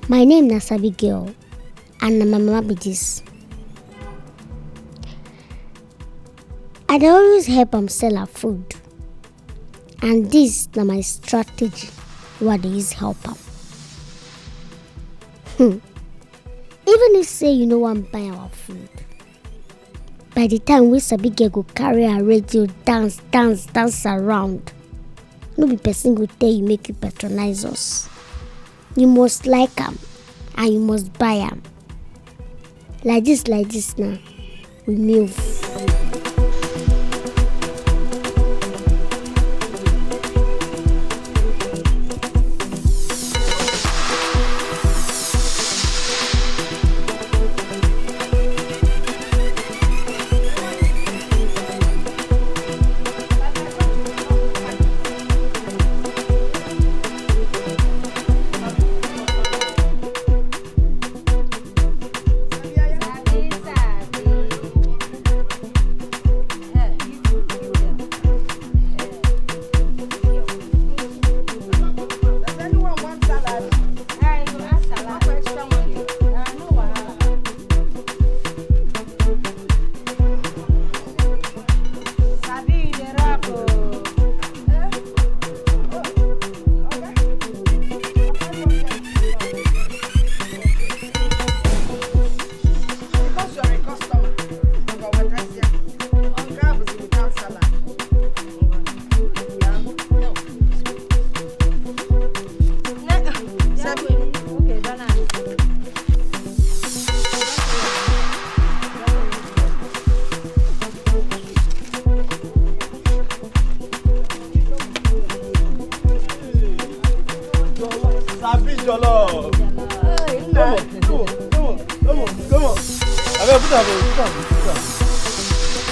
My name is Sabi girl, and my mama be this. I dey always help am sell her food, and this na my strategy wey I dey use help am. Even if say you no wan buy our food, by the time wey Sabi girl go carry her radio dance around, no be person go tell you make you patronize us. You must like am and you must buy am. Like this now, we move.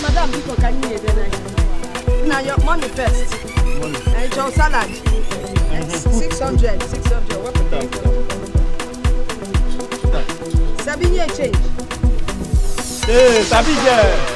Madam, people can you hear now your money first. Money. And your salad. 600. What the Sabi change. Hey, Sabi girl.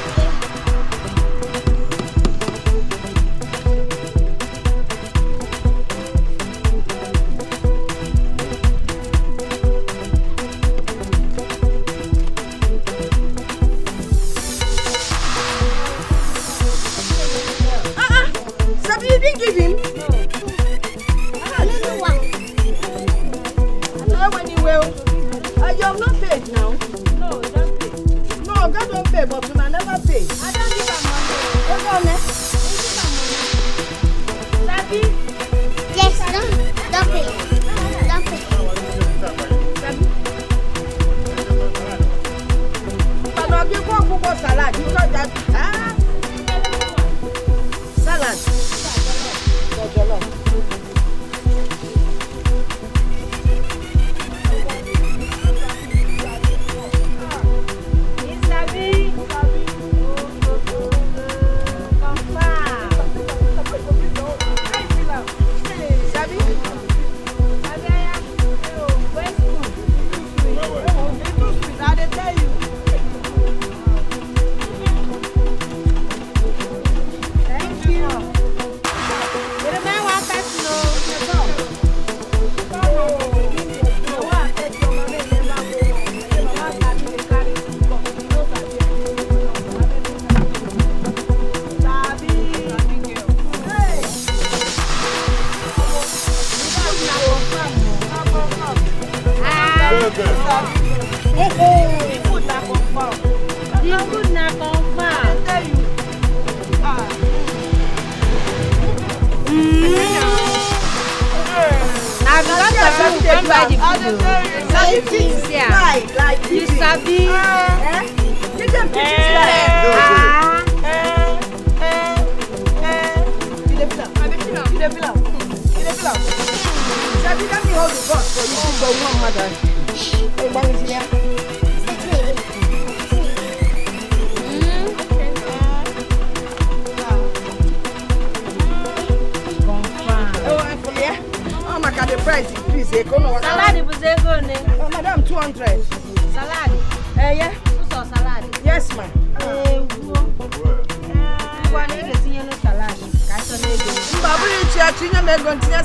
Madam, 200. Salad. Yeah. Salad. Yes, ma'am.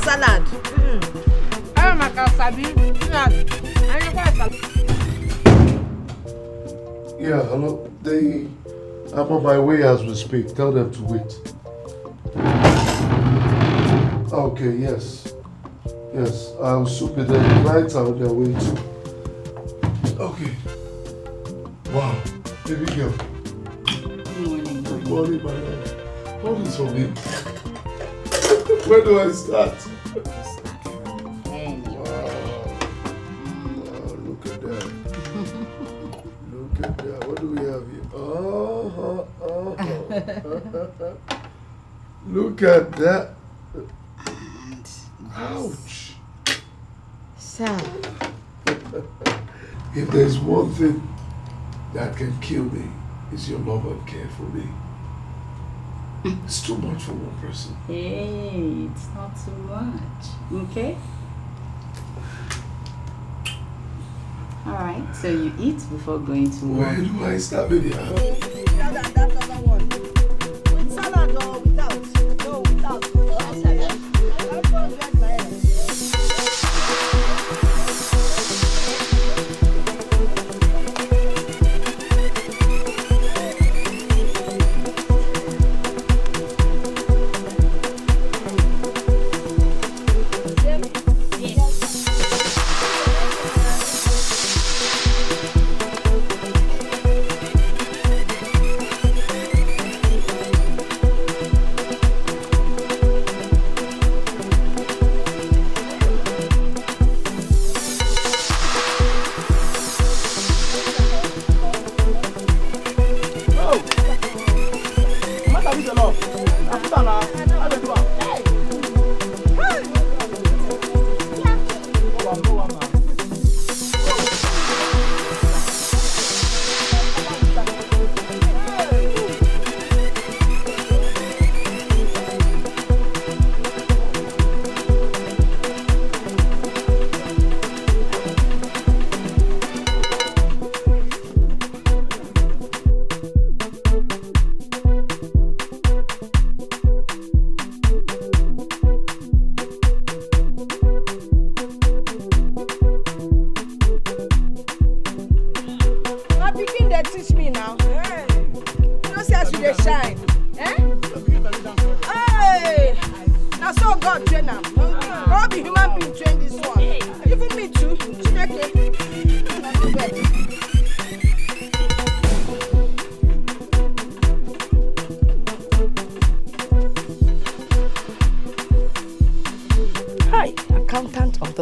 Salad. Sabi. Yeah, hello. I'm on my way as we speak. Tell them to wait. Okay, yes. Yes, I'll soon be there. The clients are on their way too. Okay. Wow, baby girl. Good morning. Good morning, my love. What is for me? Where do I start? Look at that. Look at that. What do we have here? Look at that. Ouch. Sir. If there's one thing that can kill me, it's your love and care for me. It's too much for one person. Hey, it's not too much. Okay? Alright, so you eat before going to work. Where do I start, baby? That other one. With salad or without? No, without.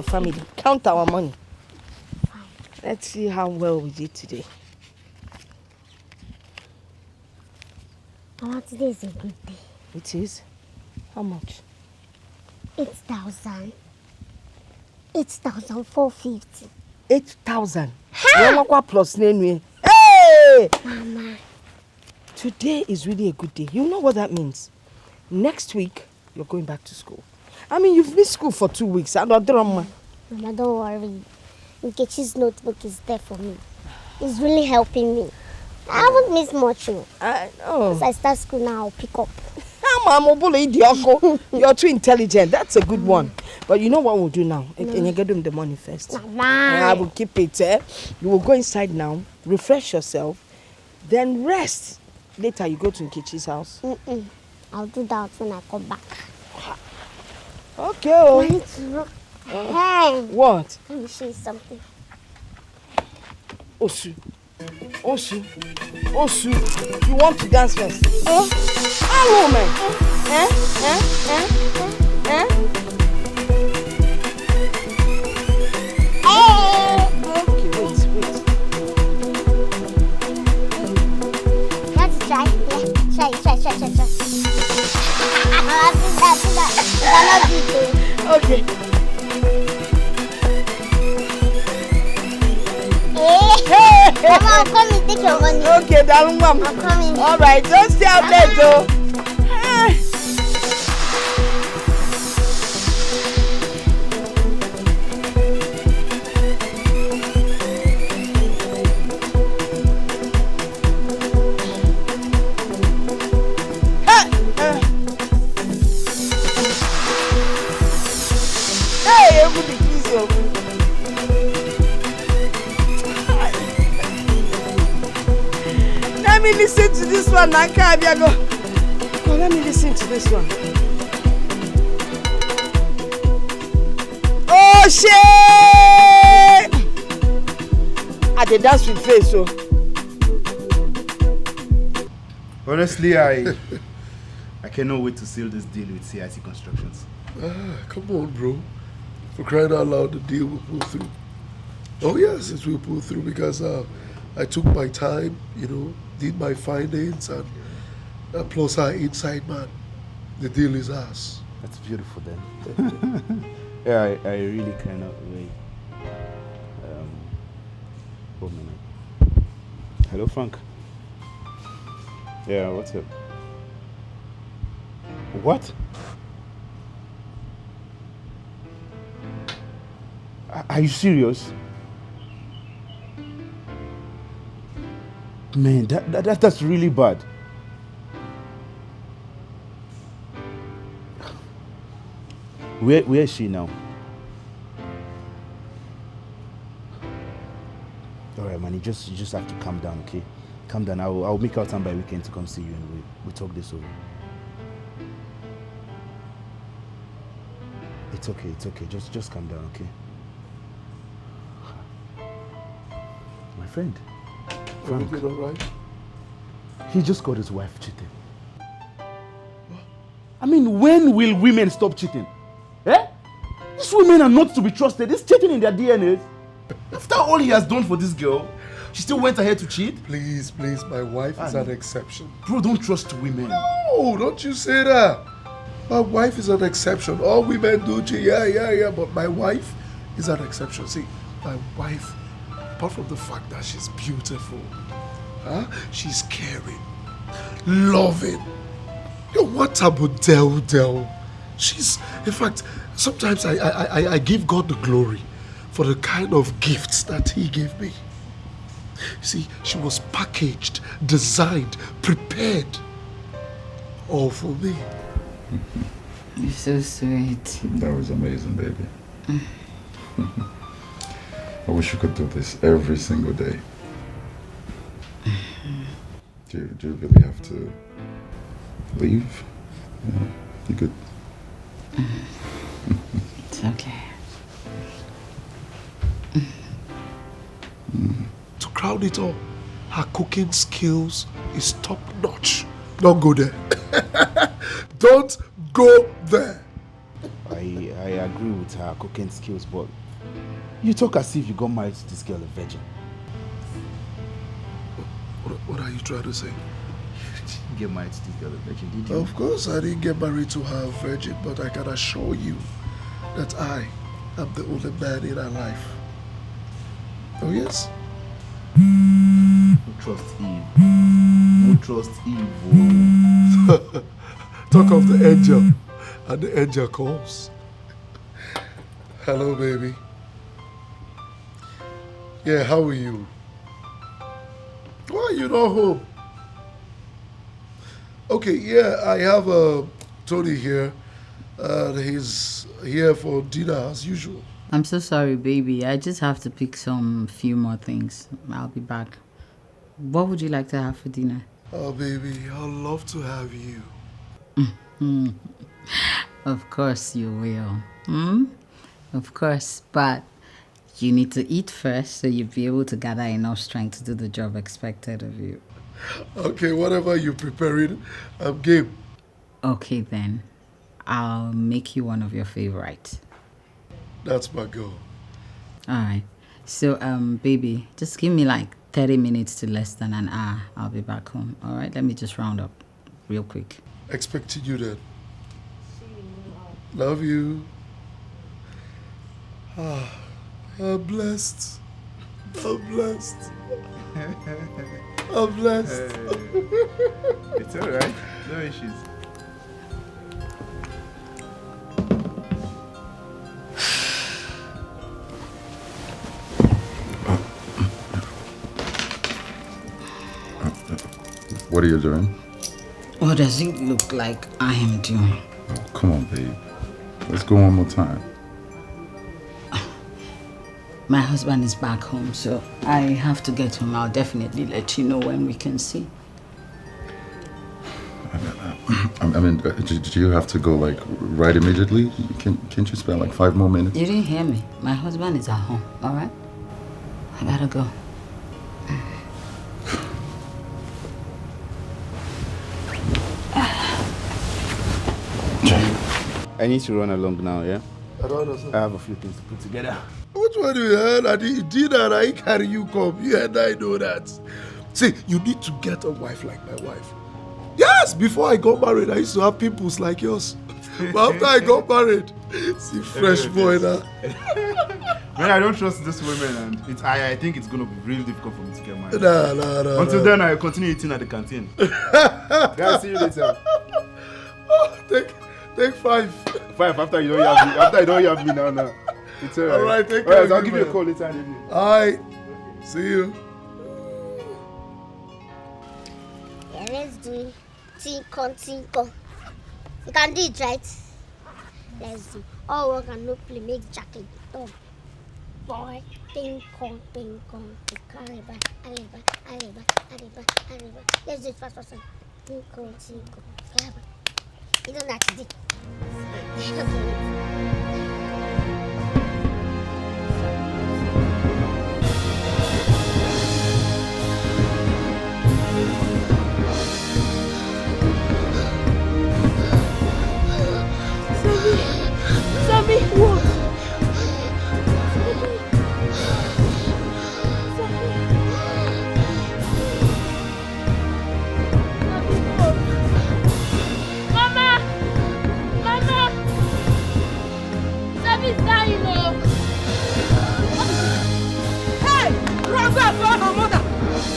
Family, count our money. Let's see how well we did today. Mama, today is a good day. It is? How much? 8,000. 8,450. 8,000. Plus Hey! Mama. Today is really a good day. You know what that means? Next week, you're going back to school. I mean, you've missed school for 2 weeks. I don't know. Mama, don't worry. Nkechi's notebook is there for me. It's really helping me. I haven't missed much. I know. As I start school now, I'll pick up. You're too intelligent. That's a good one. But you know what we'll do now? Can you get them the money first? Mama. I will keep it. You will go inside now, refresh yourself, then rest. Later, you go to Nkechi's house. I'll do that when I come back. Okay. Oh. Hey! What? Let me show you something. Osu, you want to dance first? Hello, man. Okay, wait. Let's try. Yeah, try. Do that. Okay. Mama, I'll come and take your money. Okay, darling mom. I'm coming. All right, don't stay out there, though. Hey, everybody, please. so. Let me listen to this one. I can't go. Come, let me listen to this one. Oh shit! I did dance with face, so. Honestly, I cannot wait to seal this deal with CIC Constructions. Come on, bro. For crying out loud, the deal will pull through. Oh yes, it will pull through because I took my time, you know, did my findings, and plus our inside man. The deal is ours. That's beautiful then. Yeah, I really cannot wait. 1 minute. Hello, Frank. Yeah, what's up? What? Are you serious? Man, that's really bad. Where is she now? Alright, man, you just have to calm down, okay? Calm down. I'll make out time by weekend to come see you and we talk this over. It's okay. Just calm down, okay? My friend. Frank. Everything all right? He just got his wife cheating. I mean, when will women stop cheating? Eh? These women are not to be trusted. It's cheating in their DNA. After all he has done for this girl, she still went ahead to cheat? Please, my wife is an exception. Bro, don't trust women. No, don't you say that. My wife is an exception. All women do cheat, yeah, but my wife is an exception. See, my wife, apart from the fact that she's beautiful, she's caring, loving. You know, what about Del? She's, in fact, sometimes I give God the glory for the kind of gifts that he gave me. See, she was packaged, designed, prepared, all for me. You're so sweet. That was amazing, baby. I wish you could do this every single day. Do you really have to leave? Yeah, you could. It's okay. To crown it all, her cooking skills is top notch. Don't go there. Don't go there. I agree with her cooking skills, but you talk as if you got married to this girl, a virgin. What are you trying to say? You didn't get married to this girl, a virgin, did you? Of course, I didn't get married to her virgin, but I can assure you that I am the only man in her life. Oh, yes? Don't trust Eve. Don't trust Eve. Talk of the angel, and the angel calls. Hello, baby. Yeah, how are you? Why are you not home? Okay, yeah, I have Tony here. He's here for dinner as usual. I'm so sorry, baby. I just have to pick some few more things. I'll be back. What would you like to have for dinner? Oh, baby, I'd love to have you. Of course you will. Of course, but you need to eat first so you'll be able to gather enough strength to do the job expected of you. Okay, whatever you're preparing, I'm game. Okay, then. I'll make you one of your favorites. That's my goal. Alright. So, baby, just give me like 30 minutes to less than an hour. I'll be back home. Alright, let me just round up real quick. Expecting you then. Love you. I'm blessed. I'm blessed. I'm blessed. It's alright. No issues. What are you doing? What does it look like I am doing? Oh, come on, babe. Let's go one more time. My husband is back home, so I have to get home. I'll definitely let you know when we can see. I mean, do you have to go like right immediately? Can't you spend like 5 more minutes? You didn't hear me. My husband is at home, all right? I gotta go. I need to run along now, yeah? I don't understand. I have a few things to put together. Which one do you heard? I did that. I carry you come. You and I know that. See, you need to get a wife like my wife. Yes, before I got married, I used to have pimples like yours. But after I got married, see, fresh boy now. Man, I don't trust this woman, and I think it's gonna be really difficult for me to get married. No. Until then, I continue eating at the canteen. Guys, see you later. Oh, take 5. 5 after you don't have me. After you don't have me now. It's alright. Alright, take care. Alright, I'll give you a call later. Alright, see you. Yeah, let's do it. Tinko. You can do it, right? Let's do. All work and no play make jacket. Oh. Boy, tinko. Arriba. Let's do it fast. Tinko. You don't have to do it. Sabi, what? Mama! Sabi's dying, oh! Hey! Run back for her mother!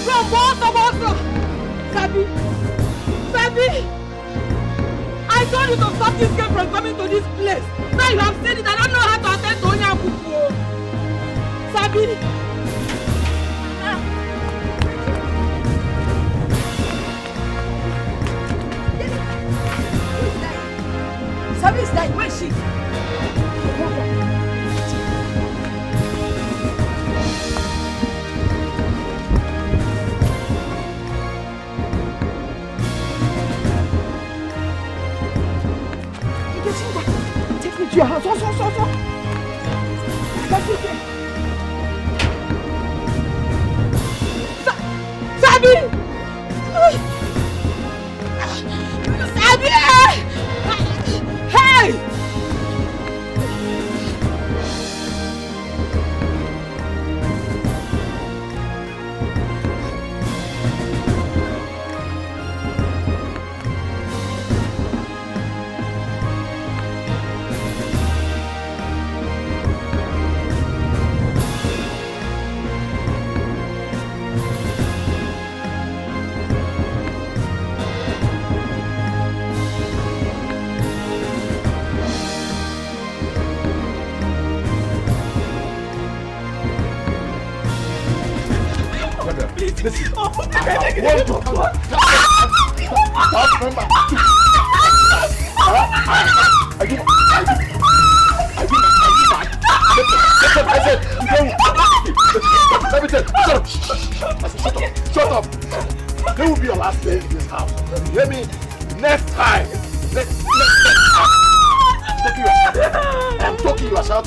Run, boss! Sabi! I told you to stop this girl from coming to this place. Now you have said it. I don't know how to attend to Onyakuku. Sabi. Sabi is dying. Where is she? Take me to your house. So. That's it. Sabi! Sabi! Hey! Listen. Oh, Shut up. There will be your last day in this house. You hear me? Next time. I'm talking you yourself.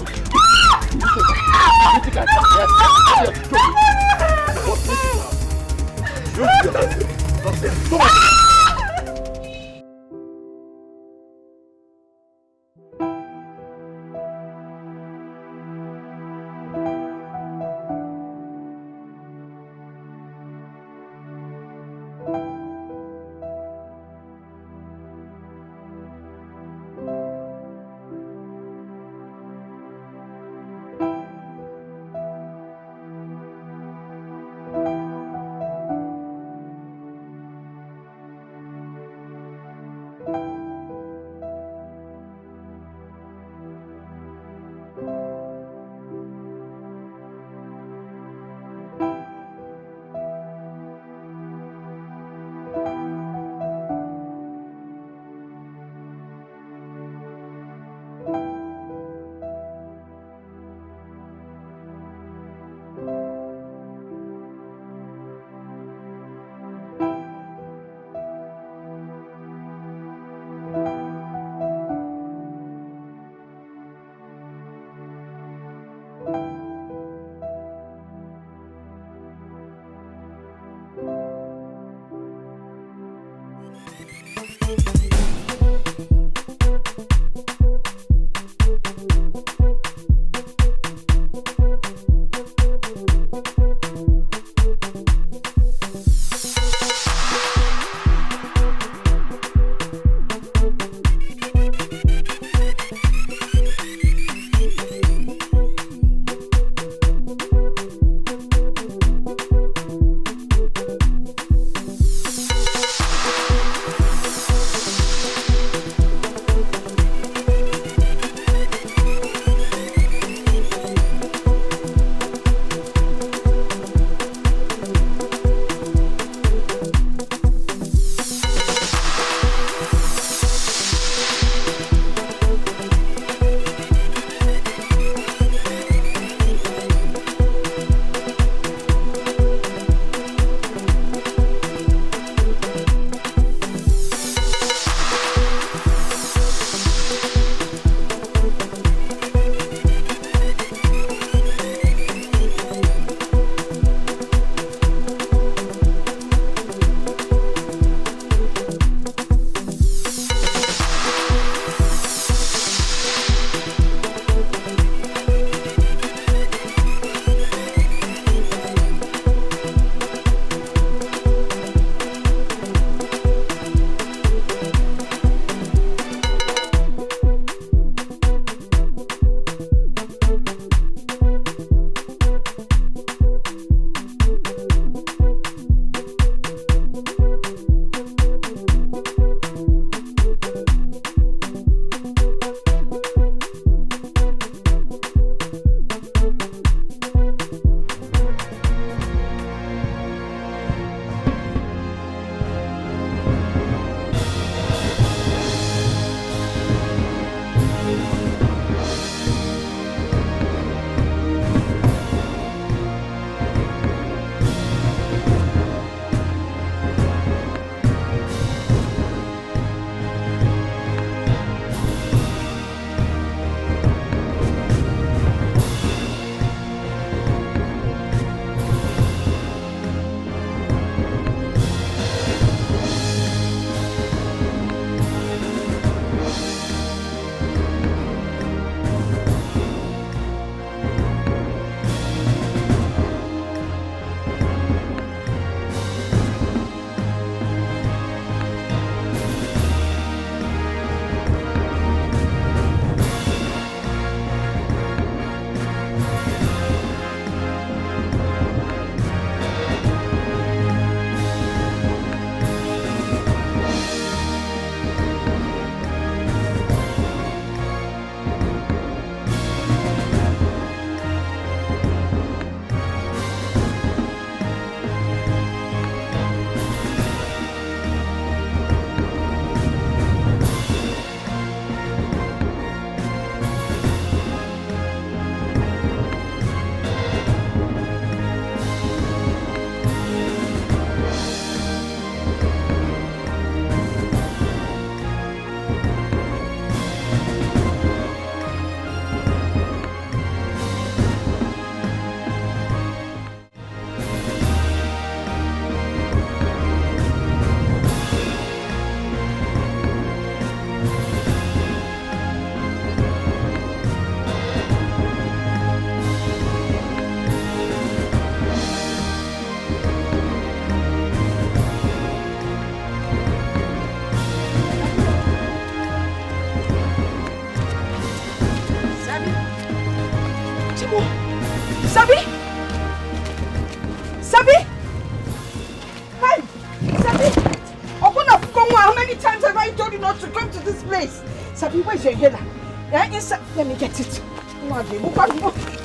Sabi? Sabi? Hi! Sabi! Open up, come on. How many times have I told you not to come to this place? Sabi, where's your inhaler? Yeah, inside. Let me get it. Come on, move.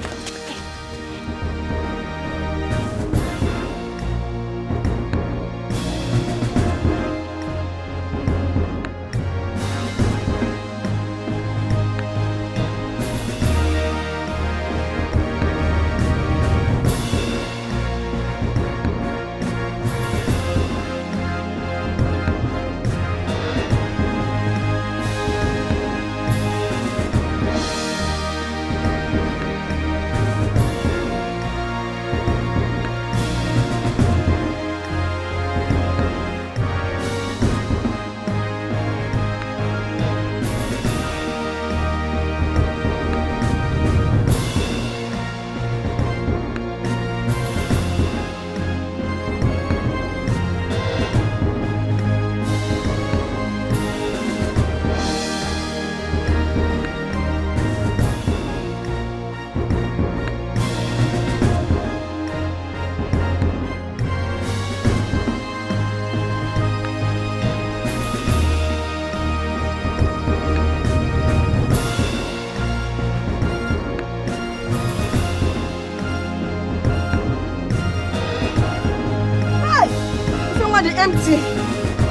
empty.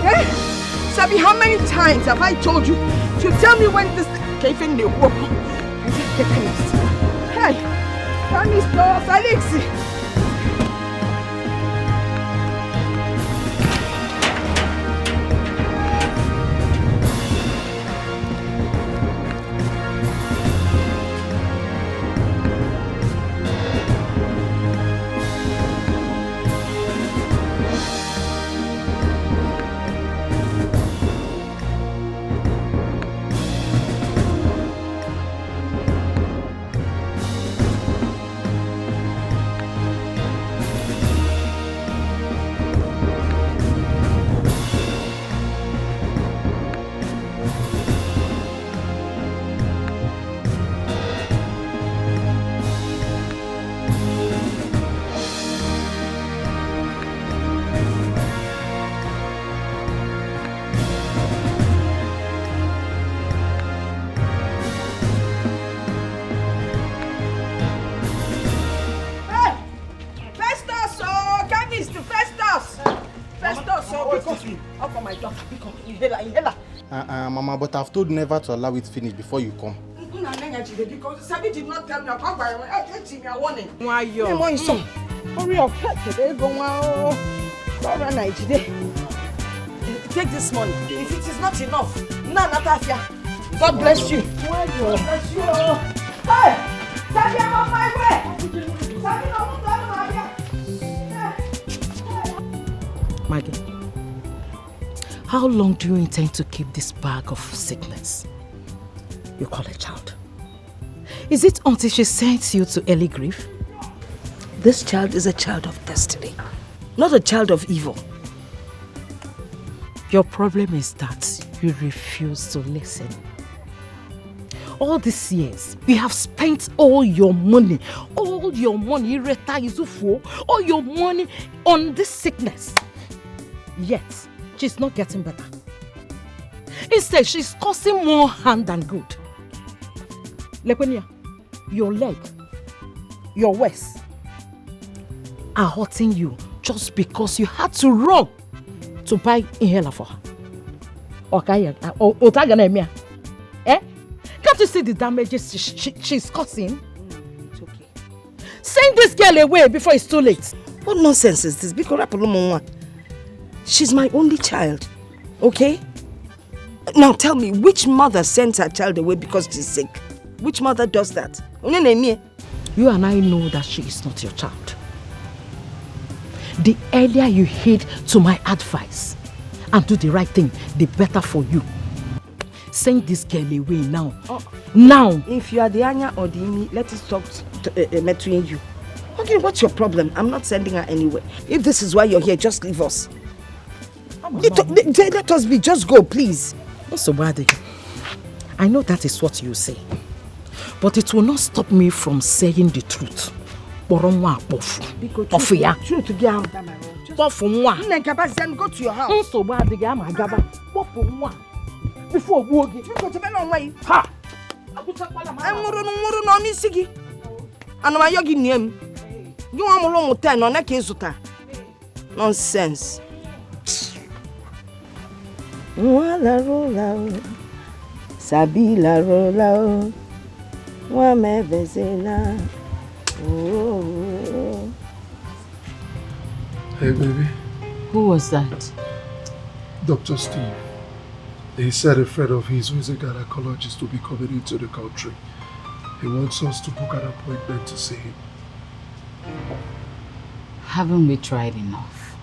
Eh? Sabi, how many times have I told you to tell me when this cave in the work? Hey, Rami's door, Alexi. Mama, but I've told never to allow it finish before you come. Because Sabi did not tell me about my warning. Why you? Hurry up. Take this money. If it is not enough, God bless you. God bless you. Hey! Sabi, I'm on my way. Sabi, Maggie, how long do you intend to keep this bag of sickness you call a child? Is it until she sends you to early grief? This child is a child of destiny, not a child of evil. Your problem is that you refuse to listen. All these years, you have spent all your money, all your money on this sickness. Yet, she's not getting better. Instead, she's causing more harm than good. Lekwenia, your leg, your waist are hurting you just because you had to run to buy inhaler for her. Okay, eh? Can't you see the damages she's causing? It's okay. Send this girl away before it's too late. What nonsense is this? She's my only child, okay? Now tell me, which mother sends her child away because she's sick? Which mother does that? You and I know that she is not your child. The earlier you heed to my advice and do the right thing, the better for you. Send this girl away now. Now! If you are the Anya or the Ini, let us talk between you. Okay, what's your problem? I'm not sending her anywhere. If this is why you're here, just leave us. Let us be. Just go, please. So bad. I know that is what you say, but it will not stop me from saying the truth. Truth to get out. Go to your house. So bad. Before walking. Ha! I'm not Sigi. And my yogi name. You want a long time on a case. Nonsense. La rola, Sabi la rola, wa me vezela. Hey, baby. Who was that? Dr. Steve. He said a friend of his who is a gynecologist will be coming into the country. He wants us to book an appointment to see him. Haven't we tried enough?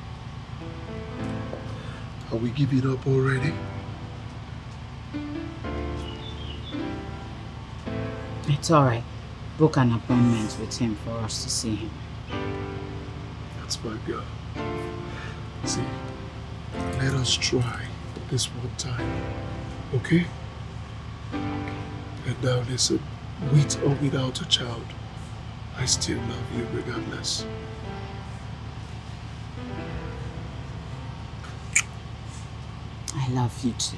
Are we giving up already? It's alright. Book an appointment with him for us to see him. That's my girl. See, let us try this one time, okay? And now listen, with or without a child, I still love you regardless. I love you too.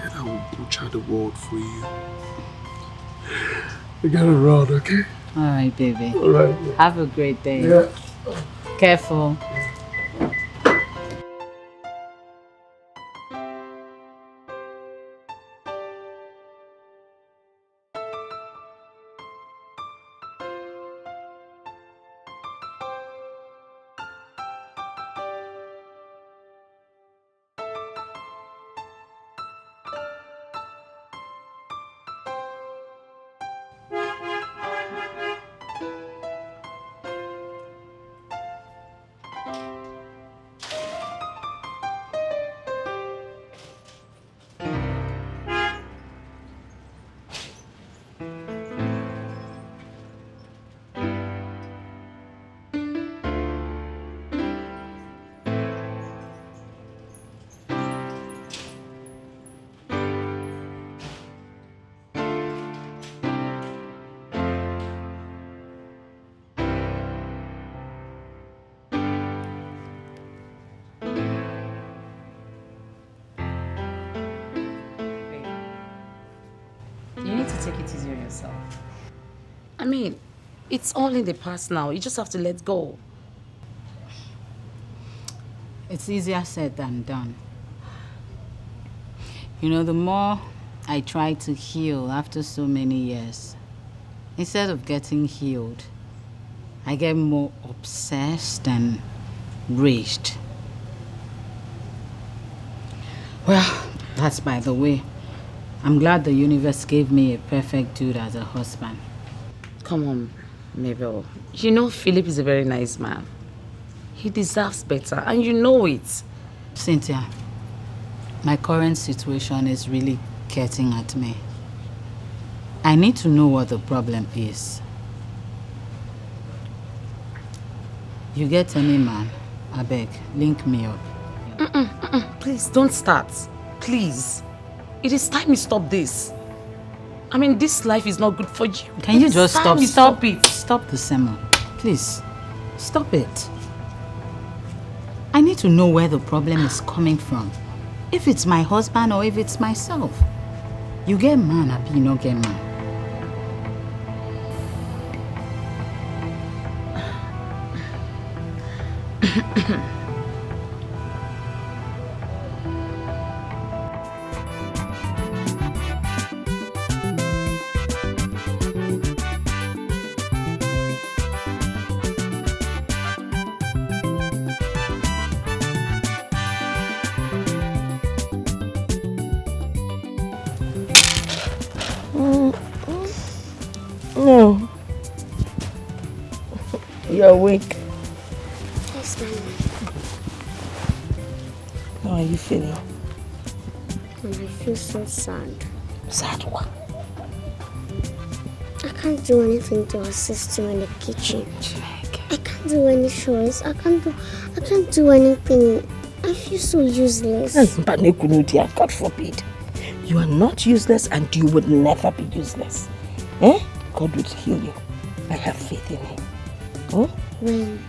And I will butcher the world for you. We gotta run, okay? Alright, baby. Alright. Have a great day. Yeah. Careful. take it easy on yourself. I mean, it's all in the past now. You just have to let go. It's easier said than done. You know, the more I try to heal after so many years, instead of getting healed, I get more obsessed and raged. Well, that's by the way. I'm glad the universe gave me a perfect dude as a husband. Come on, Mabel. You know Philip is a very nice man. He deserves better, and you know it. Cynthia, my current situation is really getting at me. I need to know what the problem is. You get any man, I beg, link me up. Please, don't start. Please. It is time you stop this. I mean, this life is not good for you. Can you just stop? Stop it. Stop the sermon. Please, stop it. I need to know where the problem is coming from. If it's my husband or if it's myself. You get man, Abi, you not get man. No. You're awake. Yes, ma'am. How are you feeling? And I feel so sad. Sad what? I can't do anything to assist you in the kitchen. I can't do any chores. I can't do anything. I feel so useless. But God forbid. You are not useless and you would never be useless. Eh? God will heal you. I have faith in him. Oh? When?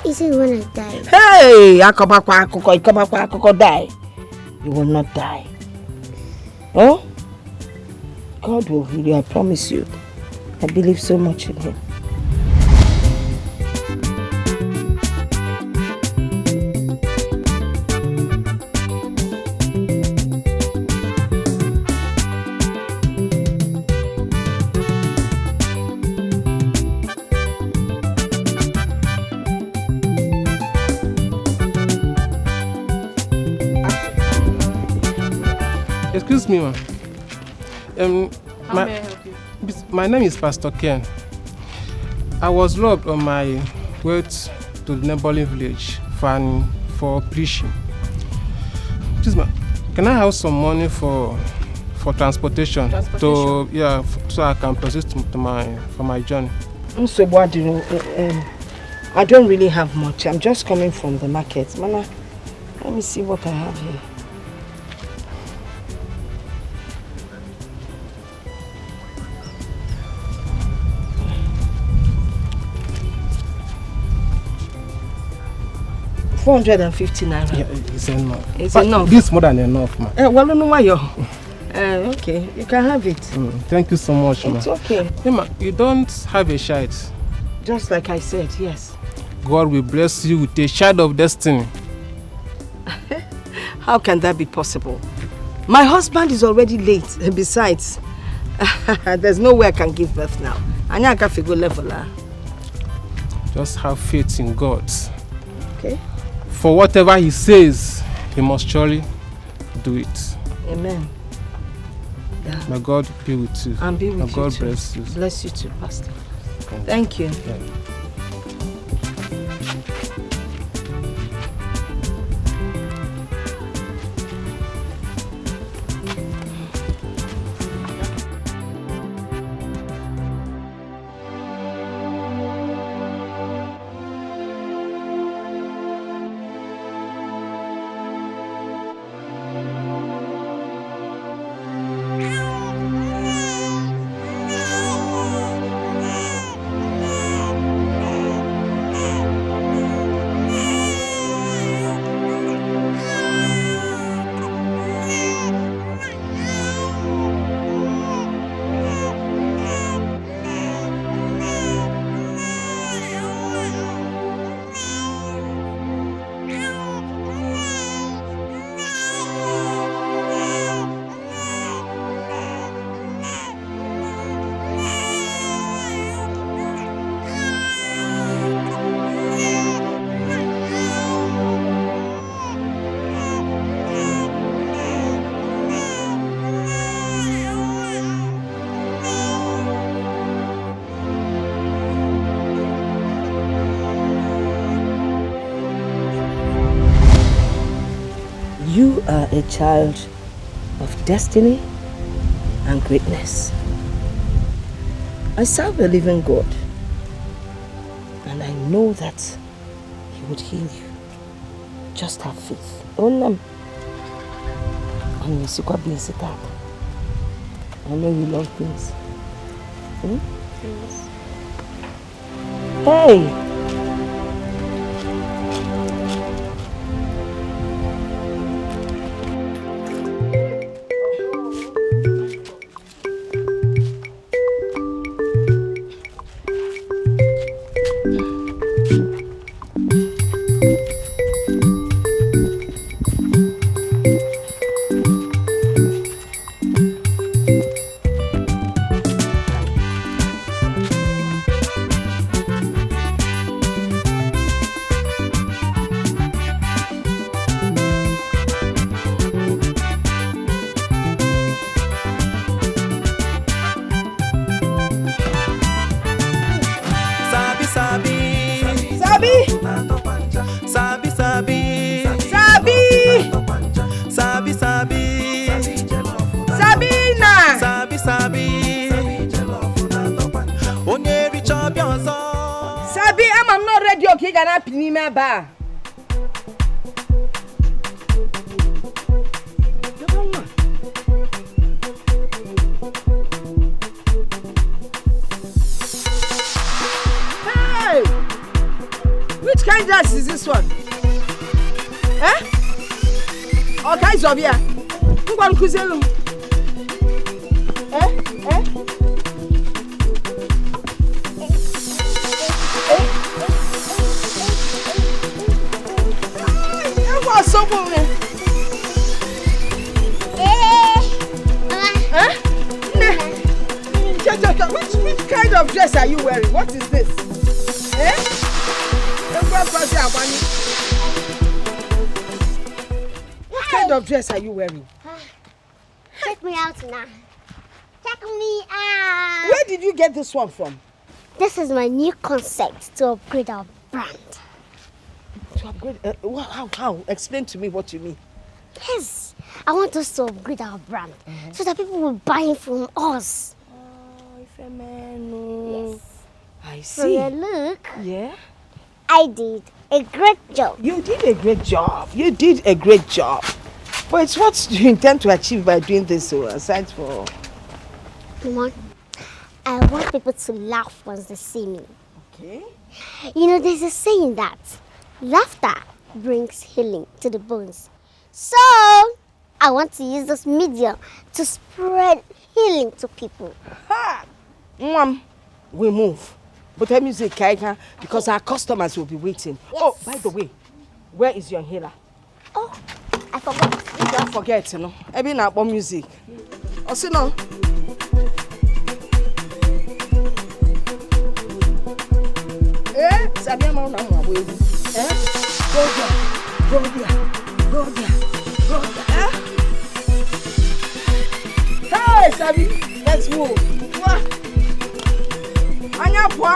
Is it when I die? Hey! Die. You will not die. Oh? God will heal you, I promise you. I believe so much in him. Excuse me, ma'am. How may I help you? My name is Pastor Ken. I was robbed on my way to the neighboring village for preaching. Please, ma'am, can I have some money for transportation? So I can proceed for my journey. So what do you I don't really have much. I'm just coming from the market. Mama, let me see what I have here. $450. Yeah, it's enough. It's enough. This is more than enough, ma'am. Well, no, why you? Okay, you can have it. Thank you so much, ma'am. It's okay. Hey, ma, you don't have a child. Just like I said, yes. God will bless you with a child of destiny. How can that be possible? My husband is already late. Besides, there's no way I can give birth now. I need to go level. Just have faith in God. Okay. For whatever he says, he must surely do it. Amen. Yeah. May God be with you. And be with May you God too. bless you. Bless you too, Pastor. Thank you. Yeah. are a child of destiny and greatness. I serve a living God, and I know that He would heal you. Just have faith. And I know you love things. Yes. Hey! Hey! Which kind of dress is this one? Eh? Okay, Zobia. Who want to sell them? Which kind of dress are you wearing? What is this? What kind of dress are you wearing? Check me out now. Check me out. Where did you get this one from? This is my new concept to upgrade our brand. To upgrade? How? Explain to me what you mean. Yes, I want us to upgrade our brand so that people will buy it from us. Yes. I see. So look. Yeah? I did a great job. You did a great job. You did a great job. But it's what you intend to achieve by doing this, so aside for... Come on. I want people to laugh once they see me. Okay. You know, there's a saying that laughter brings healing to the bones. So, I want to use this medium to spread healing to people. Ha! Mom, we move. But the music, because our customers will be waiting. Yes. Oh, by the way, where is your inhaler? Oh, I forgot. You don't forget, you know. Every night about music. Oh, see no. Sabi, I'm on my way. Go there. Go there. Go there. Go there. Hey, Sabi, let's move. Anya poa.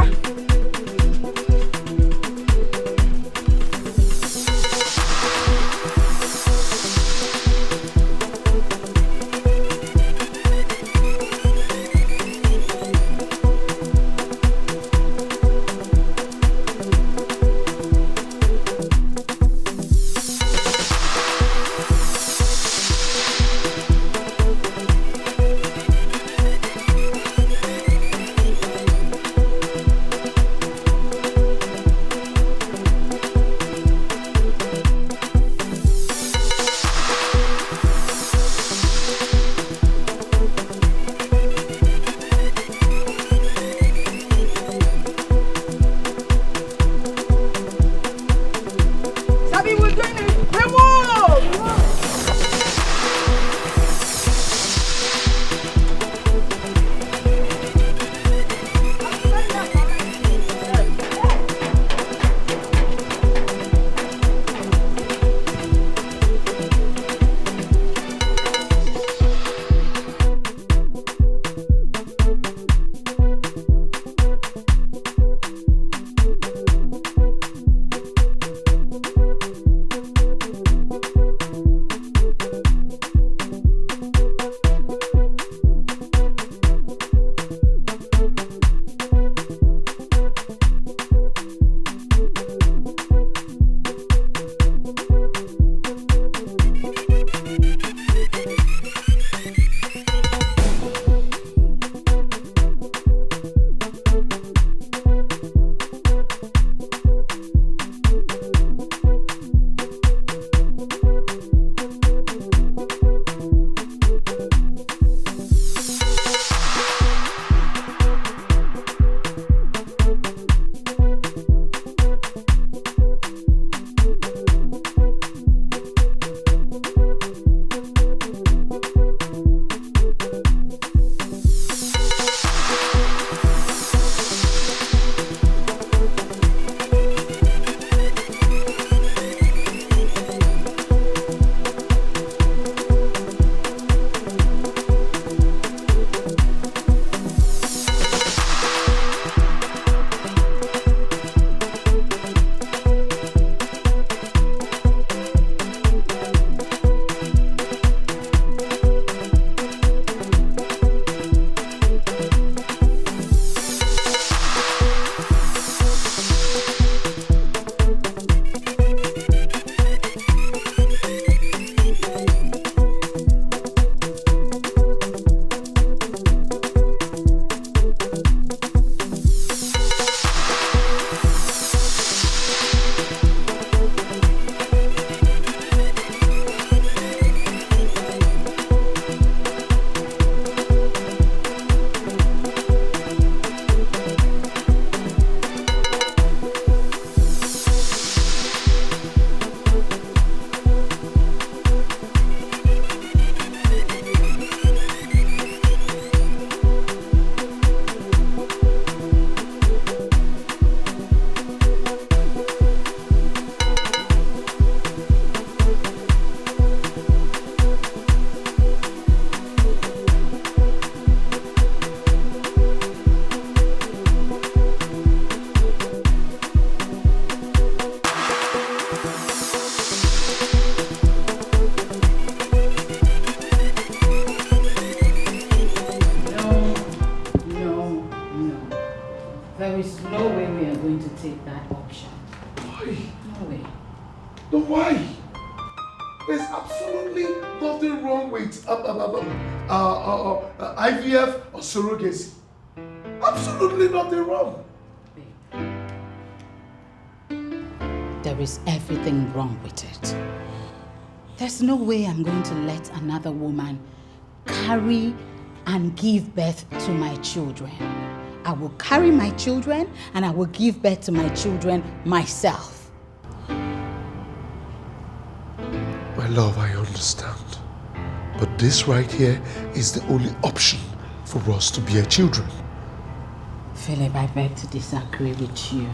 There is no way we are going to take that option. Why? No way. No, why? There's absolutely nothing wrong with IVF or surrogacy. Absolutely nothing wrong. There is everything wrong with it. There's no way I'm going to let another woman carry and give birth to my children. I will carry my children and I will give birth to my children myself. My love, I understand. But this right here is the only option for us to bear children. Philip, I beg to disagree with you.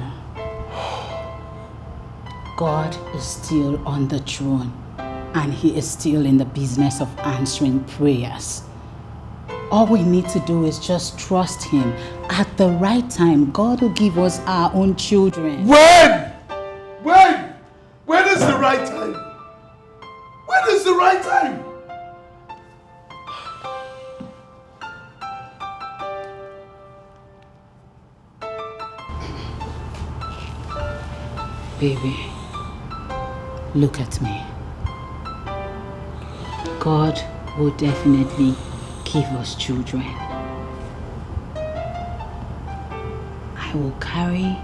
God is still on the throne and he is still in the business of answering prayers. All we need to do is just trust him. At the right time, God will give us our own children. When? When? When is the right time? When is the right time? Baby, look at me. God will definitely give us children. I will carry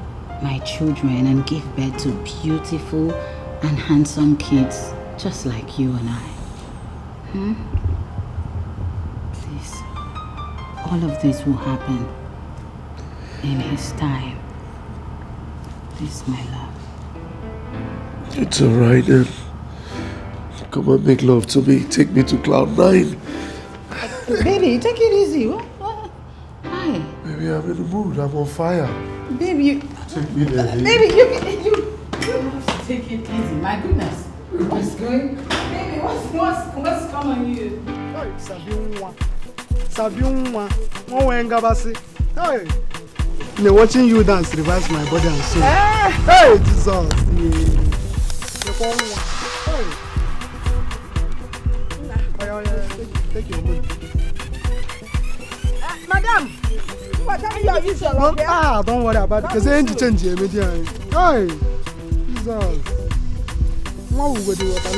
my children and give birth to beautiful and handsome kids just like you and I. Please, all of this will happen in his time. Please, my love. It's alright then. Come and make love to me. Take me to cloud 9. Baby, take it easy. What? Why? Baby, I'm in the mood. I'm on fire. Baby, you... Take me there. Baby, you have to take it easy. My goodness. What's going... Baby, what's come on you? Hey, Sabi unwa. Hey. Watching you dance revives my body and soul. Hey, Jesus. Hey. Take your money. Madam, what time you are usual? Don't worry about it. Because I ain't change immediately. Hey, Jesus. What will we do with the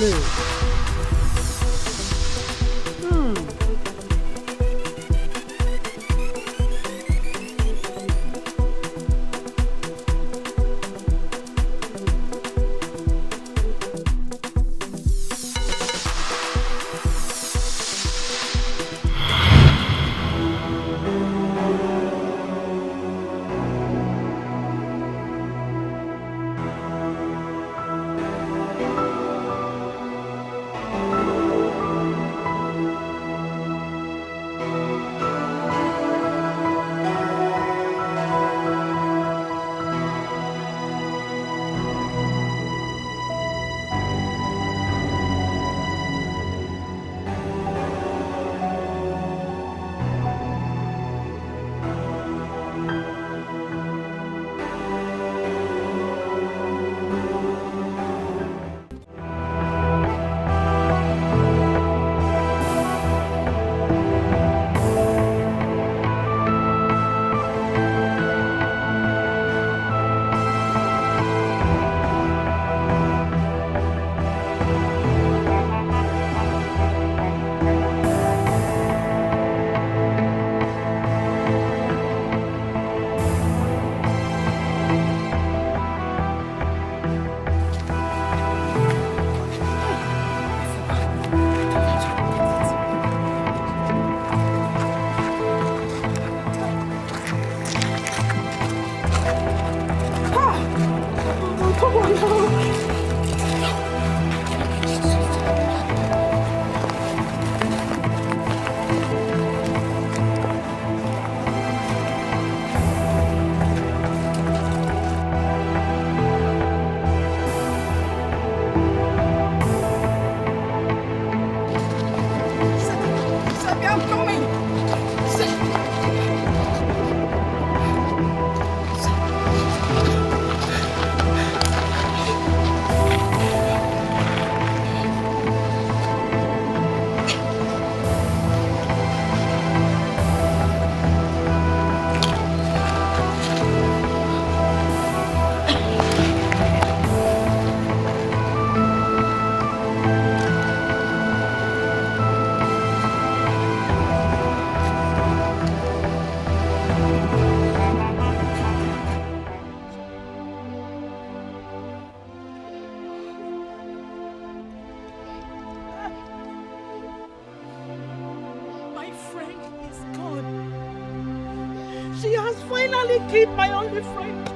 nearly killed my only friend.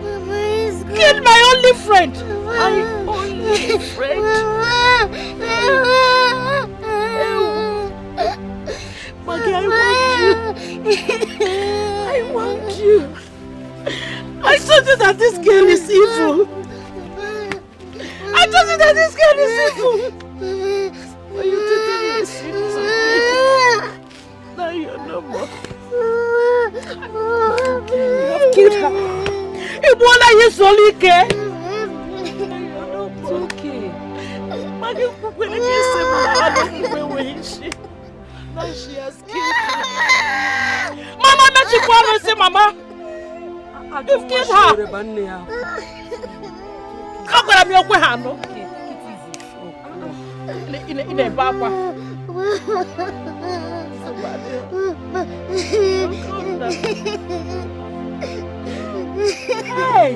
Mama is good. Killed my only friend. My only friend. Maggie, I want you. I told you that this girl is evil. I told you that this girl is evil. But you didn't listen to me. Now you're no more. You have killed her. Ibola is only care. It's okay. Maggie, when I say now she has killed her. Mama, not you want to say, Mama. You've killed her. How can I be okay, Hano? In a baba. Hey!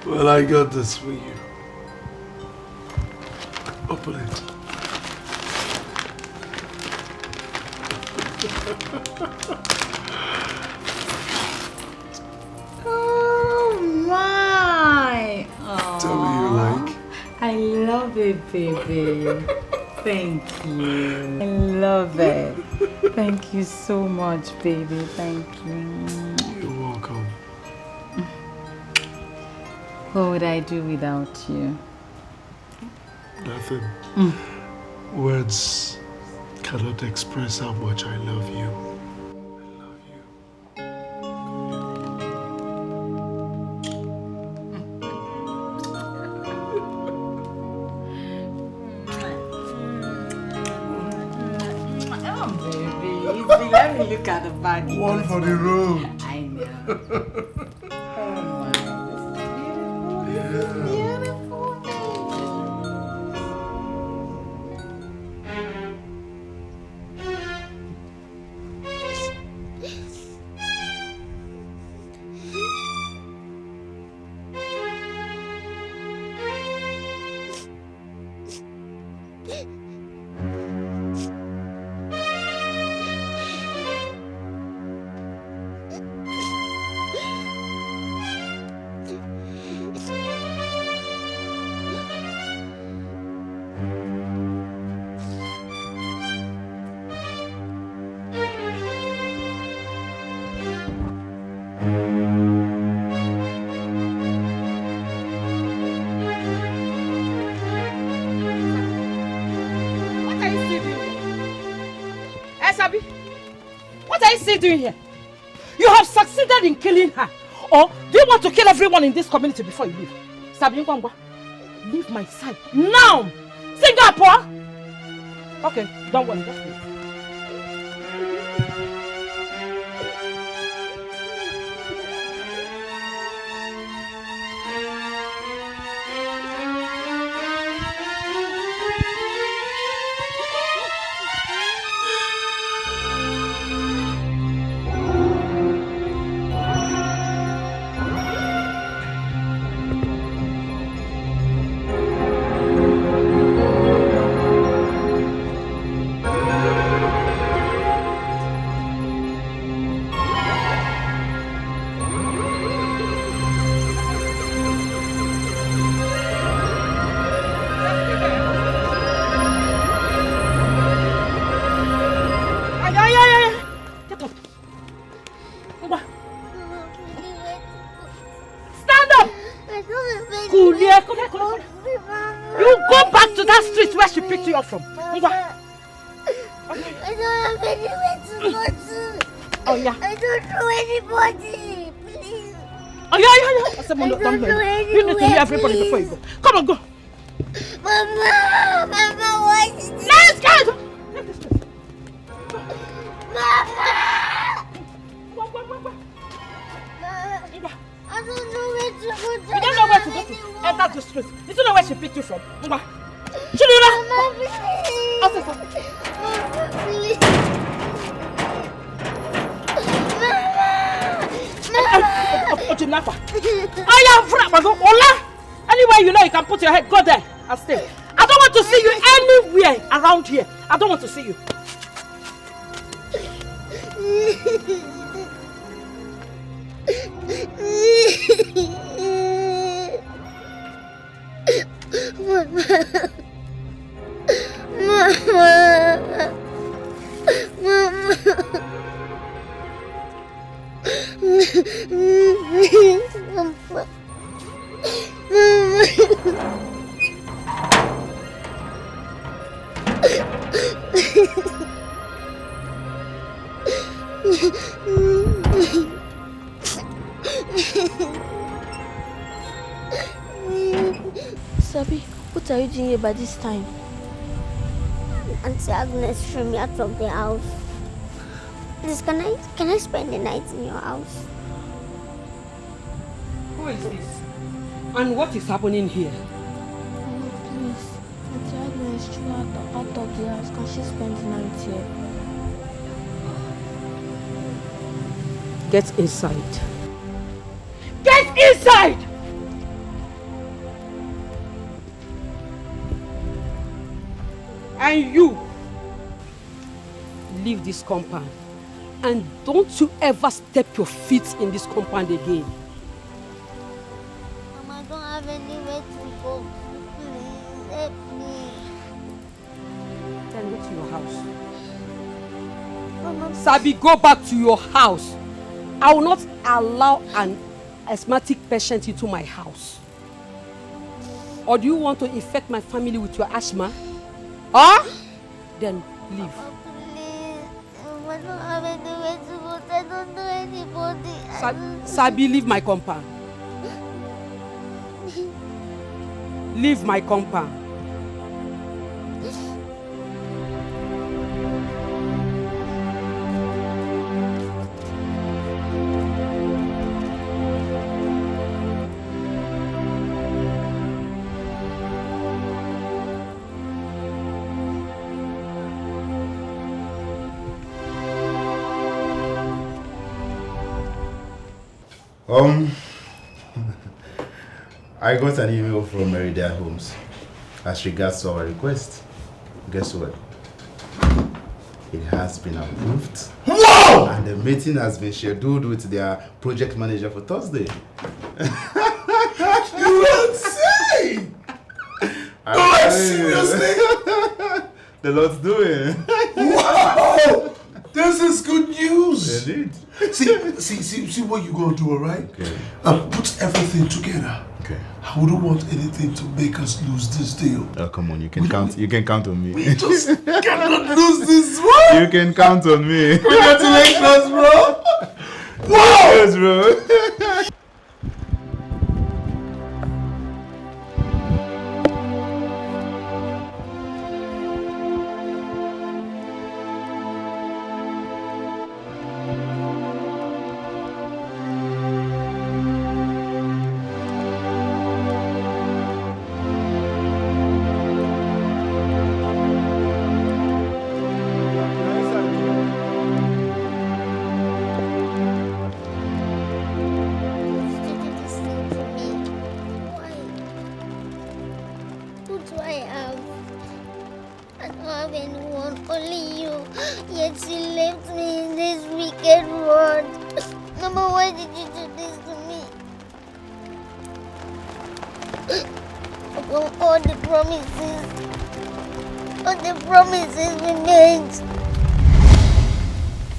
Well, I got this for you. Open it. Oh my! Tell me you like. I love it, baby. Thank you. I love it. Thank you so much, baby. Thank you. You're welcome. What would I do without you? Nothing. Words cannot express how much I love you. Let me look at the bag. One for the road. I know. Oh my. Yeah. Sabi, what are you still doing here? You have succeeded in killing her. Or do you want to kill everyone in this community before you leave? Sabi Ngwangwa, leave my side now! Singapore! Okay, don't worry, just wait. You go back to that street where she picked you up from. I don't have anywhere to go to. Oh yeah. I don't know anybody. Please. Oh yeah. I said, Mom, don't worry. You need to hear everybody before you go. Come on, go. Mama, why is this? Let's go. Mama. I don't know where to go to. You don't know where to go to? Enter the street. You don't know where she picked you from. Mama, please. Mama, please. kidnapper. I am Frabago. Ola! Anywhere you know you can put your head, go there and stay. I don't want to see you anywhere around here. I don't want to see you. Sabi, what are you doing here by this time? Auntie Agnes threw me out of the house. Please, can I spend the night in your house? Who is this? And what is happening here? Oh, please. Auntie Agnes threw her out of the house. Can she spend the night here? Get inside. Get inside! And you, leave this compound. And don't you ever step your feet in this compound again. Mama, I don't have anywhere to go. Please, help me. Then go to your house. Mama, Sabi, go back to your house. I will not allow an asthmatic patient into my house. Or do you want to infect my family with your asthma? Huh? Then leave. please. Mama, I don't have anywhere to go. I don't know anybody. Sabi, leave my compound. Leave my compound. I got an email from Marital Homes as regards to our request. Guess what? It has been approved. Whoa! And the meeting has been scheduled with their project manager for Thursday. You are insane! No, seriously? The Lord's doing. Wow! This is good news. Indeed. See what you're gonna do, alright? Okay. Put everything together. Okay. I wouldn't want anything to make us lose this deal. Oh, come on, you can count. You can count on me. We just cannot lose this one. You can count on me. Congratulations, bro. Wow! Yes, bro.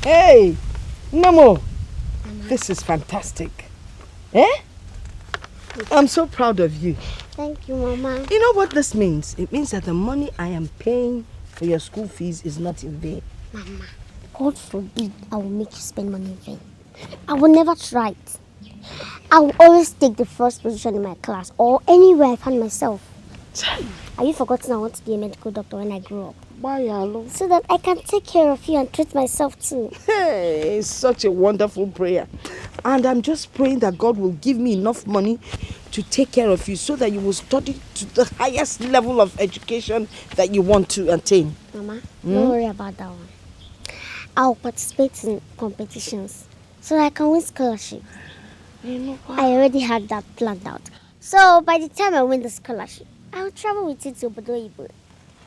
Hey, Namo, this is fantastic. Eh? I'm so proud of you. Thank you, Mama. You know what this means? It means that the money I am paying for your school fees is not in vain. Mama, God forbid I will make you spend money in vain. I will never try it. I will always take the first position in my class or anywhere I find myself. Have you forgotten I want to be a medical doctor when I grow up? So that I can take care of you and treat myself too. Hey, it's such a wonderful prayer. And I'm just praying that God will give me enough money to take care of you so that you will study to the highest level of education that you want to attain. Mama, don't worry about that one. I'll participate in competitions so that I can win scholarship. I already had that planned out. So by the time I win the scholarship, I'll travel with you to Obodo.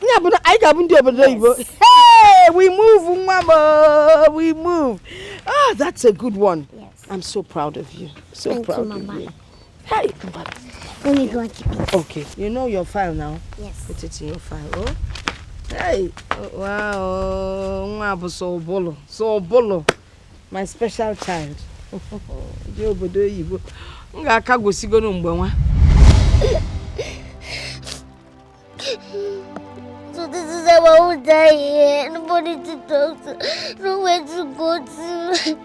Yeah, but I got into Obodo. Hey, we move, Mama. We move. Ah, that's a good one. Yes. I'm so proud of you. So Thank proud you, of Mama. you. Hey, but Let me go and keep it. okay, you know your file now? Yes. Put it in your file, oh? Hey, wow, so bolo. My special child. So this is how I will die here. Nobody to talk to, nowhere to go to.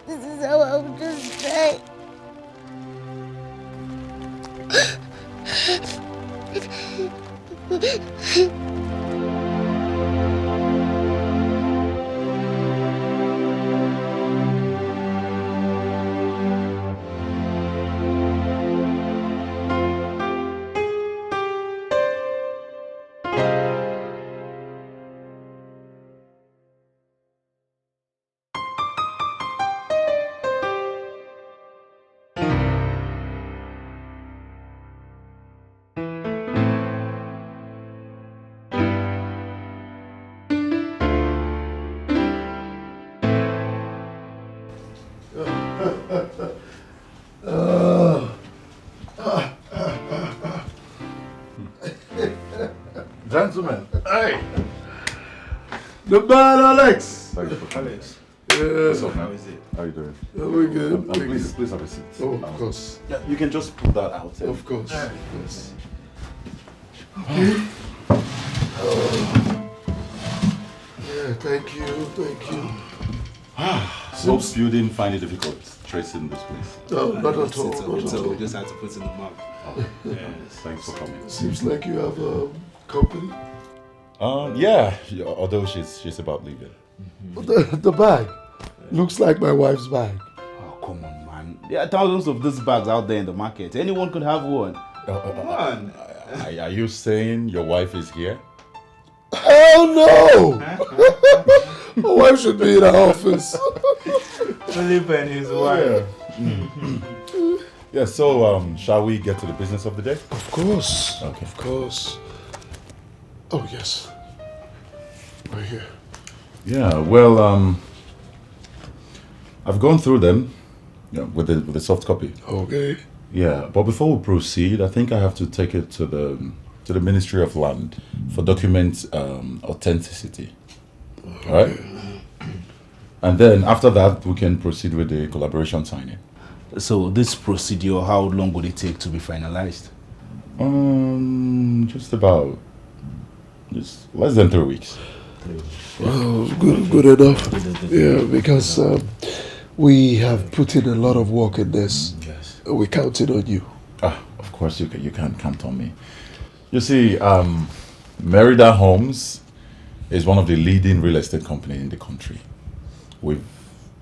This is how I will just die. Gentlemen, hey! The man, Alex! Thank you for coming. Alex. Yeah. So, how is it? How are you doing? We're good. Please have a seat. Oh, of course. Yeah, you can just put that out. Of course. Yeah. Of course. Okay. Yeah, thank you. So you didn't find it difficult tracing this place? No, not at all. We just had to put in the mark. Yes. Thanks for coming. Seems like you have company. Yeah. Although she's about leaving. The bag looks like my wife's bag. Oh, come on, man. There are thousands of these bags out there in the market. Anyone could have one. Come on. Are you saying your wife is here? Hell no! My wife should be in her office. Philip and his wife. Yeah, so shall we get to the business of the day? Of course. Okay. Of course. Oh, yes. Right here. Yeah, well, I've gone through them with the soft copy. Okay. Yeah, but before we proceed, I think I have to take it to the Ministry of Land for document authenticity. Okay. All right? And then after that, we can proceed with the collaboration signing. So this procedure, how long would it take to be finalized? Just less than 3 weeks. Well, good enough. Yeah, because we have put in a lot of work in this. Yes. We're counting on you. Of course you can count on me. You see, Marital Homes is one of the leading real estate companies in the country. We've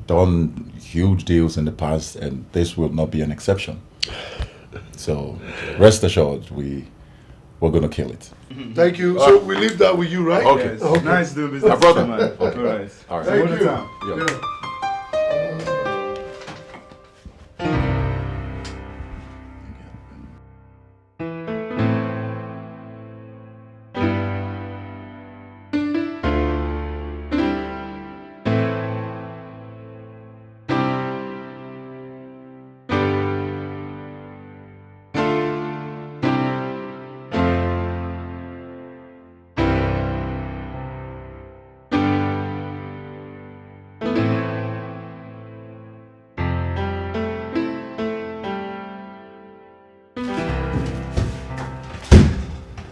done huge deals in the past, and this will not be an exception. So rest assured, we're going to kill it. Thank you. So we leave that with you, right? Okay. Yes. Okay. Nice doing business. My brother. Man. Okay. All right. All right. Thank you. Yeah.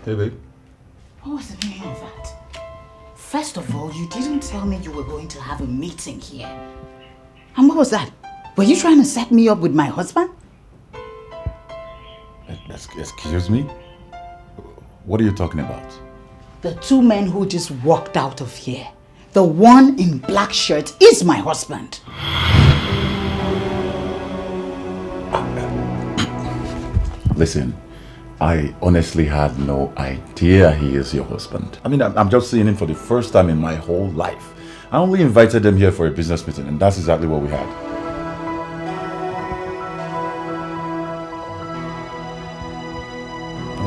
Hey, babe. What was the meaning of that? First of all, you didn't tell me you were going to have a meeting here. And what was that? Were you trying to set me up with my husband? Excuse me? What are you talking about? The two men who just walked out of here. The one in black shirt is my husband. Listen, I honestly had no idea he is your husband. I mean, I'm just seeing him for the first time in my whole life. I only invited them here for a business meeting, and that's exactly what we had.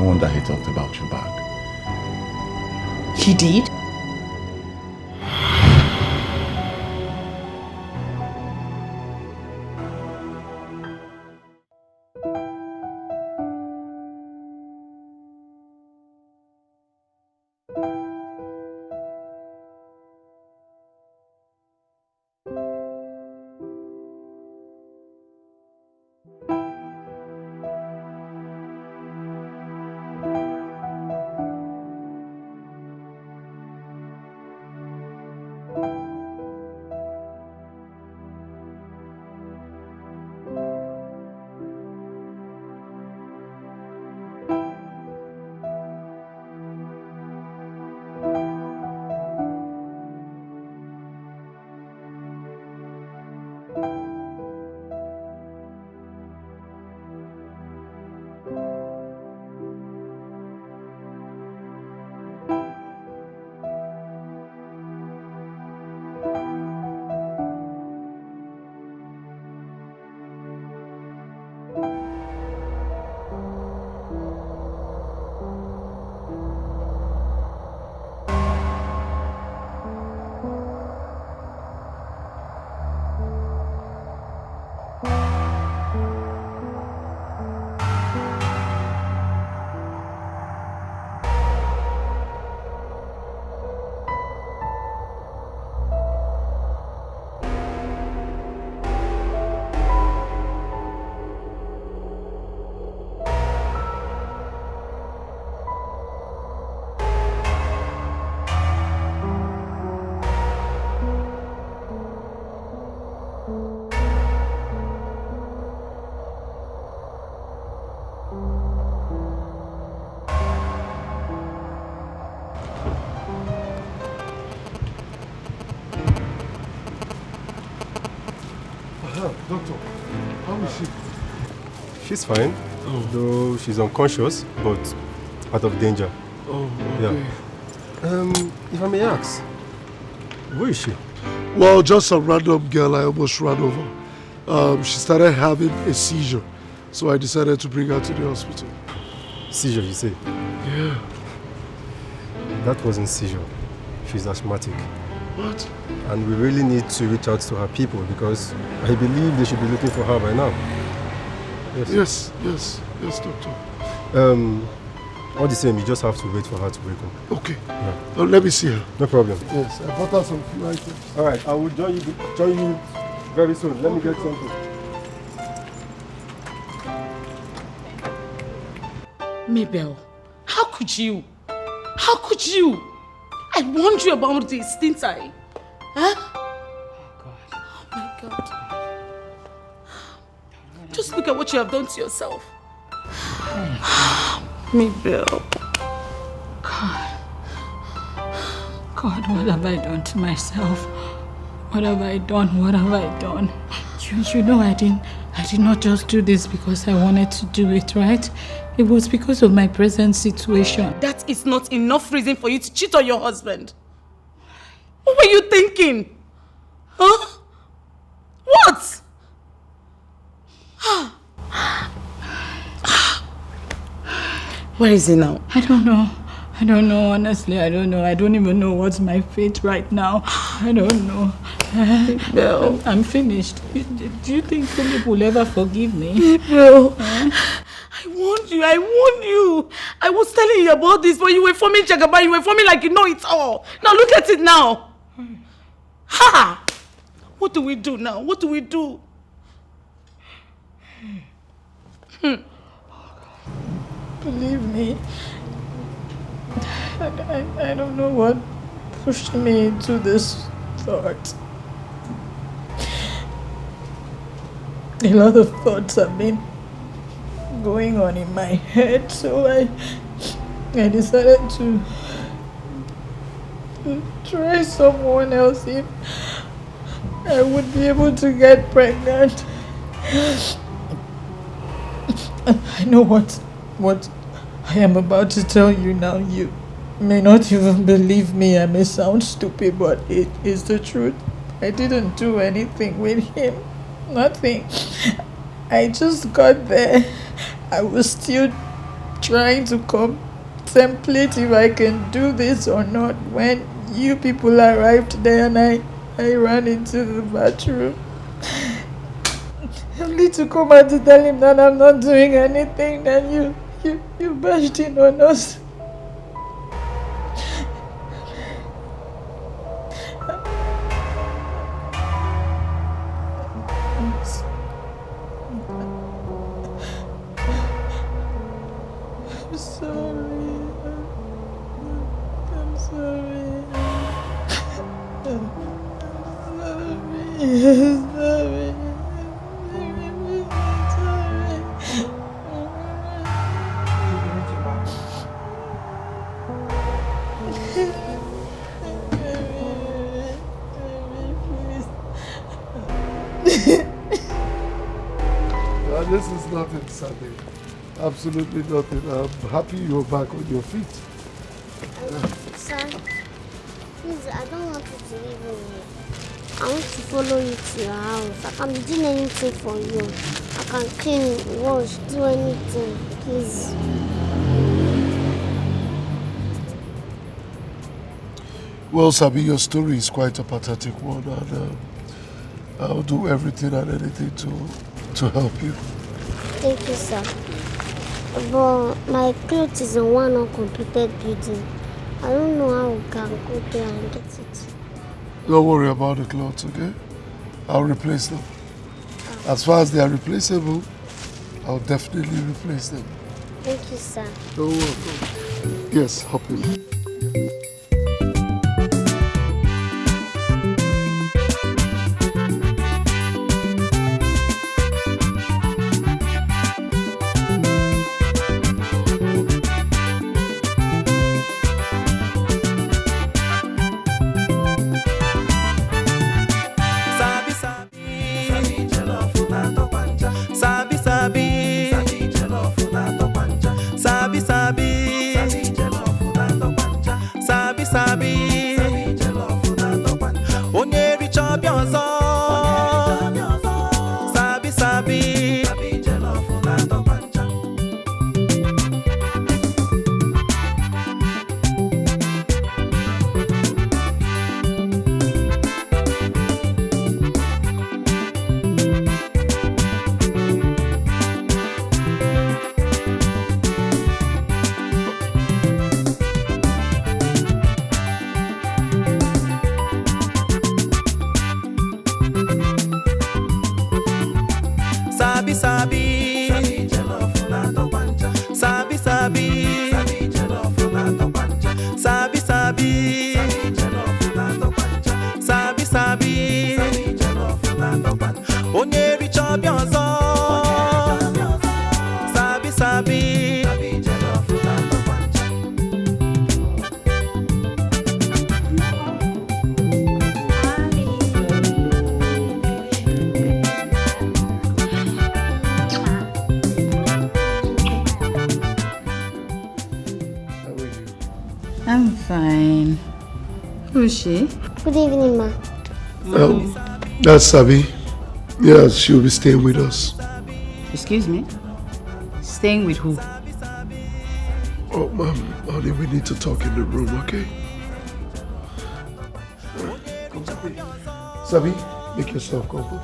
No wonder he talked about you back. He did? Doctor, how is she? She's fine, though she's unconscious, but out of danger. Oh, okay. Yeah. If I may ask, where is she? Well, just a random girl I almost ran over. She started having a seizure, so I decided to bring her to the hospital. Seizure, you say? Yeah. That wasn't seizure. She's asthmatic. What? And we really need to reach out to her people because I believe they should be looking for her by now. Yes, doctor. All the same, you just have to wait for her to wake up. Okay. Yeah. Let me see her. No problem. Yes, I bought her some few items. All right, I will join you very soon. Let me get something. Mabel, how could you? How could you? I warned you about this, didn't I? Huh? Oh my God. Just look at what you have done to yourself. Mabel. God, what have I done to myself? What have I done? What have I done? You know I did not just do this because I wanted to do it, right? It was because of my present situation. That is not enough reason for you to cheat on your husband. What were you thinking? Huh? What? Where is he now? I don't know. Honestly, I don't know. I don't even know what's my fate right now. I don't know. Mabel. I'm finished. Do you think Philip will ever forgive me? Mabel. I warned you. I was telling you about this, but you were forming Jagaba. You were forming like you know it all. Now look at it now. Ha! What do we do now? What do we do? Believe me, I don't know what pushed me into this thought. A lot of thoughts have been going on in my head, so I decided to try someone else if I would be able to get pregnant. I know what I am about to tell you now. You may not even believe me. I may sound stupid, but it is the truth. I didn't do anything with him. Nothing. I just got there. I was still trying to contemplate if I can do this or not when you people arrived there and I ran into the bathroom. Only to come out to tell him that I'm not doing anything, then you bashed in on us. I'm sorry. I'm sorry. I'm sorry. This is nothing, Sabi. Absolutely nothing. I'm happy you're back on your feet. Sir, please, I don't want you to leave me. I want to follow you to your house. I can be doing anything for you. I can clean, wash, do anything. Please. Well, Sabi, your story is quite a pathetic one, and I'll do everything and anything to help you. Thank you, sir. But my clothes is in one uncompleted building. I don't know how we can go there and get it. Don't worry about the clothes, okay? I'll replace them. As far as they are replaceable, I'll definitely replace them. Thank you, sir. You're welcome. Yes, hop in. I'm fine. Who is she? Good evening, ma. That's Sabi. Yeah, she'll be staying with us. Excuse me? Staying with who? Oh, honey, we need to talk in the room, okay? Come, Sabi. Sabi, make yourself comfortable.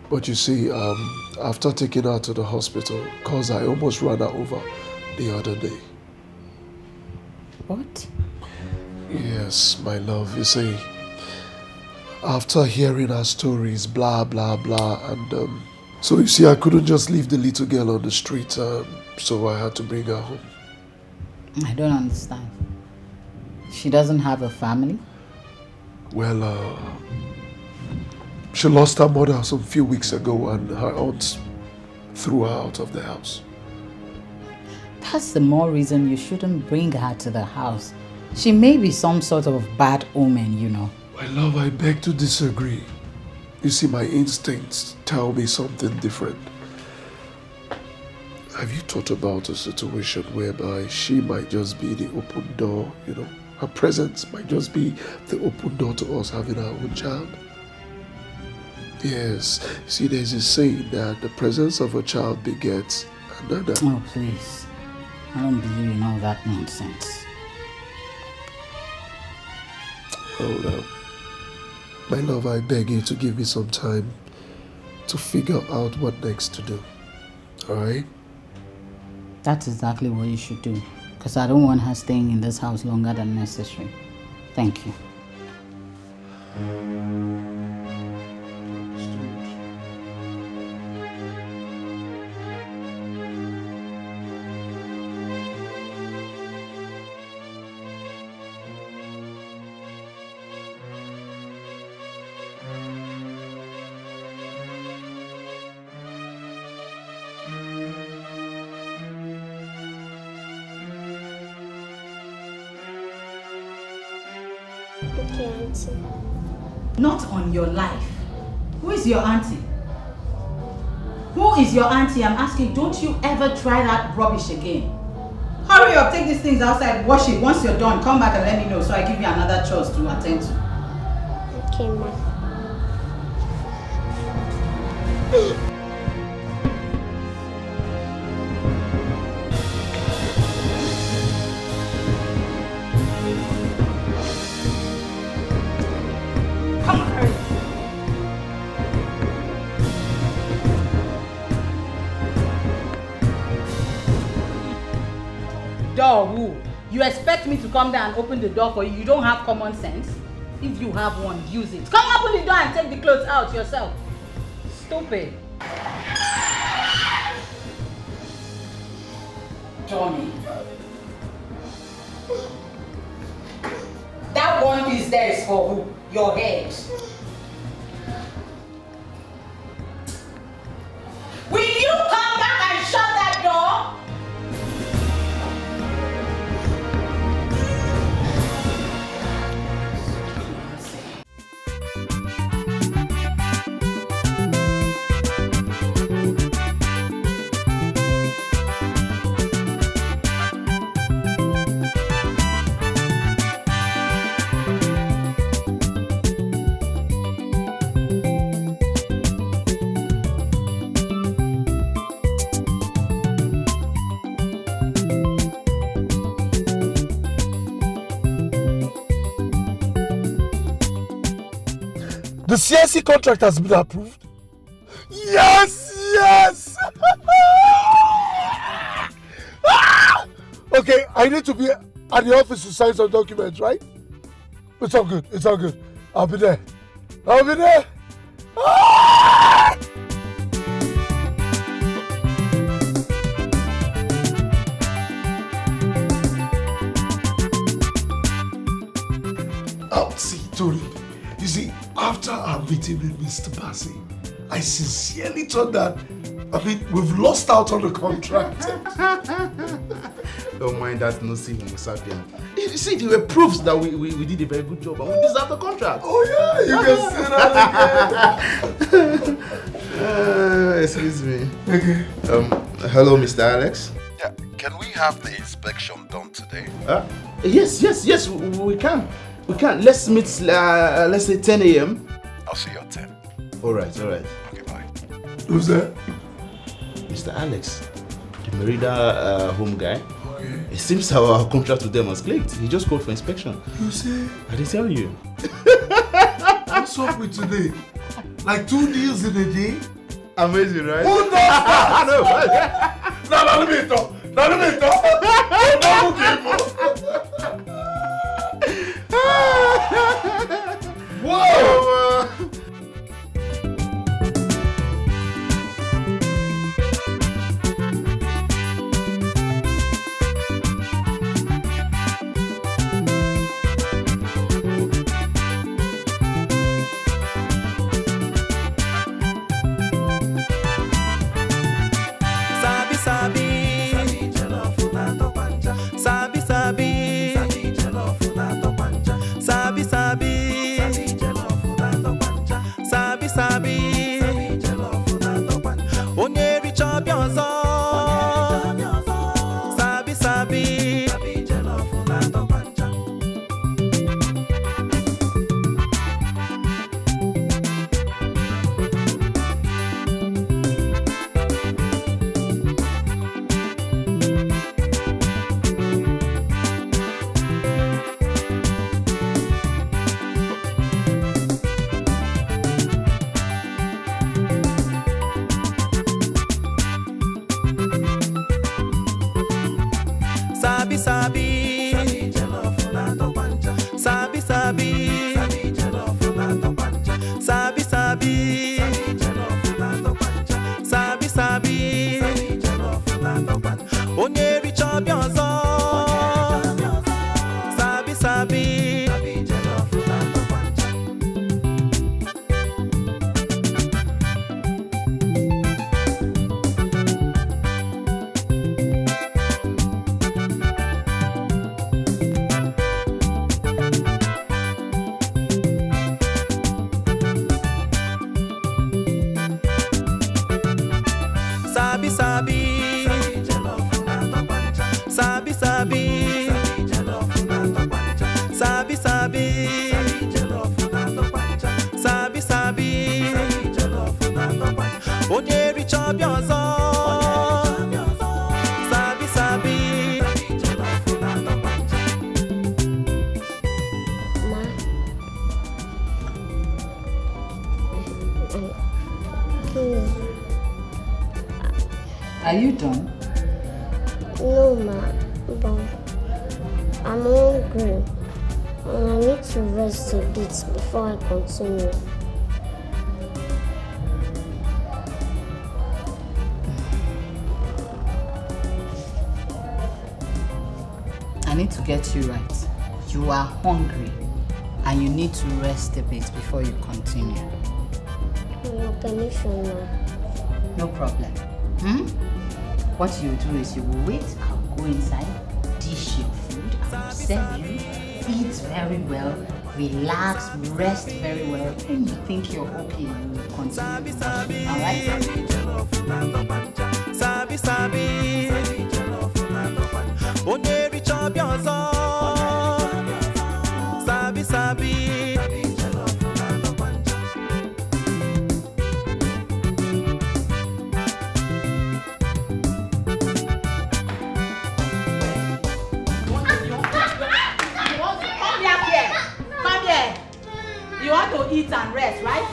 But you see, after taking her to the hospital, cause I almost ran her over the other day. What? Yes, my love, you see, after hearing her stories, blah, blah, blah, and so you see, I couldn't just leave the little girl on the street, so I had to bring her home. I don't understand. She doesn't have a family? Well, she lost her mother some few weeks ago and her aunt threw her out of the house. That's the more reason you shouldn't bring her to the house. She may be some sort of bad omen, you know. My love, I beg to disagree. You see, my instincts tell me something different. Have you thought about a situation whereby she might just be the open door, you know? Her presence might just be the open door to us having our own child. Yes, see, there's a saying that the presence of a child begets another. Oh, please. I don't believe in all that nonsense. Hold up. My love, I beg you to give me some time to figure out what next to do. Alright? That's exactly what you should do. Because I don't want her staying in this house longer than necessary. Thank you. Okay, Auntie. Not on your life. Who is your auntie? Who is your auntie? I'm asking, don't you ever try that rubbish again. Hurry up, take these things outside, wash it. Once you're done, come back and let me know so I give you another chores to attend to. Okay, Ma. Door who? You expect me to come down and open the door for you? You don't have common sense? If you have one, use it. Come open the door and take the clothes out yourself. Stupid. Johnny. That one piece there is for who? Your head. Will you come back and shut that door? The CSC contract has been approved. Yes, yes. Okay, I need to be at the office to sign some documents, right? It's all good. It's all good. I'll be there. I'll be there. See, Tori. You see, after our meeting with Mr. Bassi, I sincerely thought that, we've lost out on the contract. Don't mind that, no see Homo sapien. You see, there were proofs that we did a very good job and we deserve the contract. Oh yeah, you can say that again. Excuse me. Okay. Hello, Mr. Alex. Yeah, can we have the inspection done today? Yes, we can. We can. Let's meet, let's say 10 a.m. I'll see you at 10. All right. Okay, bye. Who's that? Mr. Alex, the Marital home guy. Okay. It seems our contract with them has clicked. He just called for inspection. You see? I didn't tell you. What's up with today? Like 2 deals in a day? Amazing, right? Who does that? No, let me talk. Whoa! Sabi Sabi, Sabi Sabi, Sabi Sabi, Sabi Sabi, Onye reach up your zone. Sabi Sabi. Sabi Sabi, Sabi Sabi, Sabi Sabi, Sabi Sabi, Onye reach up your zone. Sabi Sabi. Are you done? No, ma. But I'm hungry. And I need to rest a bit before I continue. I need to get you right. You are hungry and you need to rest a bit before you continue. Your permission, ma. No problem. What you do is you will wait, I'll go inside, dish your food, I'll serve you, eat very well, relax, rest very well. When you think you're okay, you will continue. Alright? Sabi Sabi, Onye reach up your zone. Sabi Sabi. You want to eat and rest, right?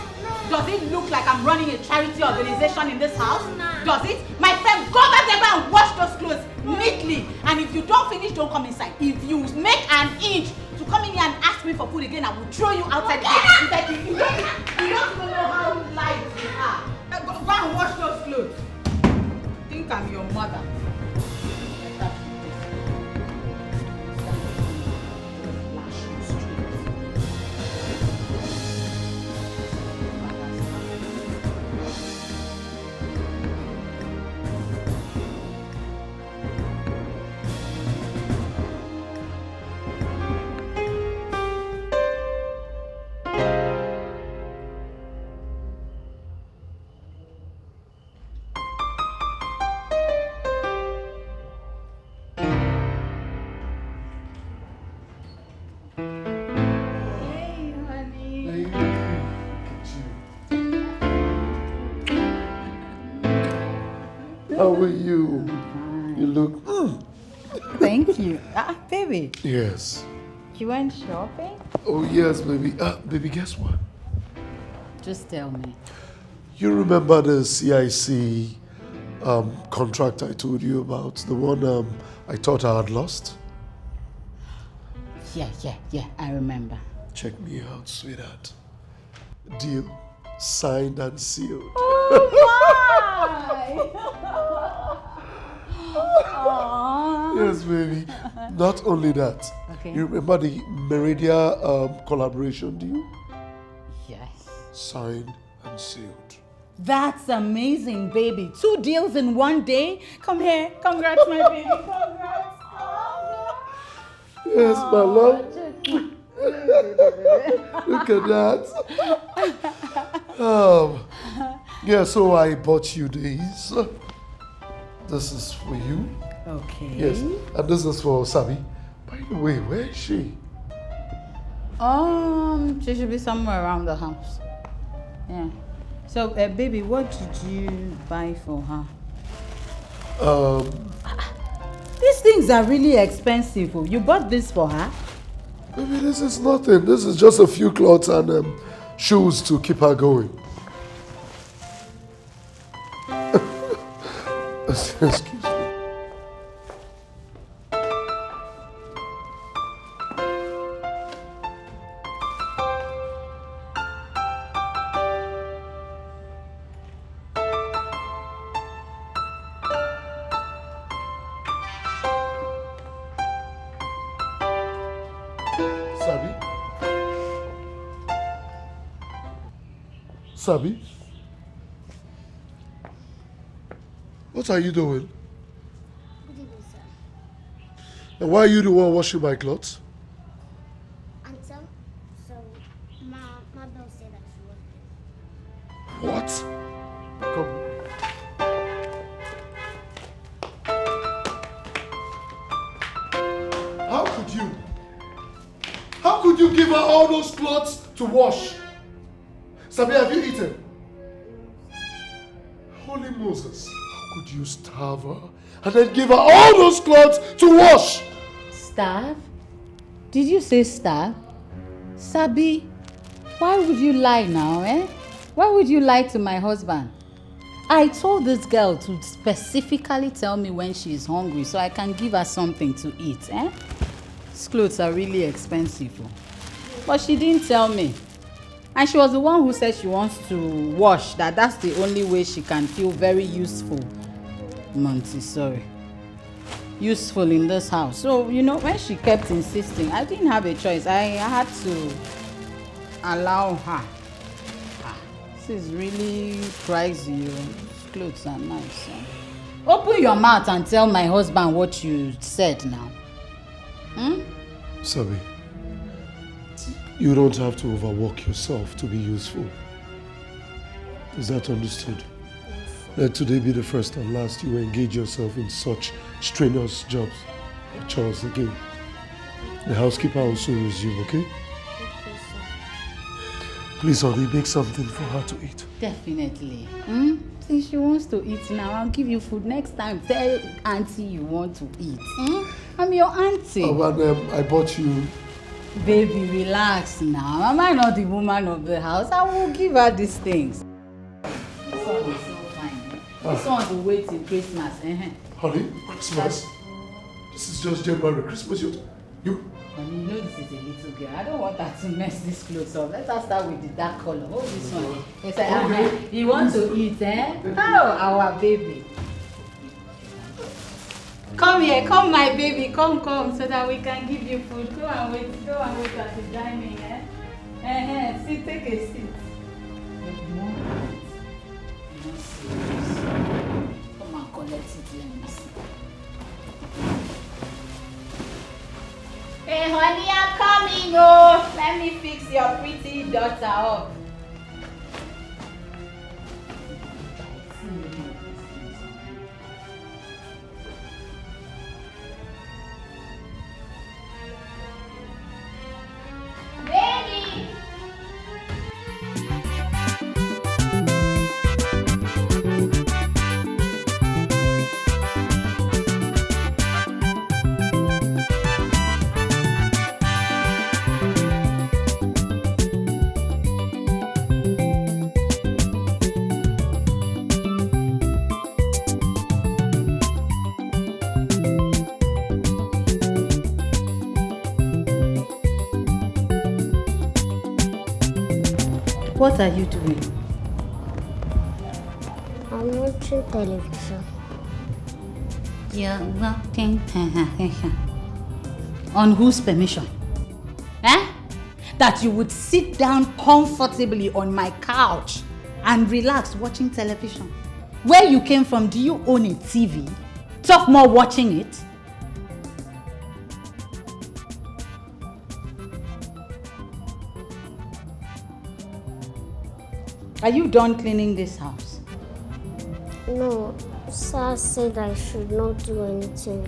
Does it look like I'm running a charity organization in this house? Does it? My friend, go back there and wash those clothes neatly. And if you don't finish, don't come inside. If you make an inch to come in here and ask me for food again, I will throw you outside the gate. You don't even know how light you are. Go and wash those clothes. Think I'm your mother. How are you? You look... Thank you. Baby. Yes. You went shopping? Oh, yes, baby. Baby, guess what? Just tell me. You remember the CIC contract I told you about? The one I thought I had lost? Yeah, I remember. Check me out, sweetheart. Deal signed and sealed. Oh, yes, baby. Not only that. Okay. You remember the Marital collaboration deal? Yes. Signed and sealed. That's amazing, baby. 2 deals in 1 day. Come here. Congrats, my baby. Congrats. Yes, my love. Look at that. Yeah, so I bought you these. This is for you. Okay. Yes, and this is for Sabi. By the way, where is she? She should be somewhere around the house. Yeah. So, baby, what did you buy for her? These things are really expensive. You bought this for her? Baby, this is nothing. This is just a few clothes and shoes to keep her going. Excuse me. Sabi? Sabi? What are you doing? Good evening, sir. And why are you the one washing my clothes? Until, so, my bill said that she was What? Come. How could you give her all those clothes to wash? Sabi, have you eaten? Holy Moses, how could you starve her and then give her all those clothes to wash? Starve? Did you say starve? Sabi, why would you lie now, eh? Why would you lie to my husband? I told this girl to specifically tell me when she is hungry so I can give her something to eat, eh? These clothes are really expensive, but she didn't tell me. And she was the one who said she wants to wash, that's the only way she can feel very useful. Montessori. Useful in this house. So, you know, when she kept insisting, I didn't have a choice. I had to allow her. This is really pricey. These clothes are nice. Open your mouth and tell my husband what you said now. Sabi, you don't have to overwork yourself to be useful. Is that understood? Let today be the first and last you engage yourself in such strenuous jobs or chores again. The housekeeper will soon resume, okay? Please, honey, make something for her to eat. Definitely. Since she wants to eat now, I'll give you food next time. Tell auntie you want to eat. I'm your auntie. Oh, and I bought you. Baby, relax now. Am I not the woman of the house? I will give her these things. This one is so fine. This one will wait till Christmas. Honey, Christmas? This is just January. Christmas, you... Honey, you know this is a little girl. I don't want her to mess this clothes up. Let us start with the dark color. Hold this one. It's like, you want to eat, eh? Oh, our baby. Come here, come my baby, come, so that we can give you food. Go and wait at the dining, eh? See, take a seat. Come and collect it, let me see. Hey honey, I'm coming, oh! Let me fix your pretty daughter up. Baby! What are you doing? I'm watching television. You're watching television. On whose permission? That you would sit down comfortably on my couch and relax watching television. Where you came from, do you own a TV? Talk more watching it. Are you done cleaning this house? No, Sir said I should not do anything.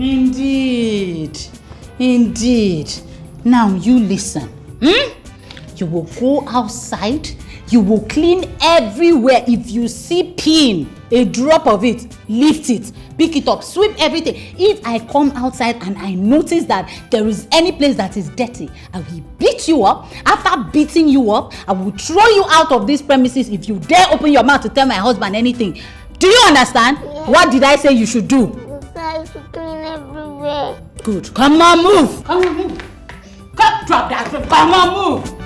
Indeed. Now you listen. You will go outside. You will clean everywhere. If you see pin, a drop of it, lift it, pick it up, sweep everything. If I come outside and I notice that there is any place that is dirty, I will beat you up. After beating you up, I will throw you out of this premises if you dare open your mouth to tell my husband anything. Do you understand? Yes. What did I say you should do? I should clean everywhere. Good. Come on, move. Come on, move. Come, drop that. Come on, move.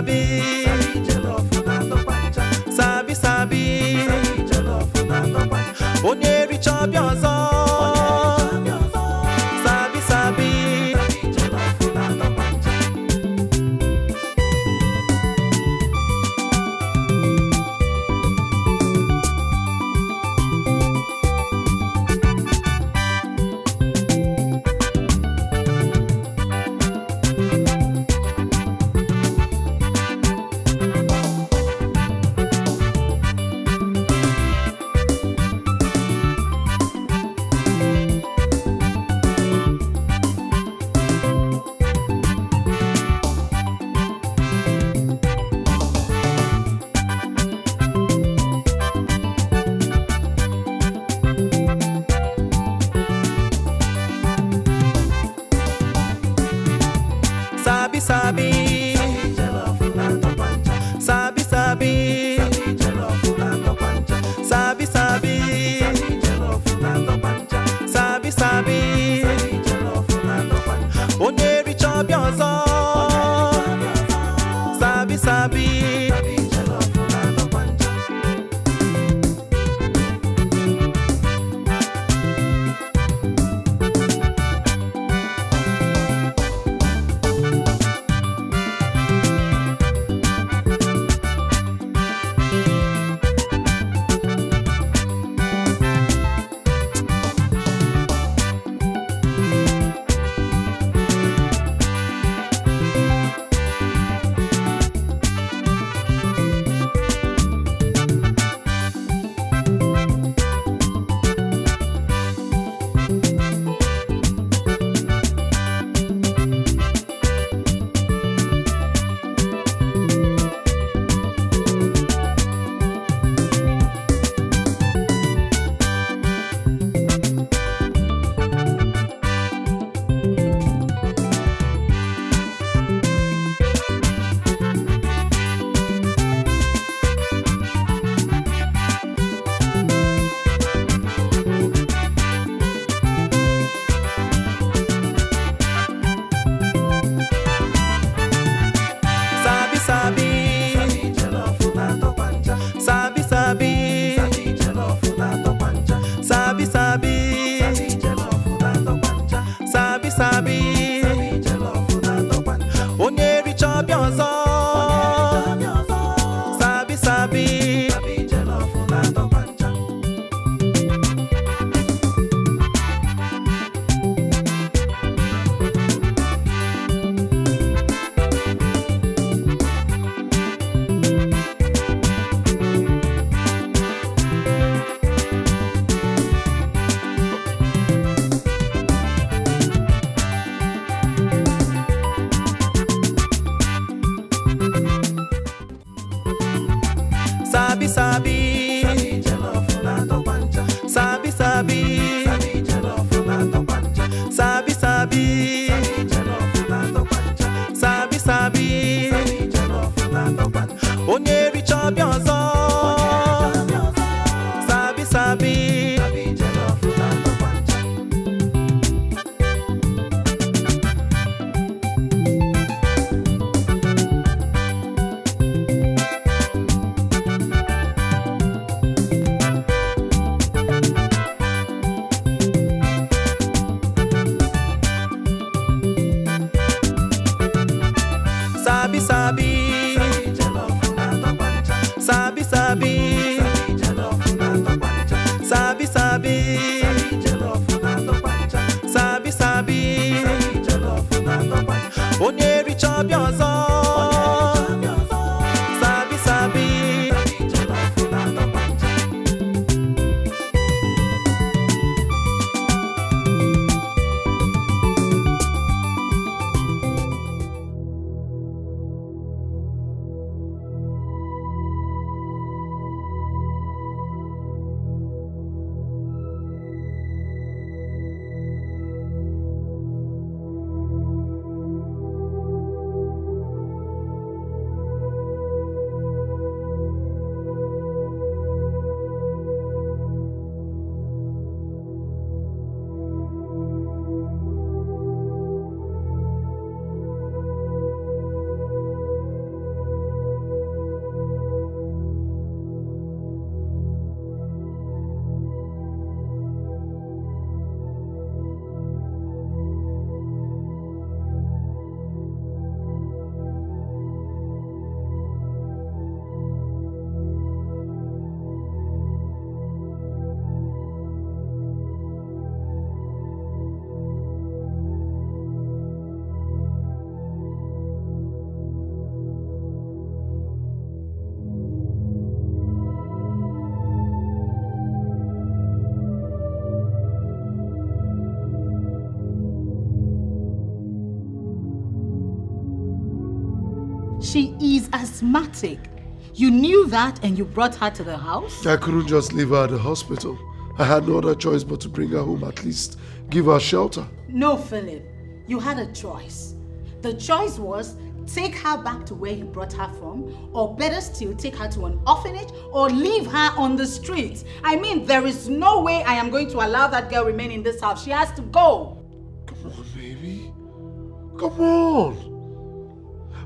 sabi. Sabi sabi. Onye richa bịa ọzọ. Sabi sabi. Sabi sabi. Sabi sabi. Sabi sabi. Sabi sabi. Onye richa bịa ọzọ. Sabi sabi. Sabi sabi. Sabi sabi. Sabi sabi. Sabi sabi. Onye richa bịa ọzọ. Sabi sabi. Sabi sabi. Sabi sabi. Sabi sabi. Sabi sabi. Onye richa bịa ọzọ. Sabi sabi. Sabi sabi. Sabi sabi. Sabi sabi. Sabi sabi. Onye richa bịa ọzọ. Sabi sabi. She is asthmatic. You knew that and you brought her to the house? I couldn't just leave her at the hospital. I had no other choice but to bring her home, at least give her shelter. No, Philip. You had a choice. The choice was take her back to where you brought her from, or better still, take her to an orphanage or leave her on the streets. I mean, there is no way I am going to allow that girl remain in this house. She has to go. Come on, baby. Come on.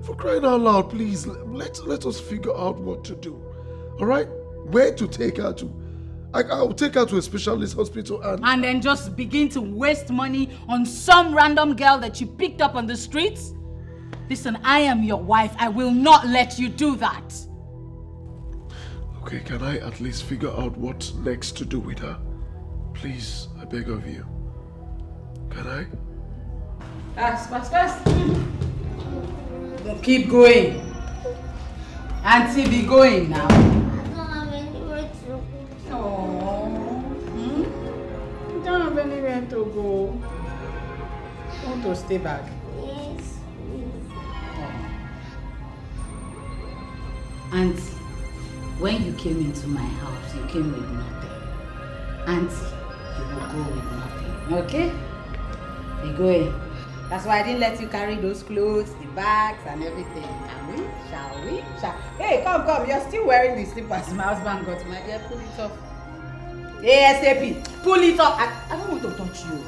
For crying out loud, please, let us figure out what to do. All right? Where to take her to? I'll take her to a specialist hospital and then just begin to waste money on some random girl that you picked up on the streets? Listen, I am your wife. I will not let you do that. Okay, can I at least figure out what next to do with her? Please, I beg of you. Can I? Fast. Keep going. Auntie, be going now. I don't have anywhere to go. You don't have anywhere to go. Want to stay back? Yes, please. Auntie, when you came into my house, you came with nothing. Auntie, you will go with nothing. Okay? Be going. That's why I didn't let you carry those clothes, the bags, and everything. Can we? Shall we? Hey, come. You're still wearing the slippers my husband got. My dear, pull it off. ASAP. Pull it off. I don't want to touch you.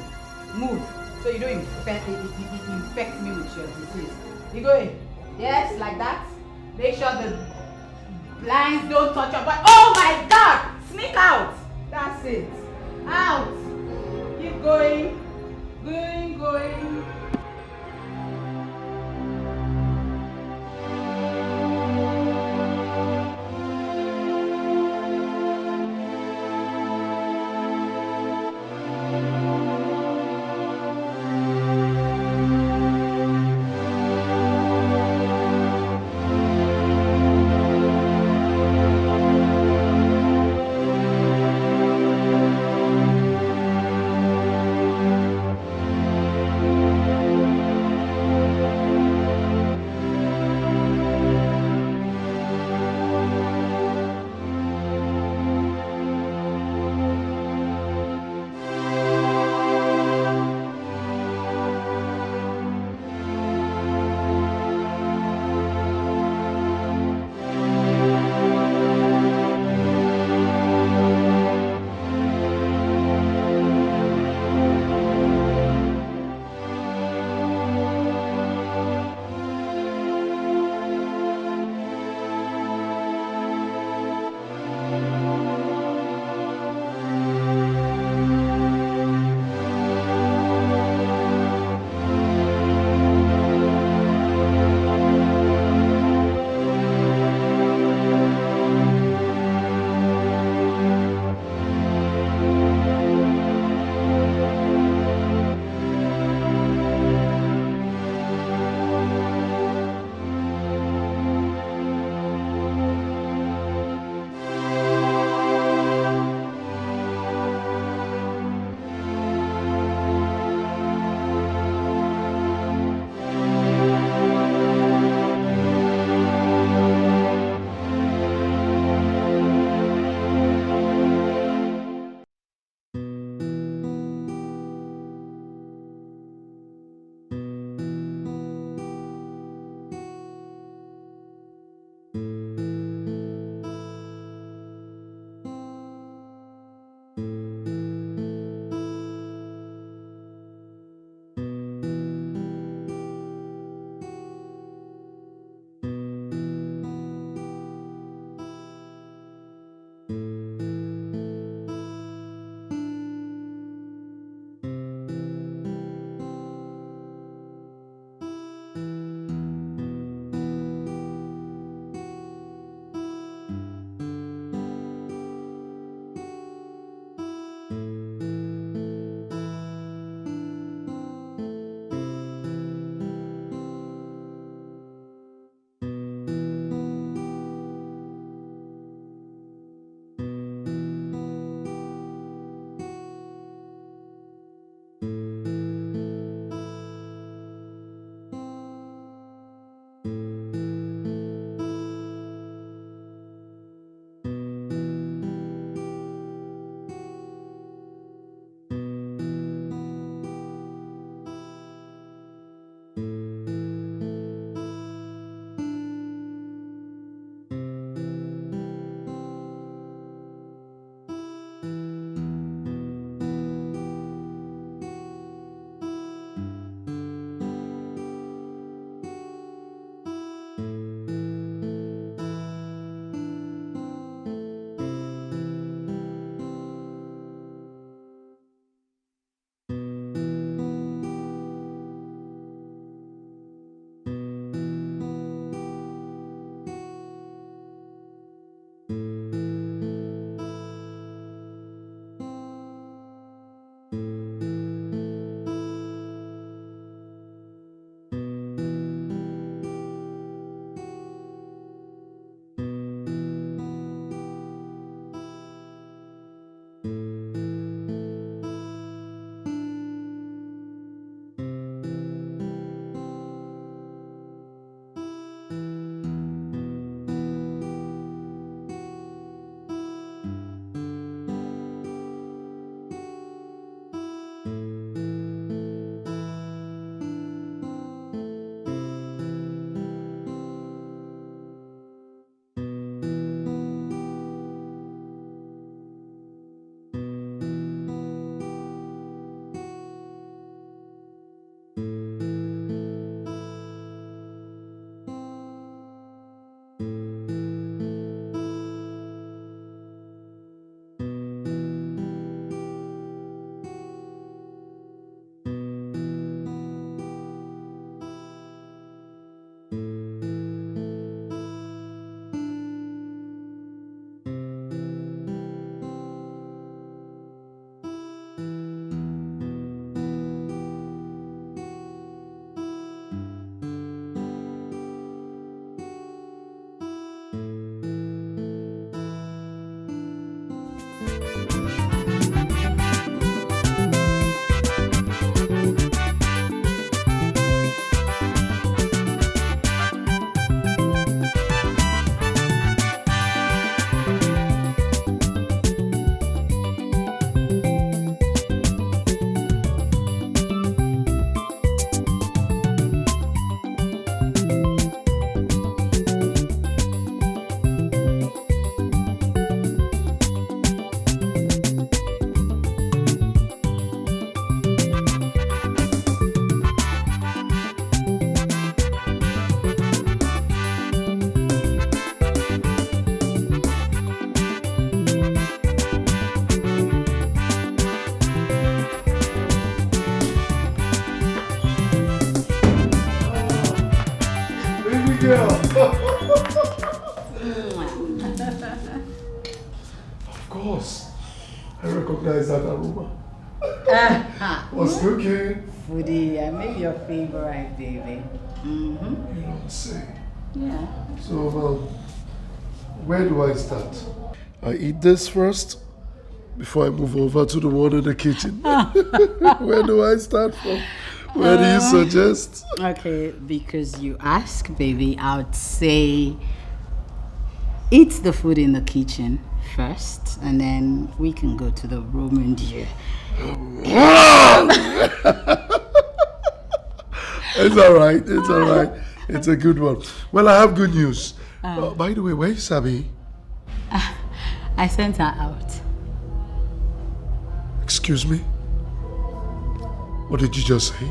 Move. So you don't infect me with your disease. You going? Yes, like that. Make sure the blinds don't touch your body. Oh my God! Sneak out. That's it. Out. Keep going. Going. girl. Of course. I recognize that aroma. What's cooking? Foodie, I made your favorite, baby. You don't say. Yeah. So, where do I start? I eat this first before I move over to the one in the kitchen. Where do I start from? Where do you suggest? Okay, because you ask, baby, I would say eat the food in the kitchen first, and then we can go to the room and you. It's alright, it's alright. It's a good one. Well, I have good news. By the way, where is Sabi? I sent her out. Excuse me? What did you just say?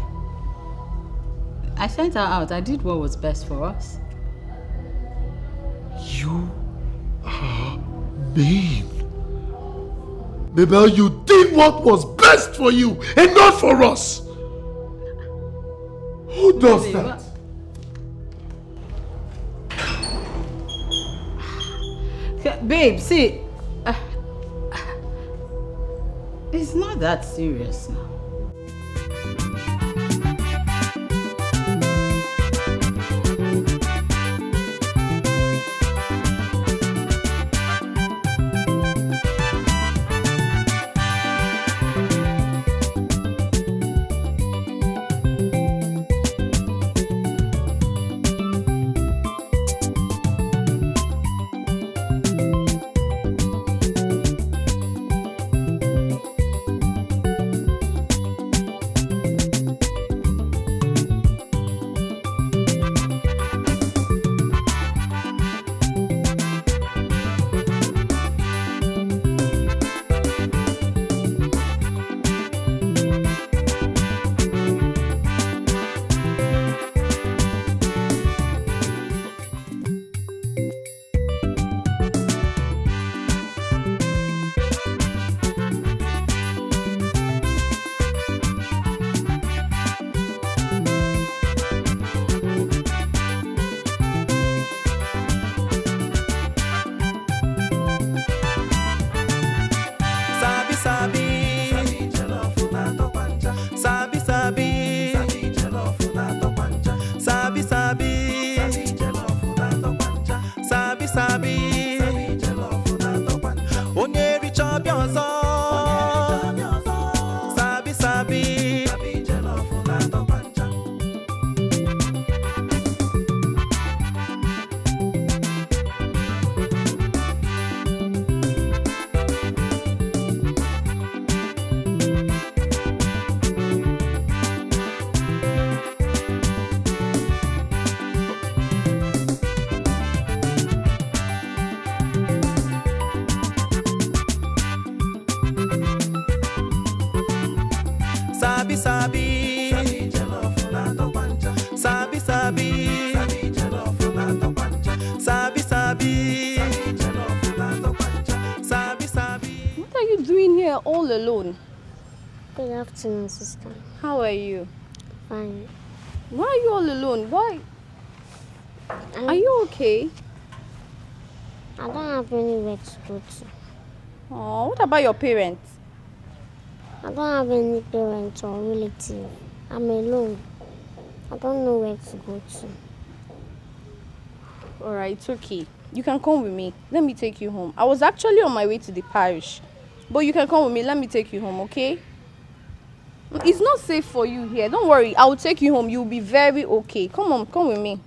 I sent her out. I did what was best for us. You are mean. Mabel, you did what was best for you and not for us. Who does that? Babe, see, it's not that serious now. All alone. Good afternoon, sister. How are you? Fine. Why are you all alone? Why? Are you okay? I don't have anywhere to go to. Oh, what about your parents? I don't have any parents or relative. I'm alone. I don't know where to go to. Alright, it's okay. You can come with me. Let me take you home. I was actually on my way to the parish. But you can come with me. Let me take you home, okay? It's not safe for you here. Don't worry. I will take you home. You'll be very okay. Come on, come with me.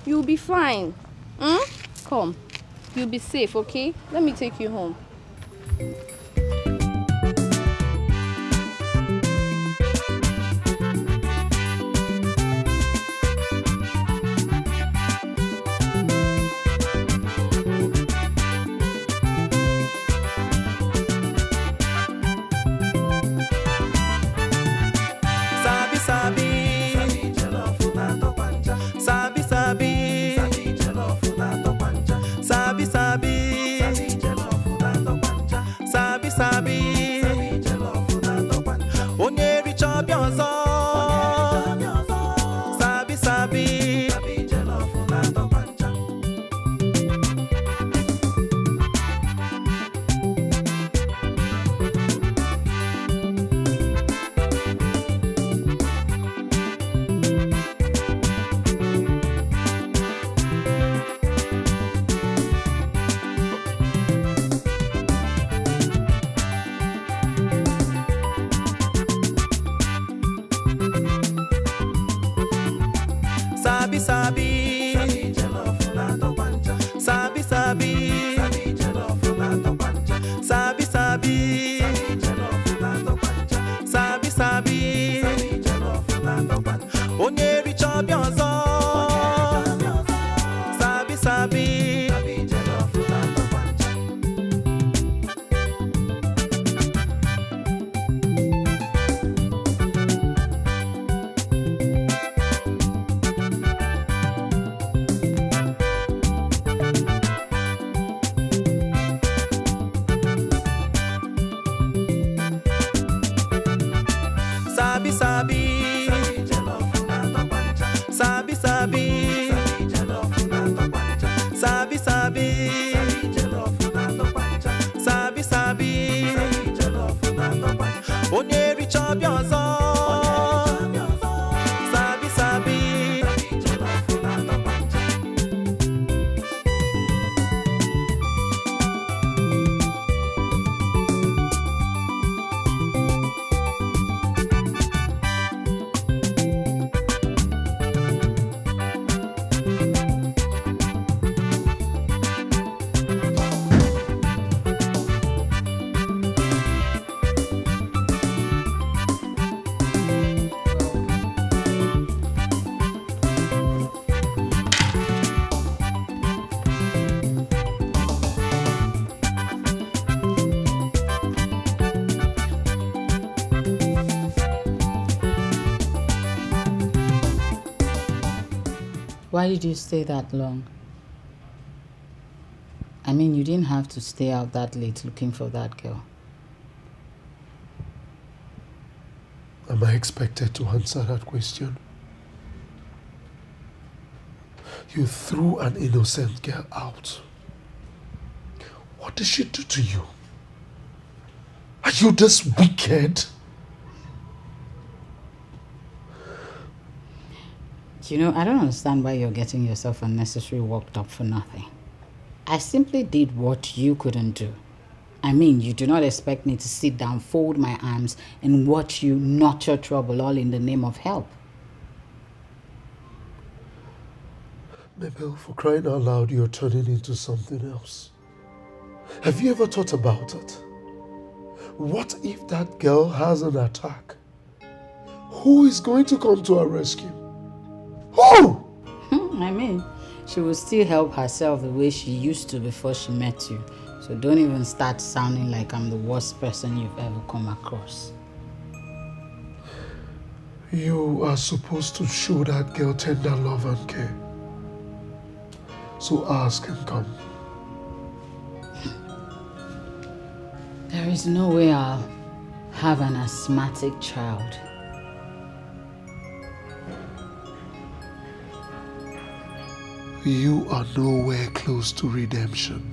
You'll be fine. Come. You'll be safe, okay? Let me take you home. Sabi chop your Sabi, Sabi. Why did you stay that long? I mean, you didn't have to stay out that late looking for that girl. Am I expected to answer that question? You threw an innocent girl out. What did she do to you? Are you this wicked? You know, I don't understand why you're getting yourself unnecessarily worked up for nothing. I simply did what you couldn't do. I mean, you do not expect me to sit down, fold my arms, and watch you notch your trouble all in the name of help. Mabel, for crying out loud, you're turning into something else. Have you ever thought about it? What if that girl has an attack? Who is going to come to her rescue? Who? I mean, she will still help herself the way she used to before she met you. So don't even start sounding like I'm the worst person you've ever come across. You are supposed to show that girl tender love and care. So ask can come. There is no way I'll have an asthmatic child. You are nowhere close to redemption.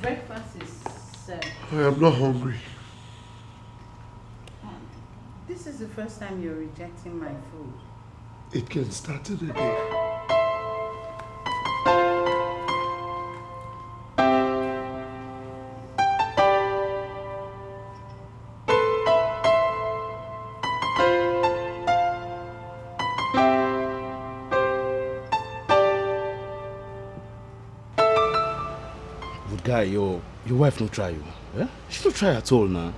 Breakfast is served. I am not hungry. This is the first time you're rejecting my food. It can start in a day. Guy, your wife no try you. Eh? She don't try at all now.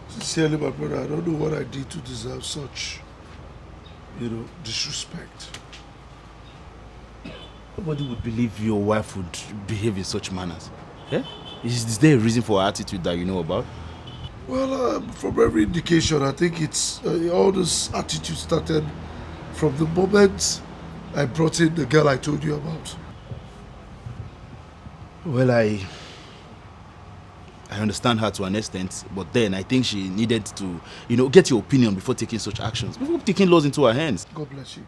Sincerely, my brother, I don't know what I did to deserve such. disrespect. Nobody would believe your wife would behave in such manners. Yeah? Is there a reason for her attitude that you know about? Well, from every indication, I think it's all this attitude started from the moment I brought in the girl I told you about. Well, I understand her to an extent, but then I think she needed to, get your opinion before taking such actions, before taking laws into her hands. God bless you.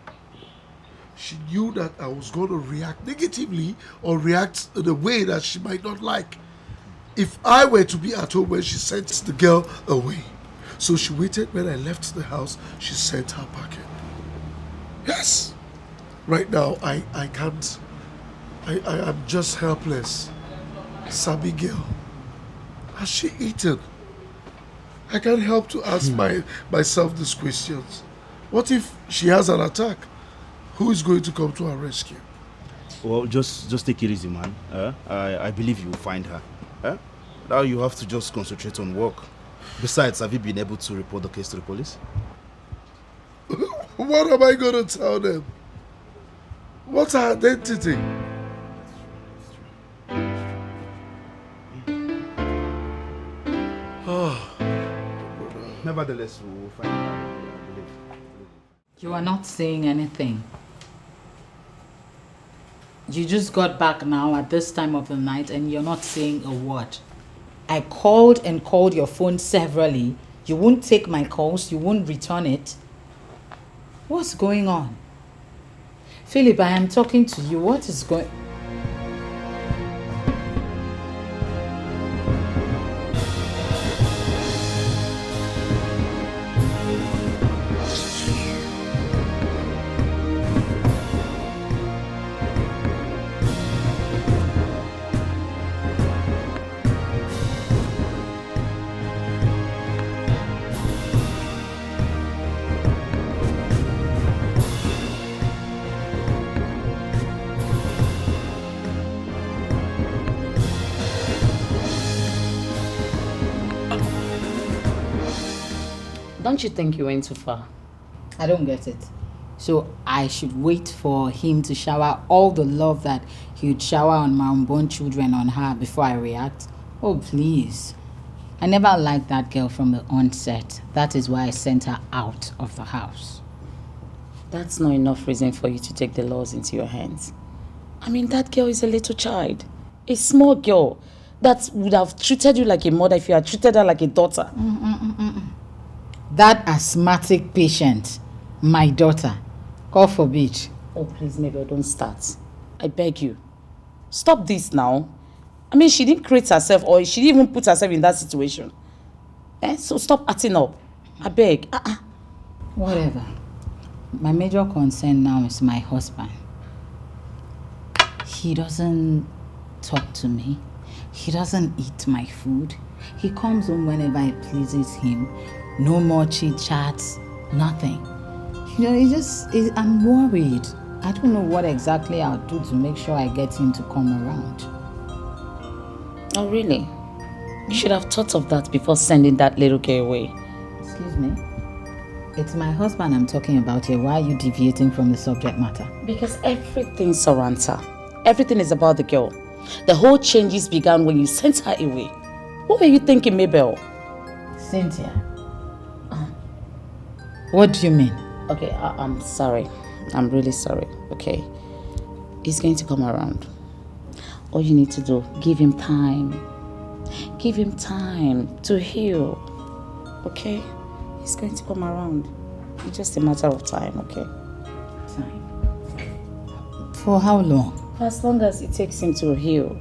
She knew that I was going to react negatively or react in a way that she might not like if I were to be at home when she sent the girl away. So she waited when I left the house, she sent her packet. Yes. Right now, I can't. I'm just helpless. Sabi girl. Has she eaten? I can't help to ask myself these questions. What if she has an attack? Who is going to come to our rescue? Well, just take it easy, man. I believe you will find her. Now you have to just concentrate on work. Besides, have you been able to report the case to the police? What am I going to tell them? What's her identity? Nevertheless, we will find her. You are not saying anything. You just got back now at this time of the night and you're not saying a word. I called and called your phone severally. You won't take my calls. You won't return it. What's going on? Philip, I am talking to you. What is going... Don't you think you went too far? I don't get it. So I should wait for him to shower all the love that he would shower on my unborn children on her before I react? Oh, please. I never liked that girl from the onset. That is why I sent her out of the house. That's not enough reason for you to take the laws into your hands. I mean, that girl is a little child. A small girl that would have treated you like a mother if you had treated her like a daughter. That asthmatic patient, my daughter, God forbid. Oh, please, Mabel, don't start. I beg you. Stop this now. I mean, she didn't create herself or she didn't even put herself in that situation. So stop acting up. I beg. Whatever. My major concern now is my husband. He doesn't talk to me. He doesn't eat my food. He comes home whenever it pleases him. No more chit-chats, nothing. I'm worried. I don't know what exactly I'll do to make sure I get him to come around. Oh, really? You should have thought of that before sending that little girl away. Excuse me? It's my husband I'm talking about here. Why are you deviating from the subject matter? Because everything surrounds her. Everything is about the girl. The whole changes began when you sent her away. What were you thinking, Mabel? Cynthia. What do you mean? Okay, I'm sorry. I'm really sorry, okay? He's going to come around. All you need to do, give him time. Give him time to heal, okay? He's going to come around. It's just a matter of time, okay? Time. For how long? For as long as it takes him to heal.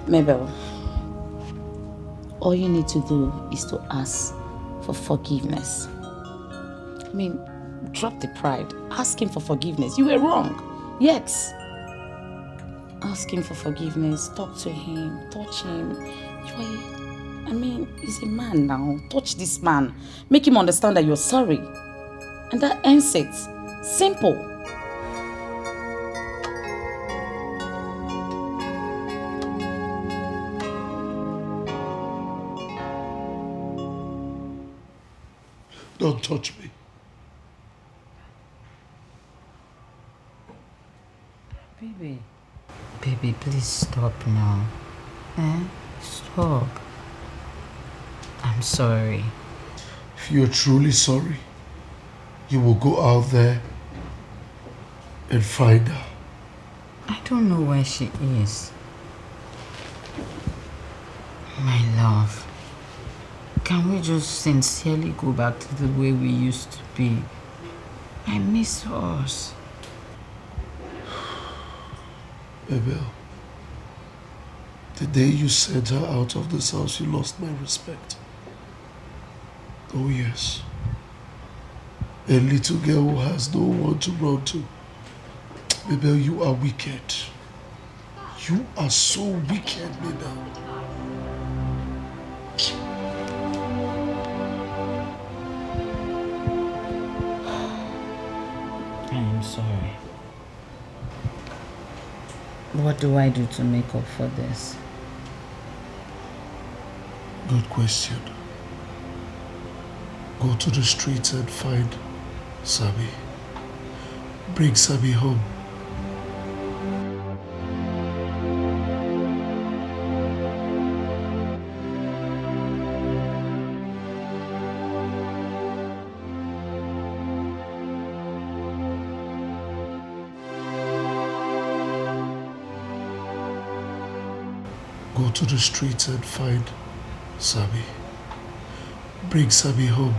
Mabel, all you need to do is to ask for forgiveness. I mean, drop the pride. Ask him for forgiveness. You were wrong. Yes. Ask him for forgiveness. Talk to him. Touch him. He's a man now. Touch this man. Make him understand that you're sorry. And that ends it. Simple. Don't touch me. Baby, please stop now. Stop. I'm sorry. If you're truly sorry, you will go out there and find her. I don't know where she is. My love, can we just sincerely go back to the way we used to be? I miss us. Abel, the day you sent her out of this house, you lost my respect. Oh yes. A little girl who has no one to run to. Abel, you are wicked. You are so wicked, Abel. I am sorry. What do I do to make up for this? Good question. Go to the streets and find Sabi. Bring Sabi home. Go to the streets and find Sabi. Bring Sabi home.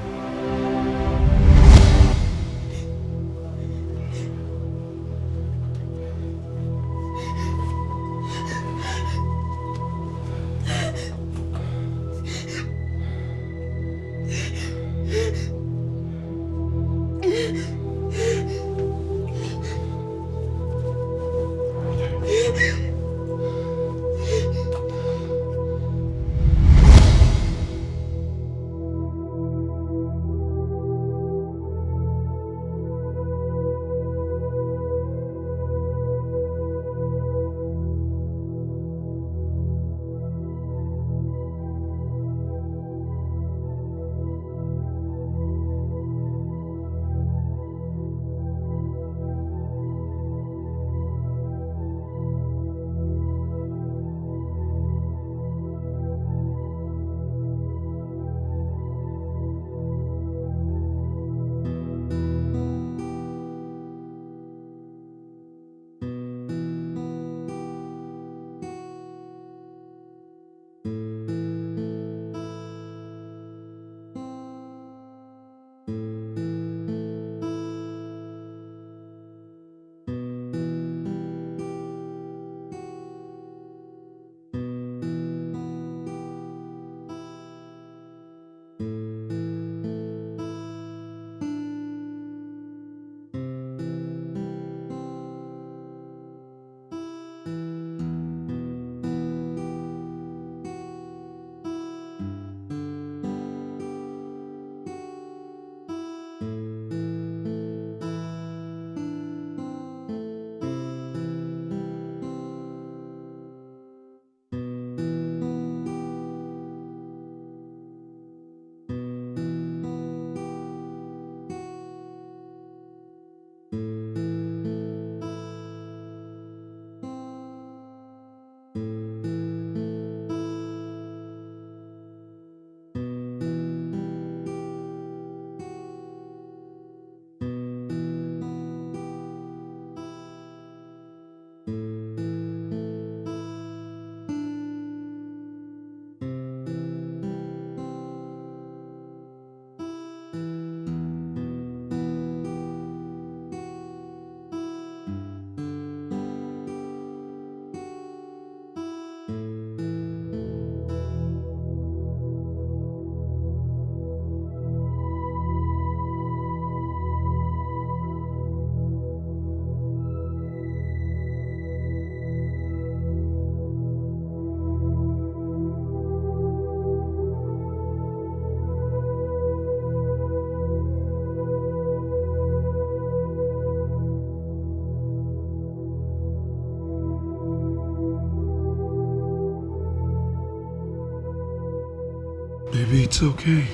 Baby, it's okay.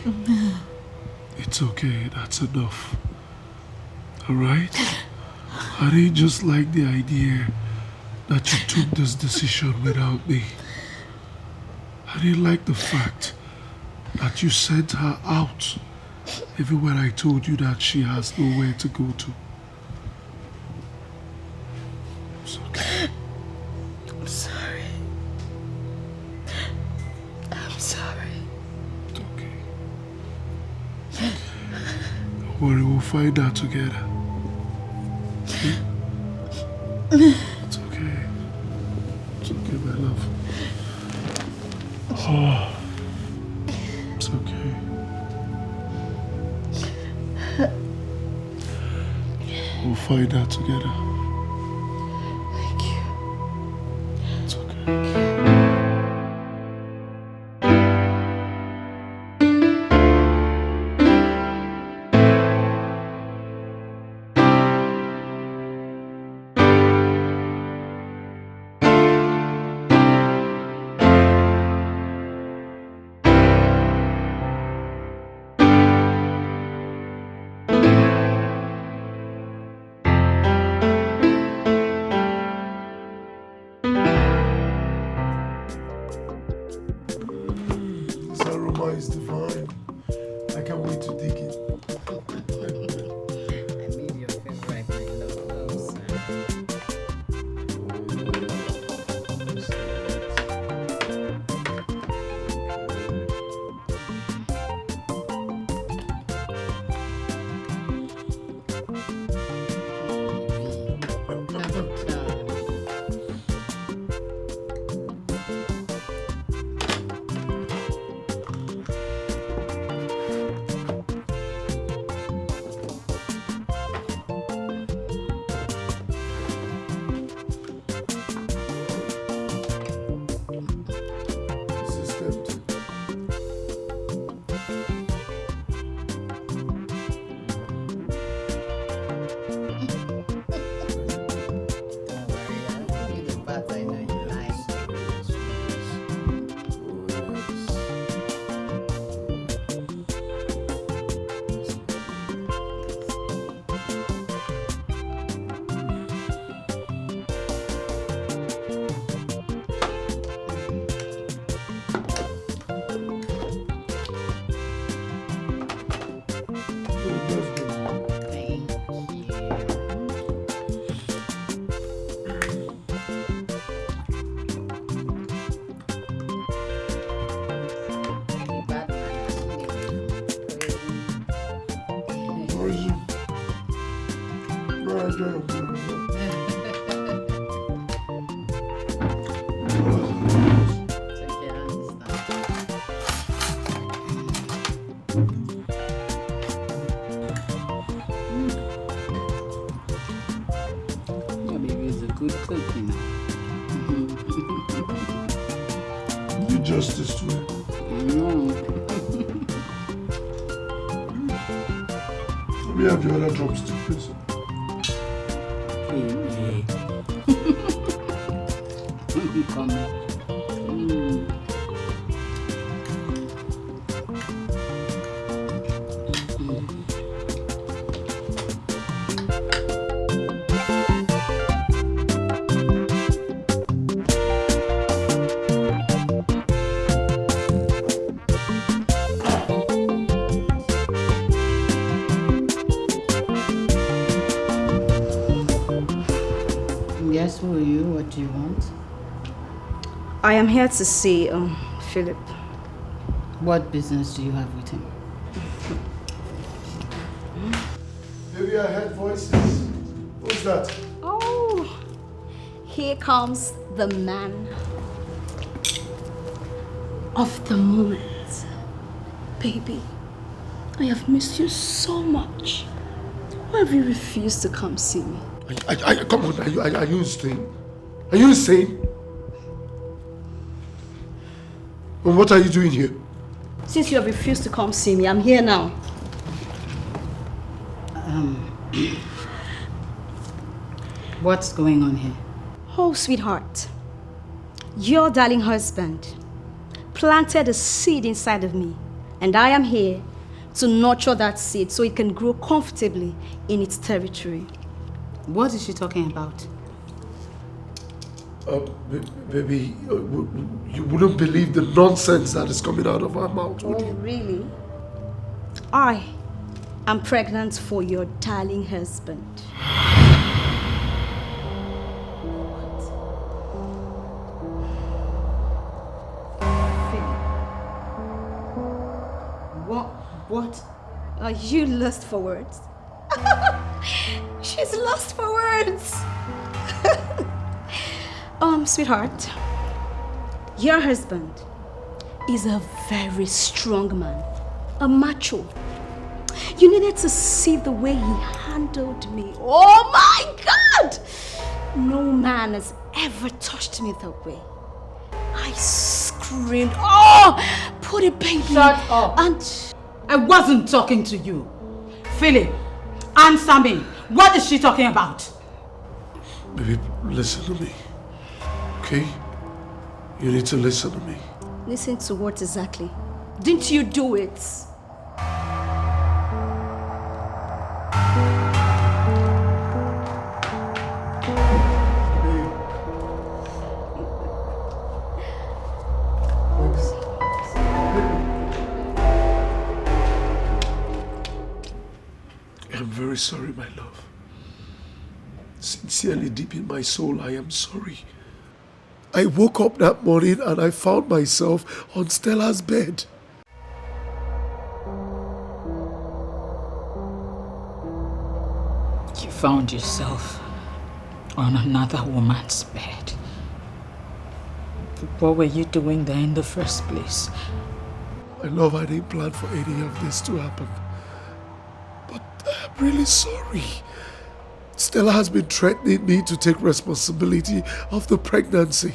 It's okay, that's enough. Alright? I didn't just like the idea that you took this decision without me. I didn't like the fact that you sent her out even when I told you that she has nowhere to go to. It's okay. I'm sorry. I'm sorry. It's okay. Don't worry, we'll find out together. It's okay. It's okay, my love. Oh, it's okay. We'll find out together. Thank you. It's okay. Justice to it. Let me have the other drumstick, please. Yes, who are you? What do you want? I am here to see Philip. What business do you have with him? Maybe I heard voices. Who's that? Oh, here comes the man of the moment. Baby, I have missed you so much. Why have you refused to come see me? Come on, are you insane? Are you insane? And what are you doing here? Since you have refused to come see me, I'm here now. What's going on here? Oh, sweetheart. Your darling husband planted a seed inside of me, and I am here to nurture that seed so it can grow comfortably in its territory. What is she talking about? Baby, you wouldn't believe the nonsense that is coming out of her mouth, would you? Really? I am pregnant for your darling husband. What? Are you lost for words? She's lost for words. Sweetheart, your husband is a very strong man, a macho. You needed to see the way he handled me. Oh my God! No man has ever touched me that way. I screamed, oh, put it, baby. Shut up. And I wasn't talking to you. Philip, answer me. What is she talking about? Baby, listen to me. Okay? You need to listen to me. Listen to what exactly? Didn't you do it? I'm very sorry, my love. Sincerely, deep in my soul, I am sorry. I woke up that morning and I found myself on Stella's bed. You found yourself on another woman's bed. What were you doing there in the first place? My love, I didn't plan for any of this to happen. But I'm really sorry. Stella has been threatening me to take responsibility of the pregnancy,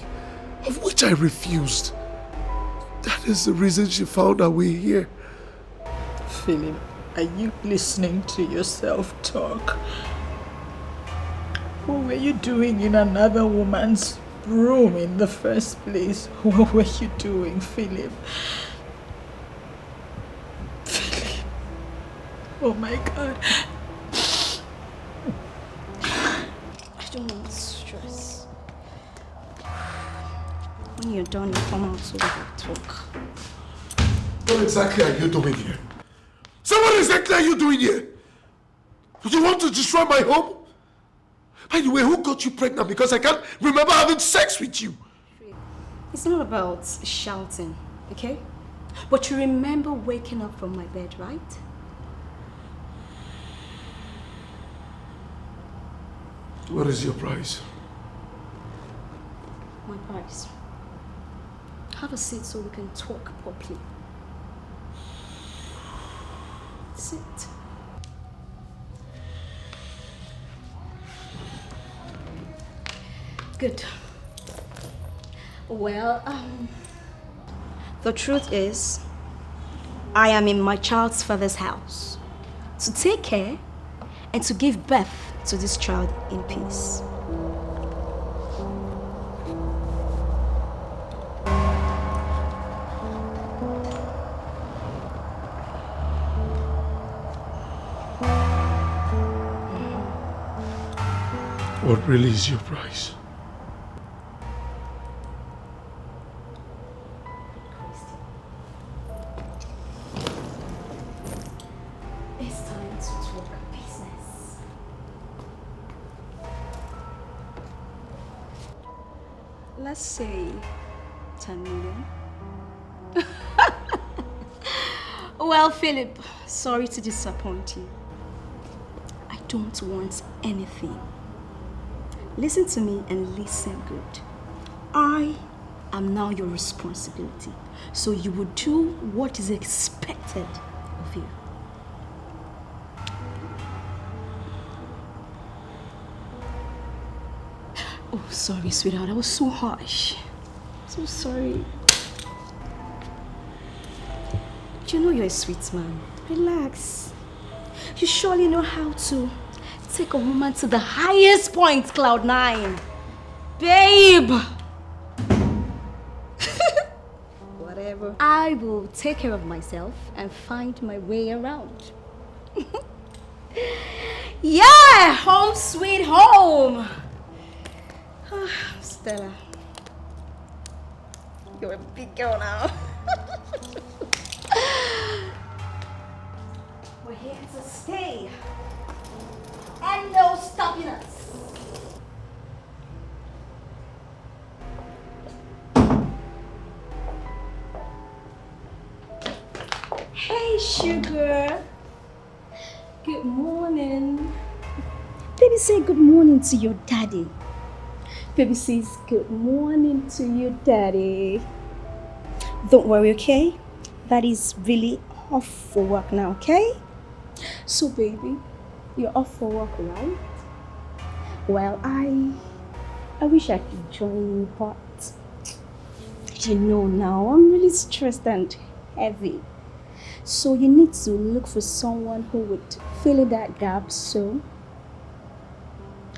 of which I refused. That is the reason she found her way here. Philip, are you listening to yourself talk? What were you doing in another woman's room in the first place? What were you doing, Philip? Philip. Oh my God. I don't want stress. When you're done, you come out so we can talk. What exactly are you doing here? So what exactly are you doing here? You want to destroy my home? By the way, who got you pregnant? Because I can't remember having sex with you. It's not about shouting, okay? But you remember waking up from my bed, right? What is your price? My price. Have a seat so we can talk properly. Sit. Good. Well, the truth is, I am in my child's father's house to take care and to give birth to this child in peace. What really is your price? It's time to talk business. Let's say 10 million. Well, Philip, sorry to disappoint you. I don't want anything. Listen to me and listen good. I am now your responsibility, so you will do what is expected of you. Oh, sorry, sweetheart. I was so harsh. So sorry. You know you're a sweet man. Relax. You surely know how to take a woman to the highest point, cloud 9. Babe! Whatever. I I will take care of myself and find my way around. Yeah, home sweet home. Stella, you're a big girl now. We're here to stay, and no stopping us. Hey, sugar. Good morning. Baby, say good morning to your daddy. Baby says good morning to your daddy. Don't worry, okay? Daddy's really off for work now, okay? So, baby, you're off for work, right? Well, I wish I could join you, but you know now, I'm really stressed and heavy. So you need to look for someone who would fill in that gap, so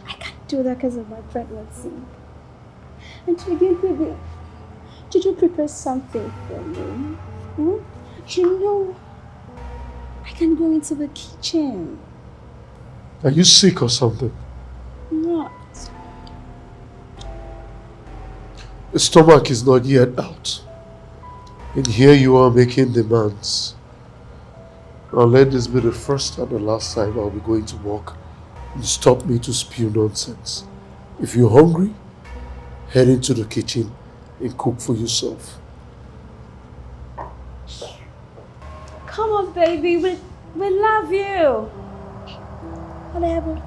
I can't do that because of my pregnancy. And to again, baby, did you prepare something for me? You know, I can go into the kitchen. Are you sick or something? Not. The stomach is not yet out. And here you are making demands. Now let this be the first and the last time I'll be going to work. You stop me to spew nonsense. If you're hungry, head into the kitchen and cook for yourself. Come on, baby, we love you. Whatever.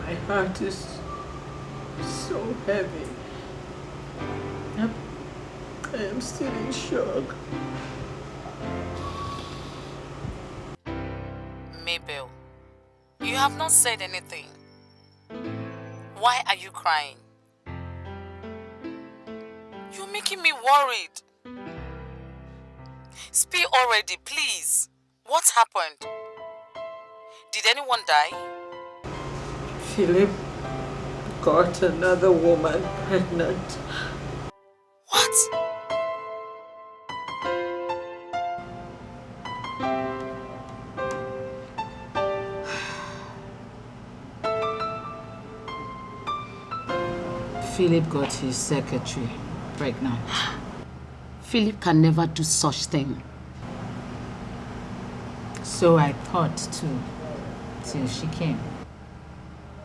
My heart is so heavy. I am still in shock. Mabel, you have not said anything. Why are you crying? You're making me worried. Speak already, please. What happened? Did anyone die? Philip got another woman pregnant. What? Philip got his secretary pregnant. Philip can never do such thing. So I thought too, till she came.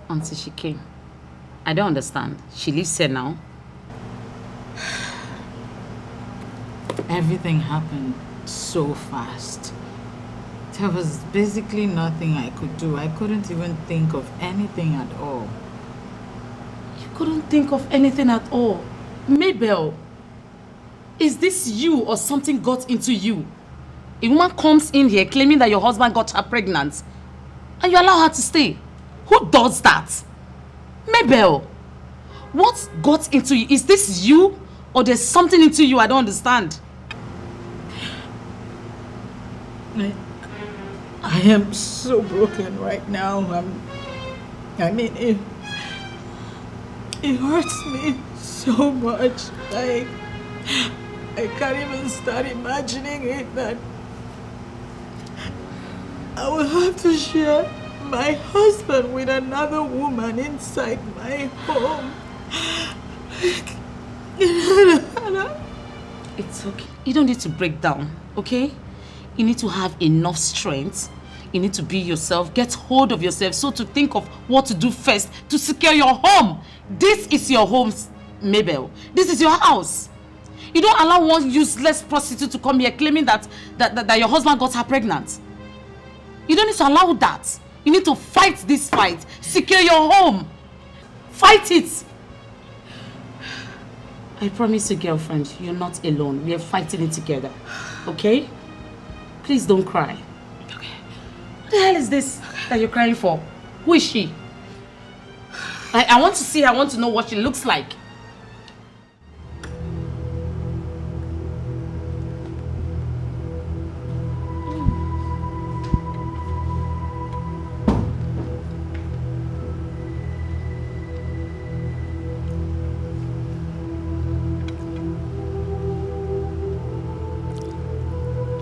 Until she came. I don't understand. She lives here now. Everything happened so fast. There was basically nothing I could do. I couldn't even think of anything at all. You couldn't think of anything at all? Mabel, is this you or something got into you? A woman comes in here claiming that your husband got her pregnant and you allow her to stay. Who does that? Mabel, what got into you? Is this you or there's something into you I don't understand? I am so broken right now. It hurts me so much. Like, I can't even start imagining it that I will have to share my husband with another woman inside my home. It's okay. You don't need to break down, okay? You need to have enough strength. You need to be yourself, get hold of yourself, so to think of what to do first to secure your home. This is your home, Mabel. This is your house. You don't allow one useless prostitute to come here claiming that your husband got her pregnant. You don't need to allow that. You need to fight this fight. Secure your home. Fight it. I promise you, girlfriend, you're not alone. We are fighting it together. Okay? Please don't cry. Okay. What the hell is this that you're crying for? Who is she? I want to see her. I want to know what she looks like.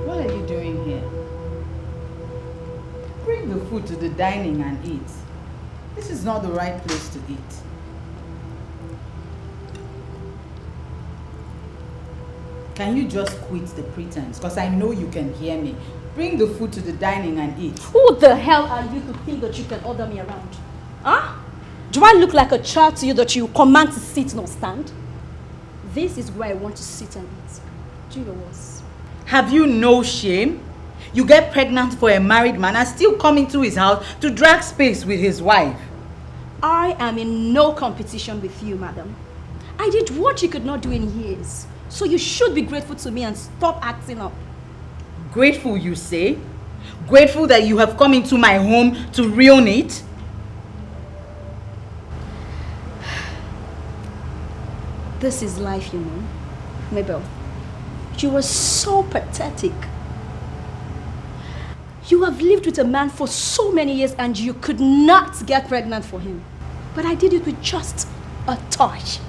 What are you doing here? Bring the food to the dining and eat. This is not the right place to eat. Can you just quit the pretense? Because I know you can hear me. Bring the food to the dining and eat. Who the hell are you to think that you can order me around? Huh? Do I look like a child to you that you command to sit nor stand? This is where I want to sit and eat. Do yours. Have you no shame? You get pregnant for a married man and still come into his house to drag space with his wife. I am in no competition with you, madam. I did what you could not do in years. So you should be grateful to me and stop acting up. Grateful, you say? Grateful that you have come into my home to ruin it? This is life, you know. Mabel, you were so pathetic. You have lived with a man for so many years and you could not get pregnant for him. But I did it with just a touch.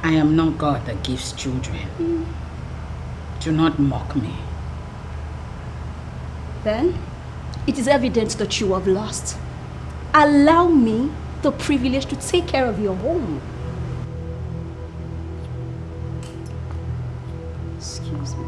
I am not God that gives children. Do not mock me. Then, it is evident that you have lost. Allow me the privilege to take care of your home. Excuse me.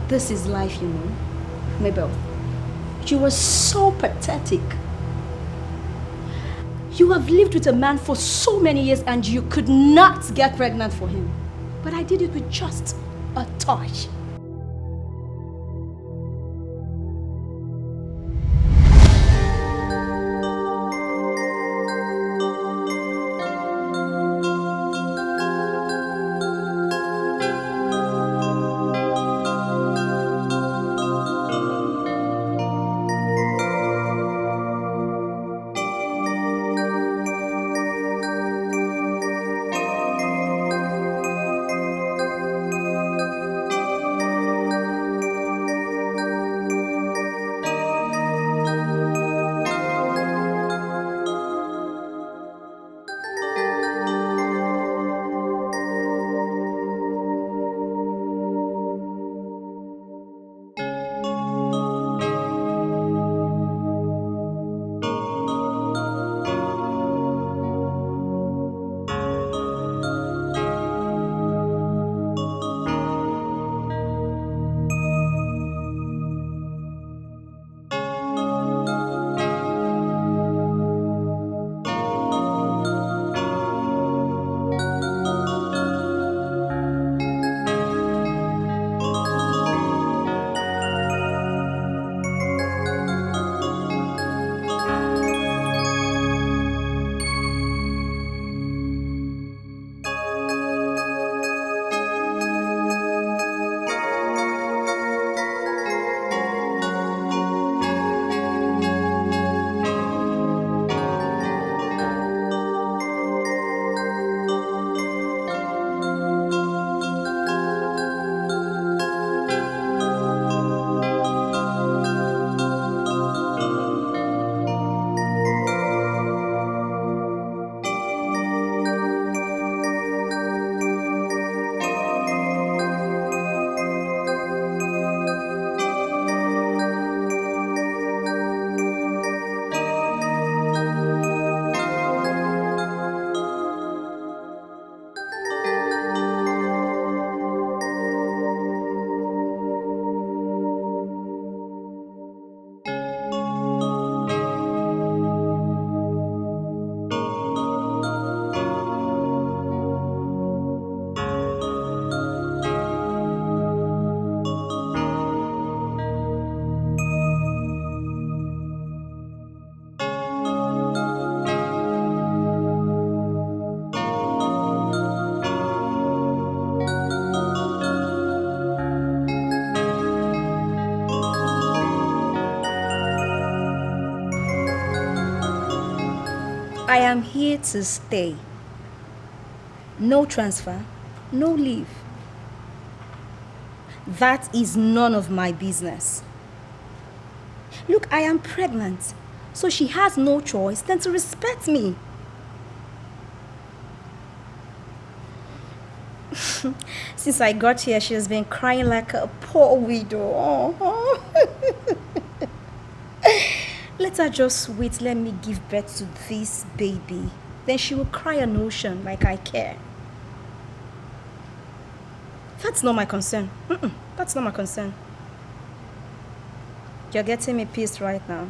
This is life, you know. Mabel, you were so pathetic. You have lived with a man for so many years and you could not get pregnant for him. But I did it with just a touch. I am here to stay. No transfer, no leave. That is none of my business. Look, I am pregnant, so she has no choice than to respect me. Since I got here, she has been crying like a poor widow. Oh. Let her just wait, let me give birth to this baby. Then she will cry an ocean like I care. That's not my concern. That's not my concern. You're getting me pissed right now.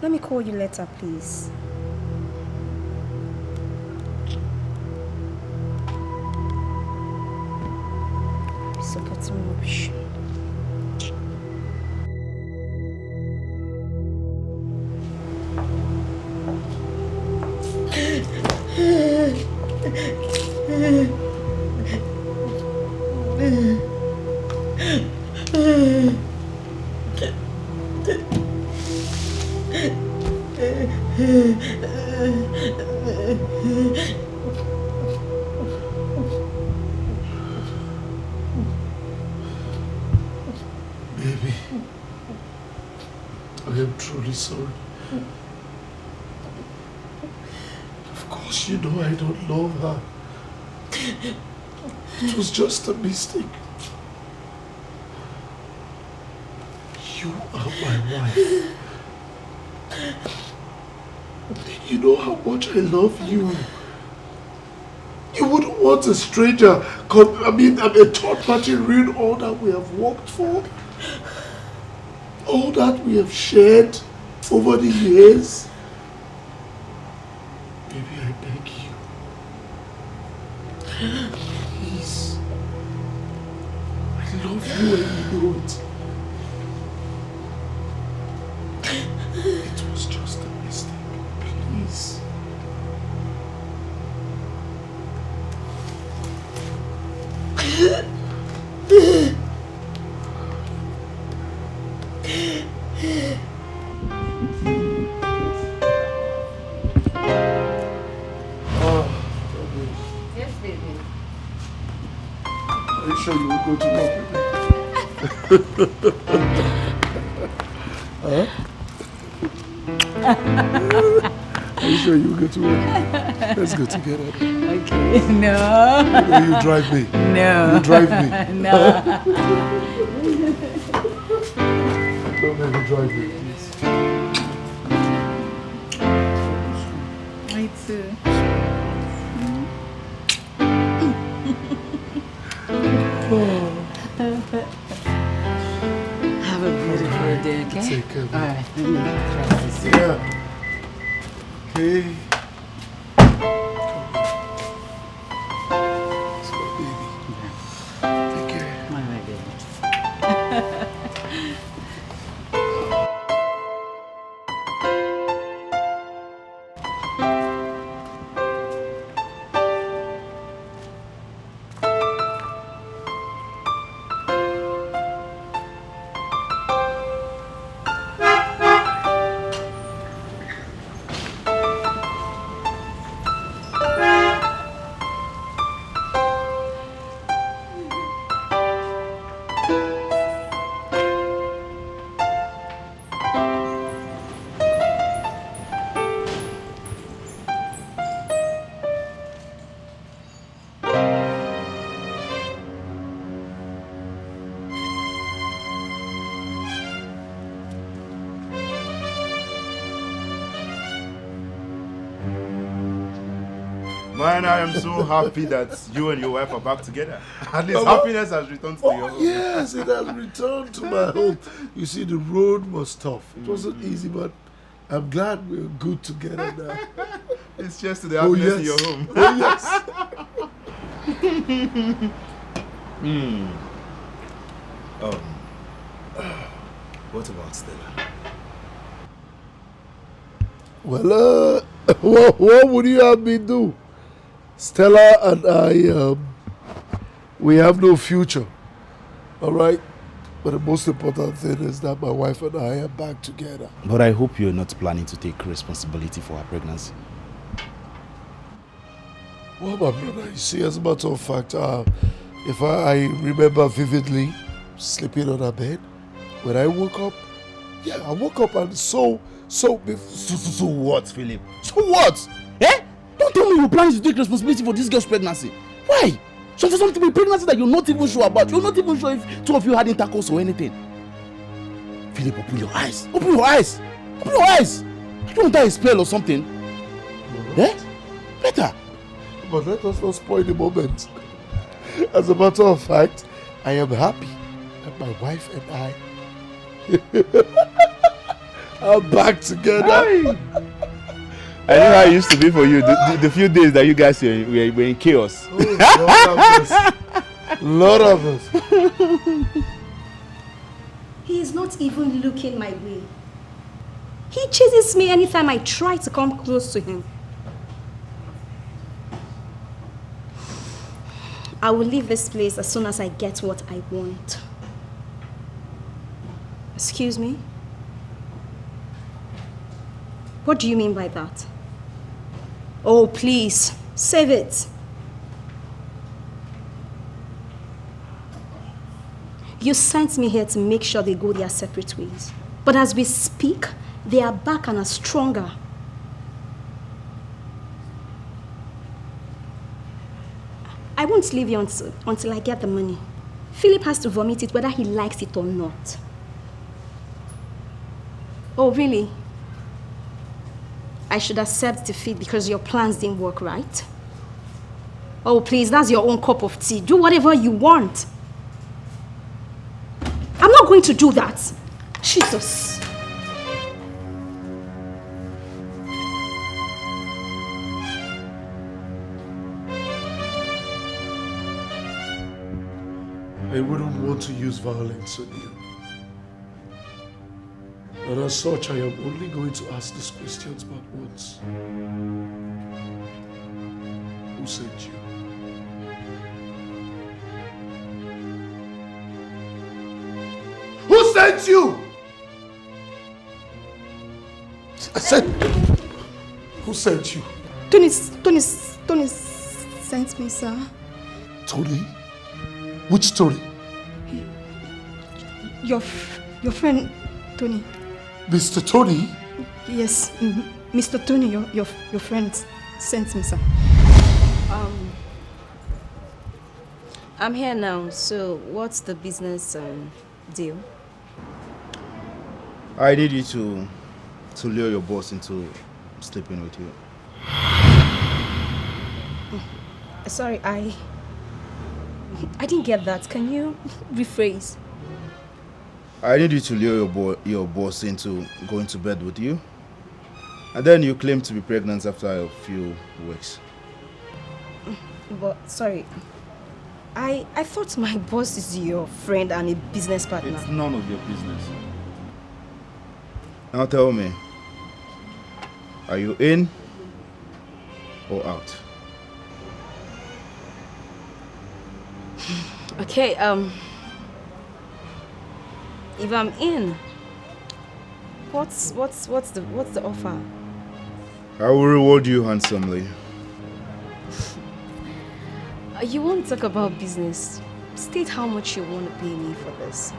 Let me call you later, please. Supporting rubbish. Baby, I am truly sorry. Of course you know I don't love her. It was just a mistake. You are my wife. You know how much I love you. You wouldn't want a stranger, a third party ruin all that we have worked for. All that we have shared over the years. Baby, I beg you. Please. I love you and you know it. It was just a mistake. Please. Yes, baby. Are you sure you will go to work with me? Huh? Are you sure you will go to work? Let's go together. Okay, no. Will you drive me? No. You drive me? No. Don't let me drive me, please. Me too. Have a beautiful day, okay? Take care. All right, let me try this. Yeah. Okay. Let's go, baby. Take care. My baby. Man, I am so happy that you and your wife are back together. At least happiness has returned to your home. Yes, it has returned to my home. You see, the road was tough. It wasn't easy, but I'm glad we're good together now. It's just the happiness in your home. Oh, yes. What about Stella? Well, what would you have me do? Stella and I, we have no future. All right? But the most important thing is that my wife and I are back together. But I hope you're not planning to take responsibility for her pregnancy. Well, my brother, you see, as a matter of fact, if I remember vividly sleeping on her bed, when I woke up, I woke up and so what, Philip? So what? Eh? Don't tell me you're planning to take responsibility for this girl's pregnancy. Why? So for something to be pregnancy that you're not even sure about, you're not even sure if two of you had intercourse or anything. Philip, open your eyes. Open your eyes. Open your eyes. You don't die a spell or something. Eh? Better. But let us not spoil the moment. As a matter of fact, I am happy that my wife and I are back together. I know how it used to be for you. The few days that you guys were in chaos. Lord of us. He is not even looking my way. He chases me anytime I try to come close to him. I will leave this place as soon as I get what I want. Excuse me? What do you mean by that? Oh, please, save it. You sent me here to make sure they go their separate ways. But as we speak, they are back and are stronger. I won't leave you until I get the money. Philip has to vomit it whether he likes it or not. Oh, really? I should accept defeat because your plans didn't work, right? Oh, please, that's your own cup of tea. Do whatever you want. I'm not going to do that. Jesus. I wouldn't want to use violence on you. And as such, I am only going to ask these questions but once. Who sent you? Who sent you? I said, who sent you? Tony sent me, sir. Tony? Which Tony? Your friend, Tony. Mr. Tony? Yes, Mr. Tony, your friend sent me, sir. I'm here now, so what's the business deal? I need you to lure your boss into sleeping with you. Sorry, I didn't get that. Can you rephrase? I need you to lure your boss into going to bed with you. And then you claim to be pregnant after a few weeks. But, sorry. I thought my boss is your friend and a business partner. It's none of your business. Now tell me, are you in or out? Okay, if I'm in, what's the offer? I will reward you handsomely. You want to talk about business? State how much you want to pay me for this.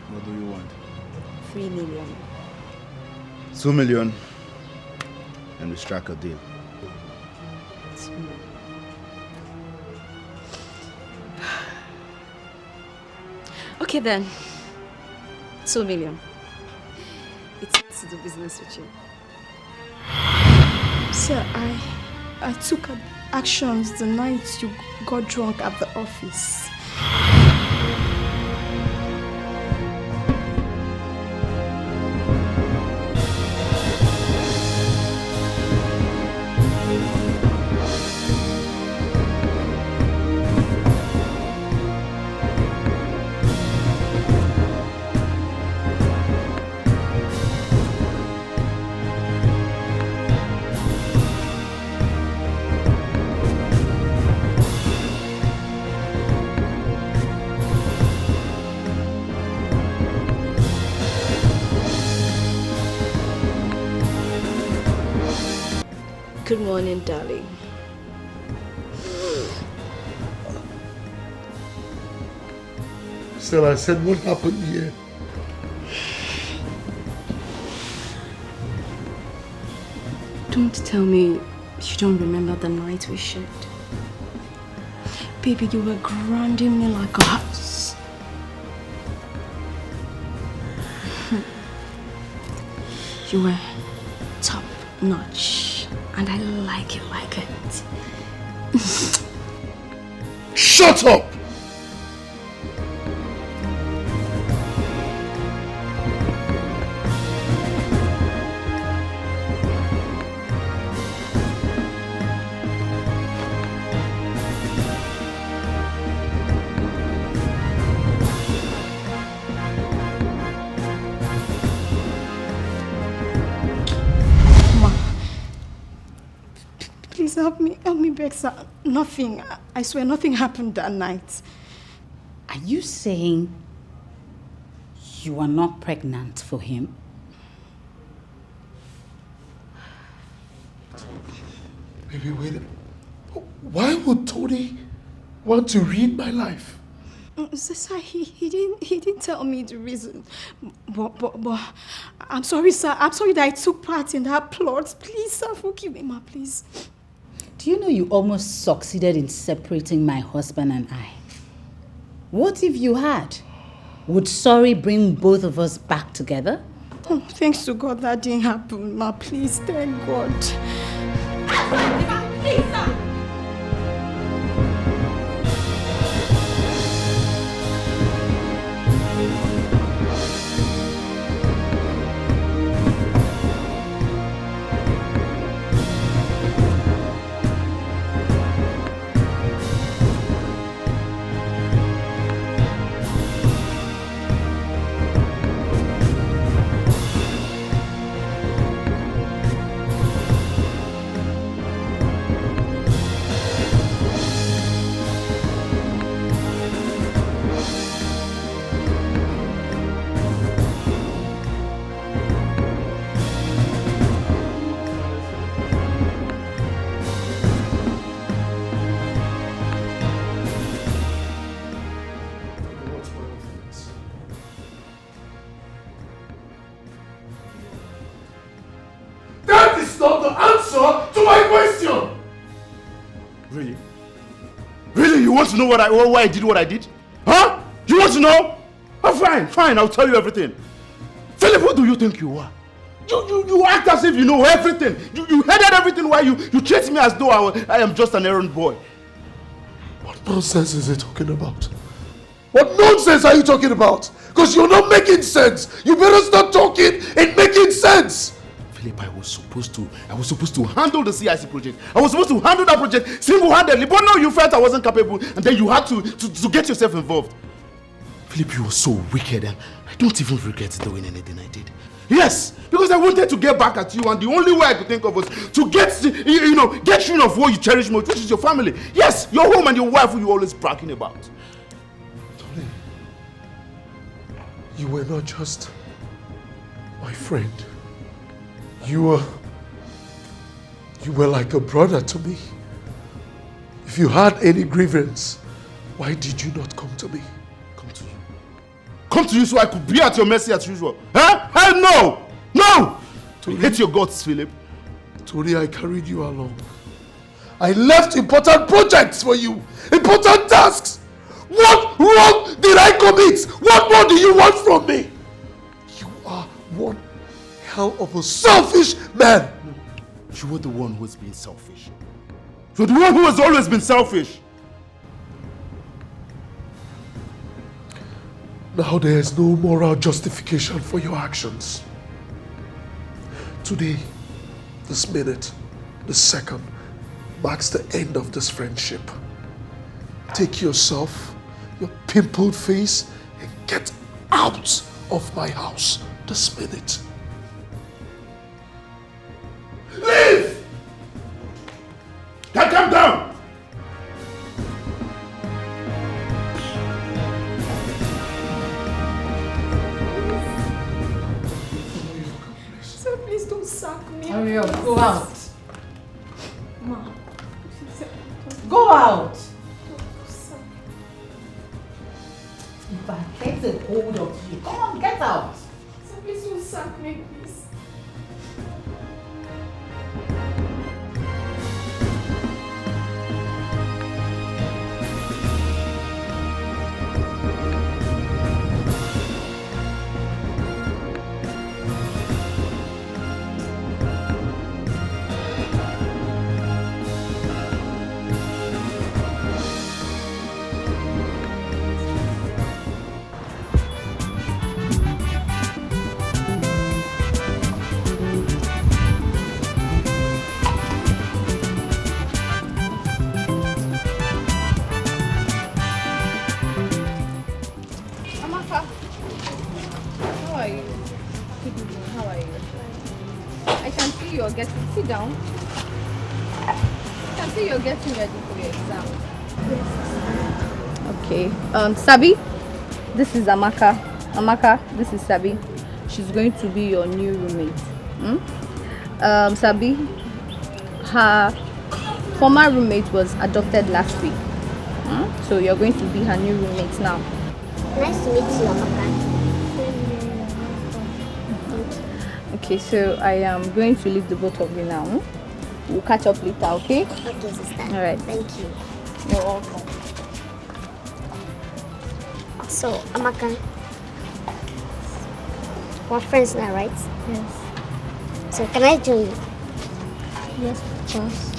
What do you want? 3 million. 2 million, and we strike a deal. Okay then, 2 million. It's to do business with you. Sir, I took actions the night you got drunk at the office. Good morning, darling. Still, I said, what happened here? Don't tell me you don't remember the night we shared. Baby, you were grounding me like a house. You were top notch, and I like it like it. Shut up! Please help me beg, sir. Nothing, I swear nothing happened that night. Are you saying you are not pregnant for him? Baby, wait. Why would Tony want to read my life? Sir, he didn't tell me the reason. But I'm sorry, sir. I'm sorry that I took part in that plot. Please, sir, forgive me, ma, please. Do you know you almost succeeded in separating my husband and I? What if you had? Would sorry bring both of us back together? Oh, thanks to God that didn't happen, ma. Please, thank God. Please, sir. You want to know why I did what I did? Huh? You want to know? Oh, fine, I'll tell you everything. Philip, who do you think you are? You act as if you know everything. You headed everything while you treat me as though I am just an errand boy. What nonsense is he talking about? What nonsense are you talking about? Because you're not making sense. You better start talking and making sense. Philip, I was supposed to handle the CIC project. I was supposed to handle that project single-handedly, but no, you felt I wasn't capable, and then you had to get yourself involved. Philip, you were so wicked, and I don't even regret doing anything I did. Yes, because I wanted to get back at you, and the only way I could think of was to get rid of what you cherish most, which is your family. Yes, your home and your wife who you're always bragging about. Tony, you were not just my friend. You were like a brother to me. If you had any grievance, why did you not come to me? Come to you so I could be at your mercy as usual. Huh? Hell no! No! Tony, hate your guts, Philip. Tony, I carried you along. I left important projects for you. Important tasks. What wrong did I commit? What more do you want from me? You are one hell of a selfish man. You were the one who has been selfish. You're the one who has always been selfish. Now there is no moral justification for your actions. Today, this minute, this second, marks the end of this friendship. Take yourself, your pimpled face, and get out of my house this minute. Leave! Now come down! Sir, please don't sack me. Hurry up, go out. Go out. If I get a hold of you, come on, get out. So please don't sack me, please. Amaka, how are you? Good evening, how are you? I can see you're getting, sit down. I can see you're getting ready for your exam. Okay, Sabi, this is Amaka. Amaka, this is Sabi. She's going to be your new roommate. Sabi, her former roommate was adopted last week. So you're going to be her new roommate now. Nice to meet you, Amaka. Okay, so I am going to leave the both of you now. We'll catch up later, okay? Okay, sister. All right. Thank you. You're welcome. So, Amaka, we're friends now, right? Yes. So, can I join you? Yes, of course.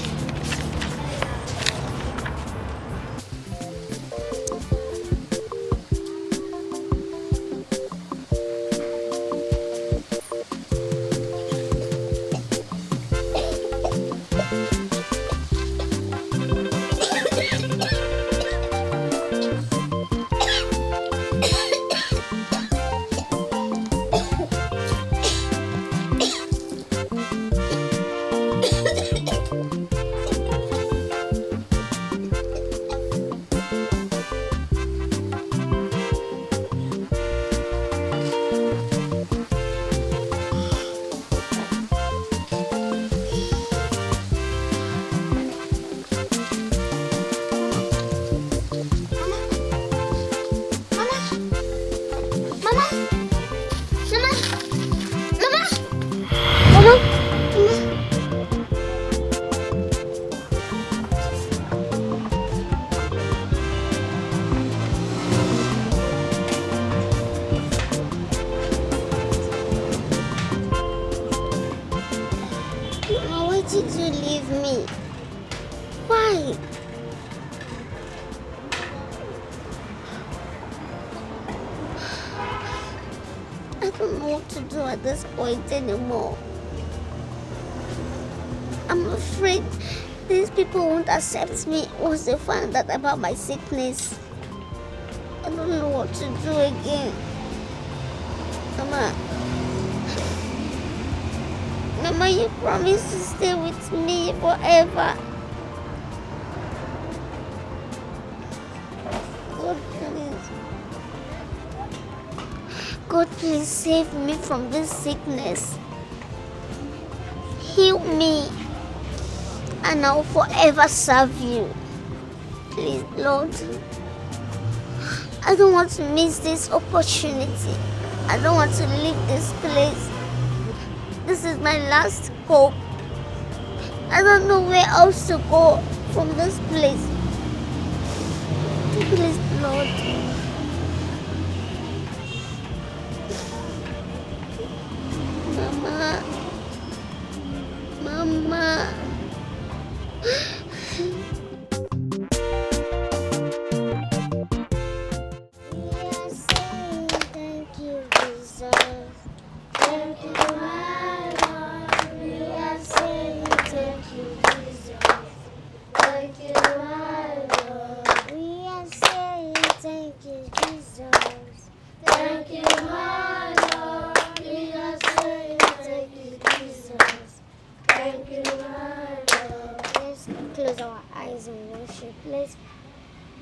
Did you leave me? Why? I don't know what to do at this point anymore. I'm afraid these people won't accept me once they find out about my sickness. I don't know what to do again. Mama, you promised to stay with me forever. God, please save me from this sickness. Heal me, and I'll forever serve you. Please, Lord. I don't want to miss this opportunity. I don't want to leave this place. This is my last hope. I don't know where else to go from this place. Please, Lord. Mama. Yes, thank you, Jesus. Thank you, my Lord. We are saying thank you, Jesus. Thank you, my Lord. We are saying thank you, Jesus. Thank you, my Lord. We are saying thank you, Jesus. Thank you, my Lord. Let's close our eyes and worship. Let's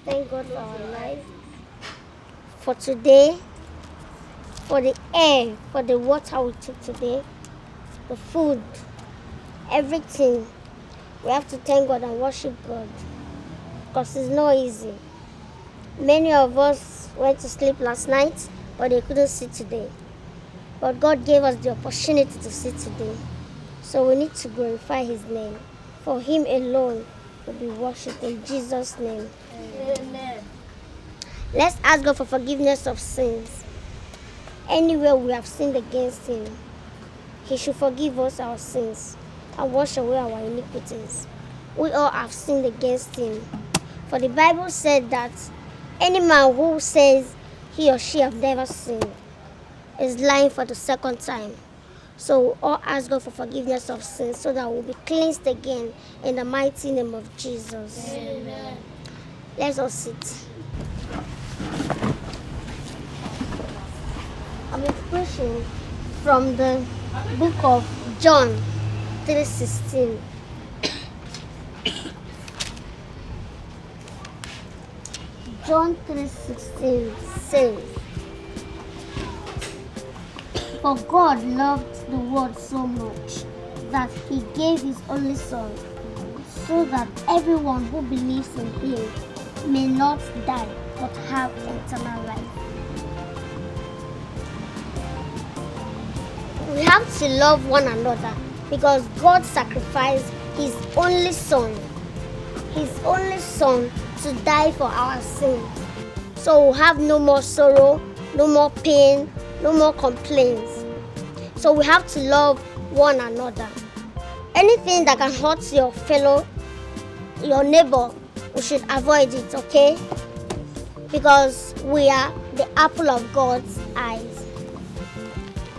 thank God for our life, for today, for the air, for the water we took today, the food, everything. We have to thank God and worship God. because it's not easy. Many of us went to sleep last night, but they couldn't see today. But God gave us the opportunity to see today. So we need to glorify His name. For Him alone will be worshipped in Jesus' name. Amen. Let's ask God for forgiveness of sins. Anywhere we have sinned against Him, He should forgive us our sins and wash away our iniquities. We all have sinned against Him. For the Bible said that any man who says he or she have never sinned is lying for the second time. So we all ask God for forgiveness of sins so that we'll be cleansed again in the mighty name of Jesus. Amen. Let's all sit. I'm preaching from the book of John 3:16. John 3:16 says, "For God loved the world so much that He gave His only Son, so that everyone who believes in Him may not die but have eternal life." We have to love one another because God sacrificed His only Son to die for our sins. So we'll have no more sorrow, no more pain, no more complaints. So we have to love one another. Anything that can hurt your neighbor, we should avoid it, okay? Because we are the apple of God's eyes.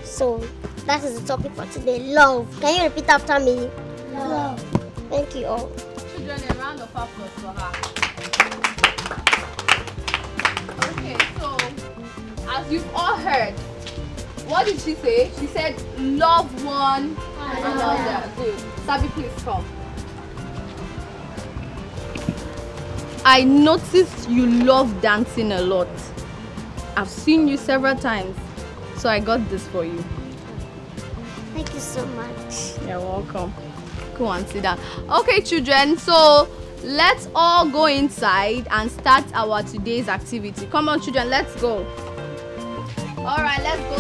So that is the topic for today. Love. Can you repeat after me? Love. Thank you all. Children, a round of applause for her. Okay, so as you've all heard, what did she say? She said, love one another. Good. Sabi, please come. I noticed you love dancing a lot. I've seen you several times, so I got this for you. Thank you so much. You're welcome. Go and sit down. Okay, children, so let's all go inside and start our today's activity. Come on, children, let's go. All right, let's go.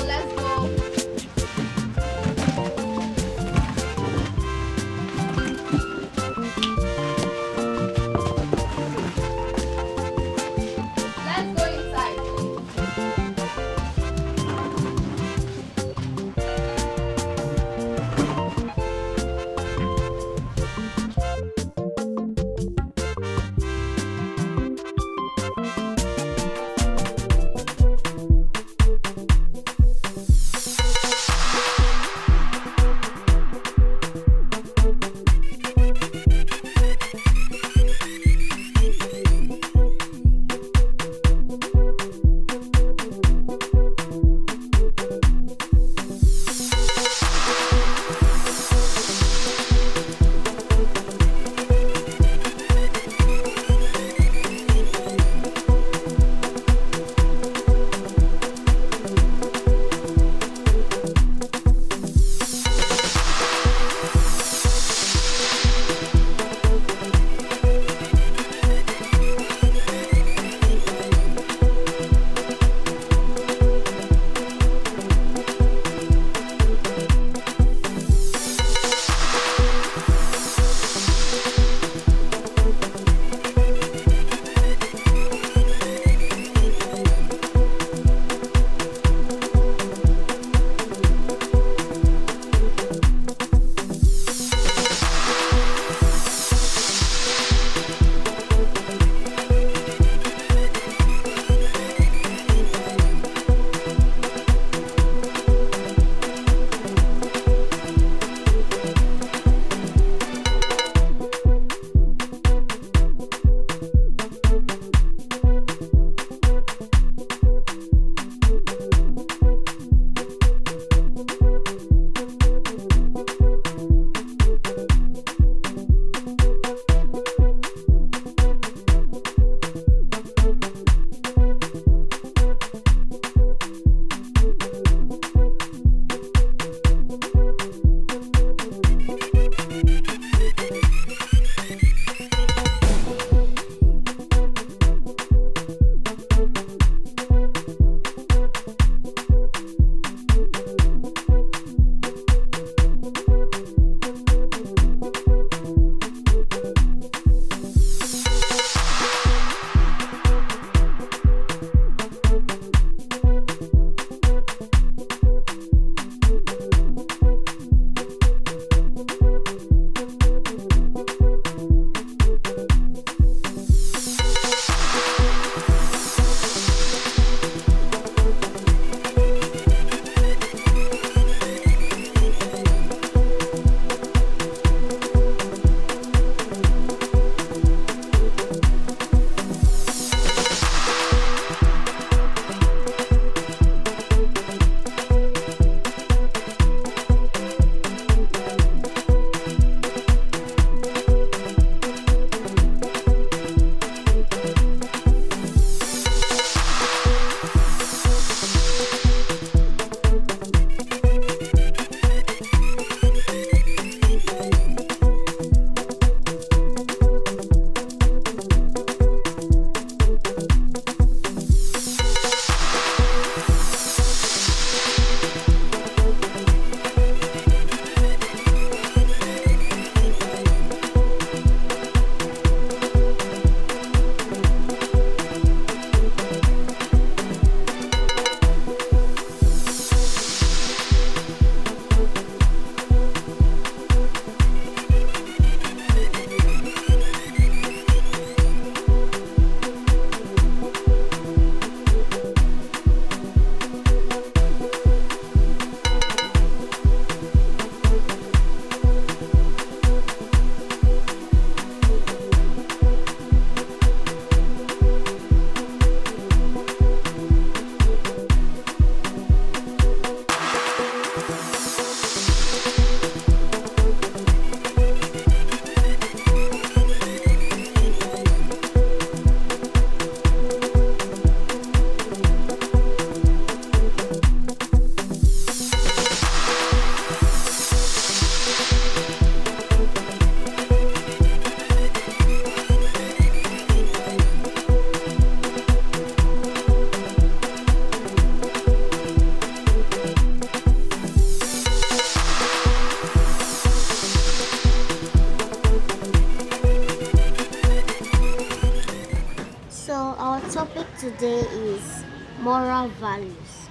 today is moral values.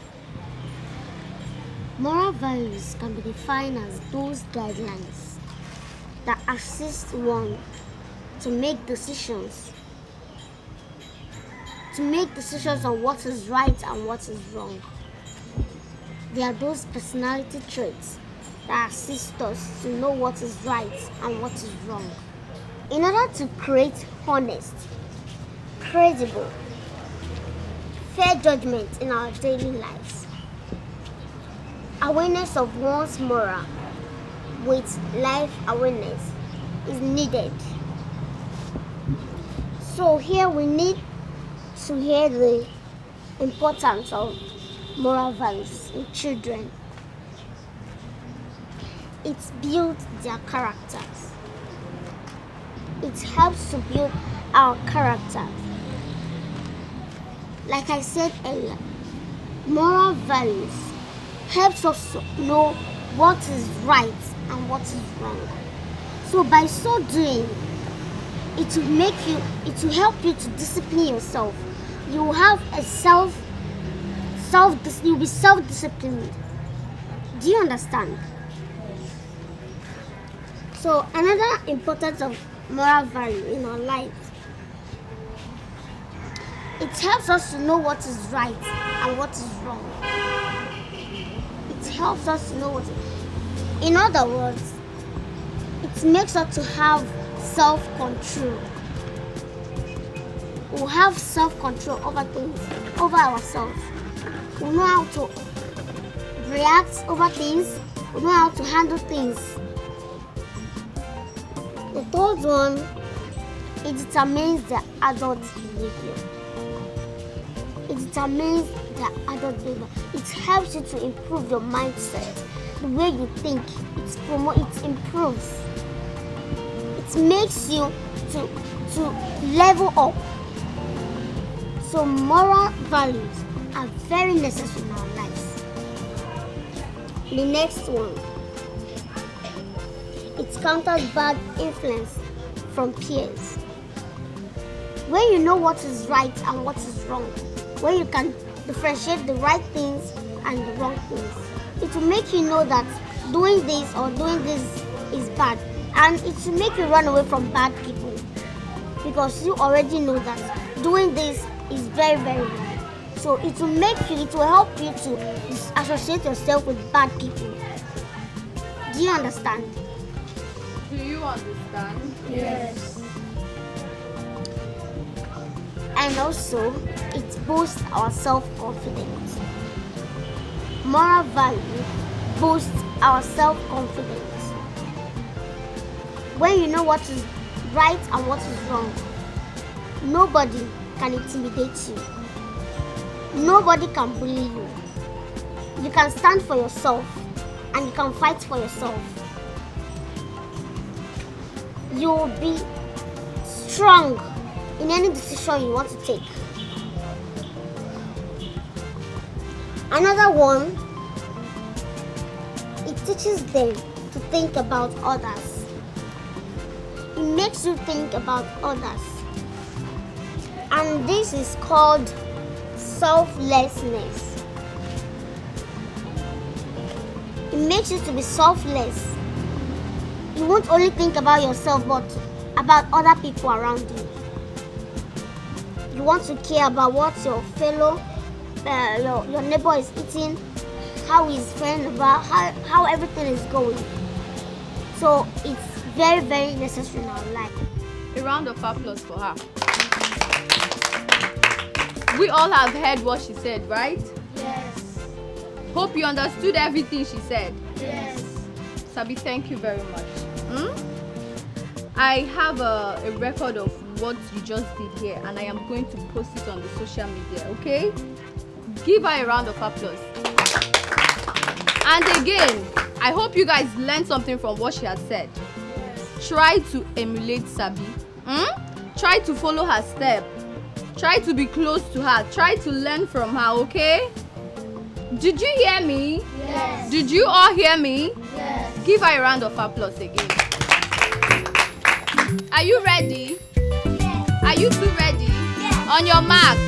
Moral values can be defined as those guidelines that assist one to make decisions on what is right and what is wrong. They are those personality traits that assist us to know what is right and what is wrong. In order to create honest, credible, fair judgment in our daily lives, awareness of one's moral with life awareness is needed. So here we need to hear the importance of moral values in children. It builds their characters. It helps to build our character. Like I said earlier, moral values helps us to know what is right and what is wrong. So by so doing, it will help you to discipline yourself. You will have you'll be self-disciplined. Do you understand? So another importance of moral value in our lives, it helps us to know what is right and what is wrong. It helps us to know what is... In other words, it makes us to have self-control. We'll have self-control over things, over ourselves. We'll know how to react over things. We'll know how to handle things. The third one, it determines the adult behavior. It determines the adult behavior. It helps you to improve your mindset, the way you think. It improves. It makes you to level up. So moral values are very necessary in our lives. The next one, it counters bad influence from peers. When you know what is right and what is wrong, when you can differentiate the right things and the wrong things, it will make you know that doing this or doing this is bad, and it will make you run away from bad people because you already know that doing this is very, very wrong. So it will help you to associate yourself with bad people. Do you understand? Do you understand? Yes. And also, it boosts our self-confidence. Moral value boosts our self-confidence. When you know what is right and what is wrong, nobody can intimidate you. Nobody can bully you. You can stand for yourself and you can fight for yourself. You will be strong in any decision you want to take. Another one, it teaches them to think about others. It makes you think about others. And this is called selflessness. It makes you to be selfless. You won't only think about yourself, but about other people around you. You want to care about what your fellow, your neighbor is eating, how his friend about, how everything is going. So it's very, very necessary in our life. A round of applause for her. We all have heard what she said, right? Yes. Hope you understood everything she said. Yes. Sabi, thank you very much. I have a record of what you just did here, and I am going to post it on the social media, okay? Give her a round of applause. And again, I hope you guys learned something from what she has said. Try to emulate Sabi. Try to follow her step. Try to be close to her. Try to learn from her, okay? Did you hear me? Yes. Did you all hear me? Yes. Give her a round of applause again. Are you ready? Yes. Are you two ready? Yes. On your mark.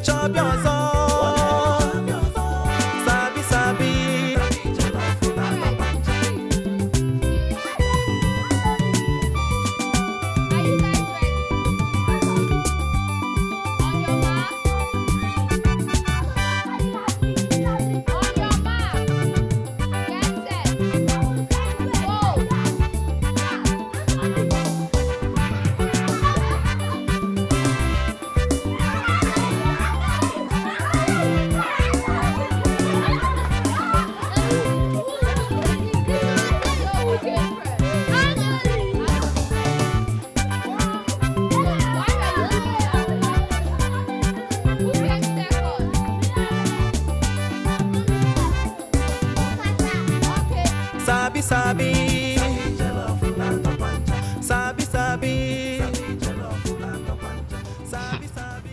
chop your song. Sabi, Sabi. Sabi, Sabi. Sabi, Sabi. Sabi, Sabi.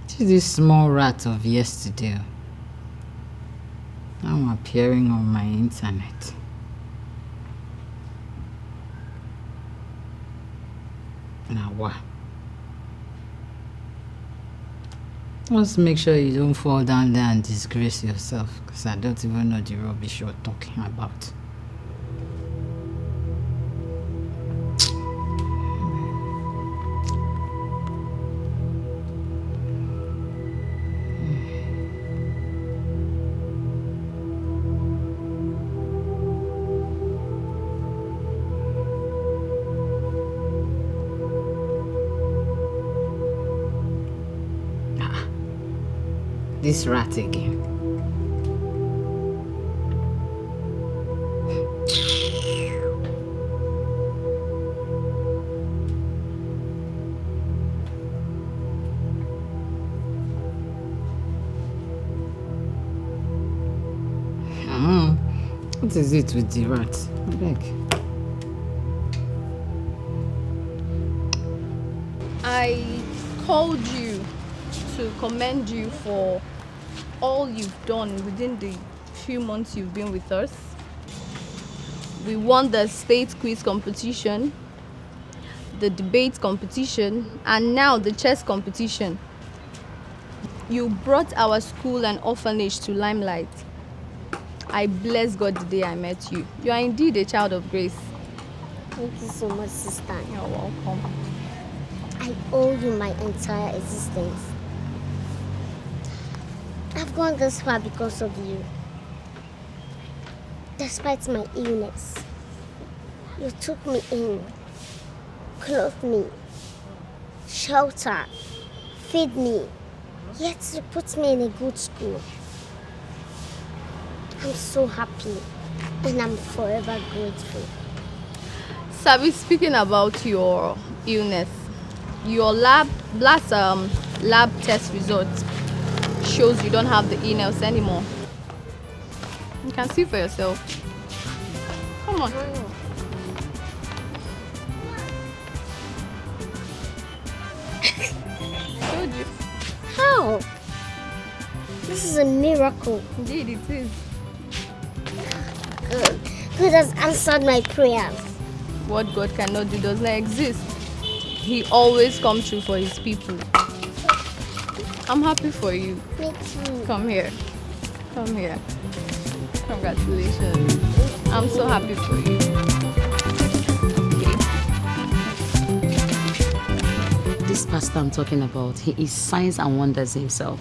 See this small rat of yesterday. Now appearing on my internet. Now what? Just make sure you don't fall down there and disgrace yourself, because I don't even know the rubbish you're talking about. This rat again. What is it with the rat? I beg. I called you to commend you for all you've done within the few months you've been with us. We won the state quiz competition, the debate competition, and now the chess competition. You brought our school and orphanage to limelight. I bless God the day I met you. You are indeed a child of grace. Thank you so much, sister. You're welcome. I owe you my entire existence. I've gone this far because of you. Despite my illness, you took me in, clothed me, shelter, feed me, yet you put me in a good school. I'm so happy and I'm forever grateful. Sabi, speaking about your illness, your lab test results shows you don't have the illness anymore. You can see for yourself. Come on. I told you. How? This is a miracle. Indeed, it is. God has answered my prayers. What God cannot do does not exist. He always comes through for his people. I'm happy for you. Me too. Come here. Come here. Congratulations. I'm so happy for you. This pastor I'm talking about, he is signs and wonders himself.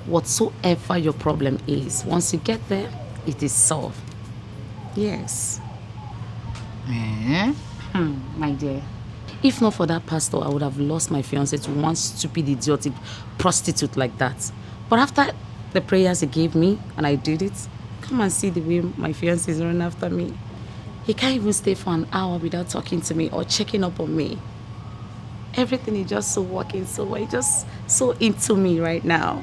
Whatsoever your problem is, once you get there, it is solved. Yes. My dear, if not for that pastor, I would have lost my fiancé to one stupid, idiotic prostitute like that. But after the prayers he gave me, and I did it, come and see the way my fiancé is running after me. He can't even stay for an hour without talking to me or checking up on me. Everything is just so working so well. He's just so into me right now.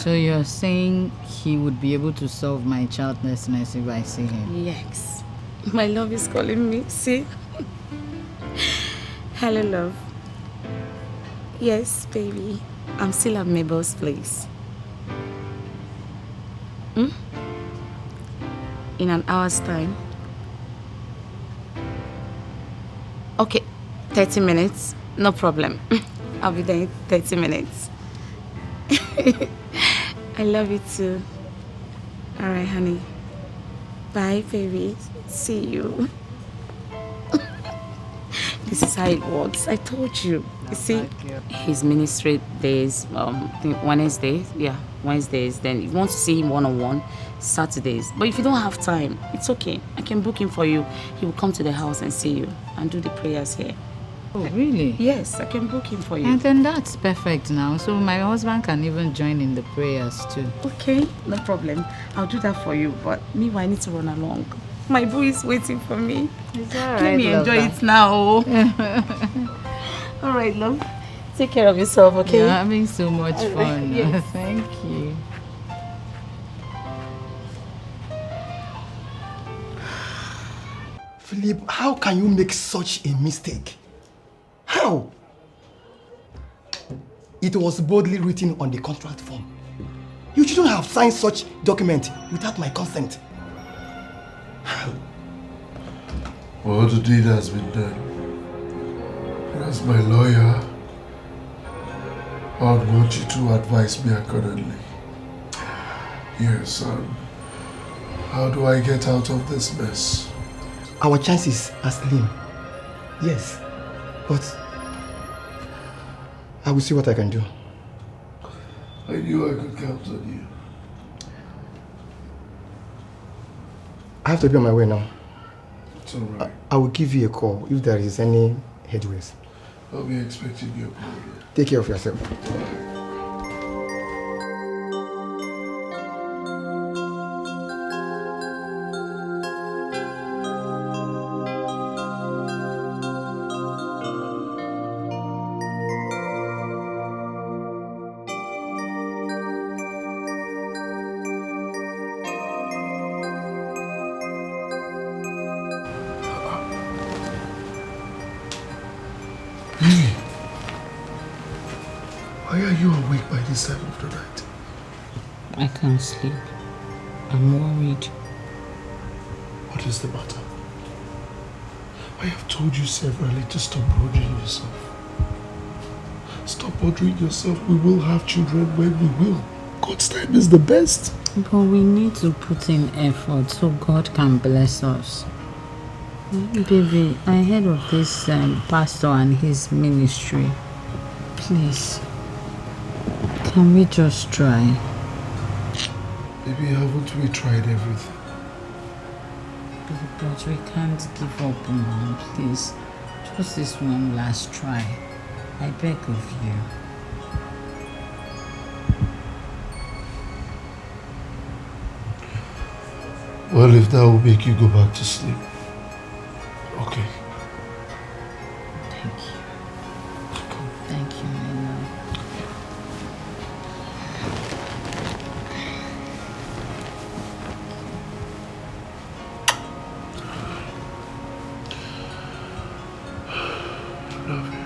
So you're saying he would be able to solve my childlessness if I see him? Yes. My love is calling me. See? Hello, love. Yes, baby. I'm still at Mabel's place. In an hour's time. Okay, 30 minutes. No problem. I'll be there in 30 minutes. I love you too. Alright, honey. Bye, baby. See you. This is how it works. I told you. You see, his ministry days, I think Wednesdays. Yeah, Wednesdays. Then if you want to see him one-on-one, Saturdays. But if you don't have time, it's okay. I can book him for you. He will come to the house and see you and do the prayers here. Oh, really? Yes, I can book him for you. And then that's perfect now. So my husband can even join in the prayers too. Okay, no problem. I'll do that for you. But meanwhile, I need to run along. My boy is waiting for me. It's Let me enjoy it now. All right, love. Take care of yourself, okay? You're having so much fun. Yes. Thank you. Philip, how can you make such a mistake? How? It was boldly written on the contract form. You shouldn't have signed such document without my consent. Well, the deed has been done. And as my lawyer, I would want you to advise me accordingly. Here, son. How do I get out of this mess? Our chances are slim. Yes, but I will see what I can do. I knew I could count on you. I have to be on my way now. It's alright. I will give you a call if there is any headways. I'll be expecting your call. Take care of yourself. Why are you awake by this time of the night? I can't sleep. I'm worried. What is the matter? I have told you severally to stop bothering yourself. Stop bothering yourself. We will have children when we will. God's time is the best. But we need to put in effort so God can bless us. Baby, I heard of this pastor and his ministry. Please, can we just try? Baby, haven't we tried everything? But we can't give up, Mom. Please, just this one last try. I beg of you. Well, if that will make you go back to sleep. Okay. Thank you. Thank you, Nina. Love you.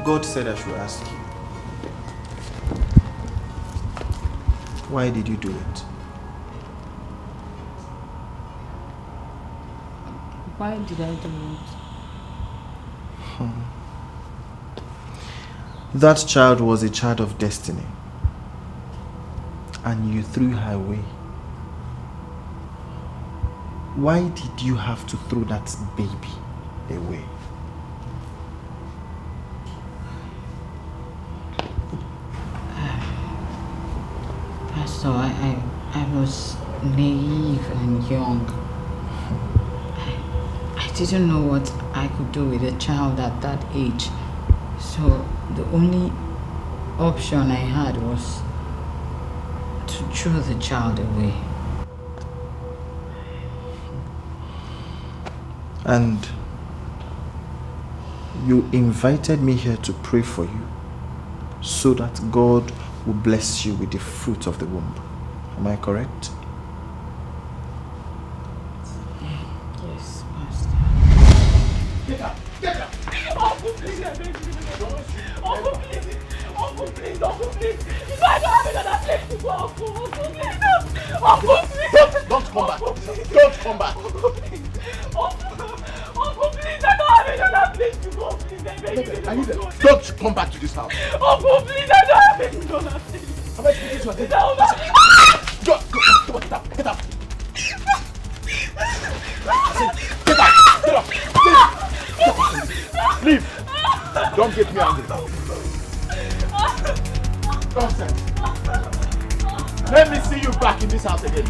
God said I should ask you, why did you do it? Why did I do it? That child was a child of destiny, and you threw her away. Why did you have to throw that baby away? Pastor, I was naive and young. I didn't know what I could do with a child at that age. So the only option I had was to throw the child away. And you invited me here to pray for you so that God will bless you with the fruit of the womb. Am I correct? Yes, Pastor. Get up! Get up! Uncle, please, I beg you. Uncle, please. Uncle, please. Uncle, please. If I don't have another place to go, Uncle, please. Uncle, please. Don't come back. Don't come back. Uncle, please. Uncle, please. I don't have another place to go. Please, I beg you. Don't come back to this house. Uncle, please. I don't have another place. Am I speaking to you again? Go, get up. Get up. Get up. Get up. Leave. Don't get me angry. Nonsense. Let me see you back in this house again.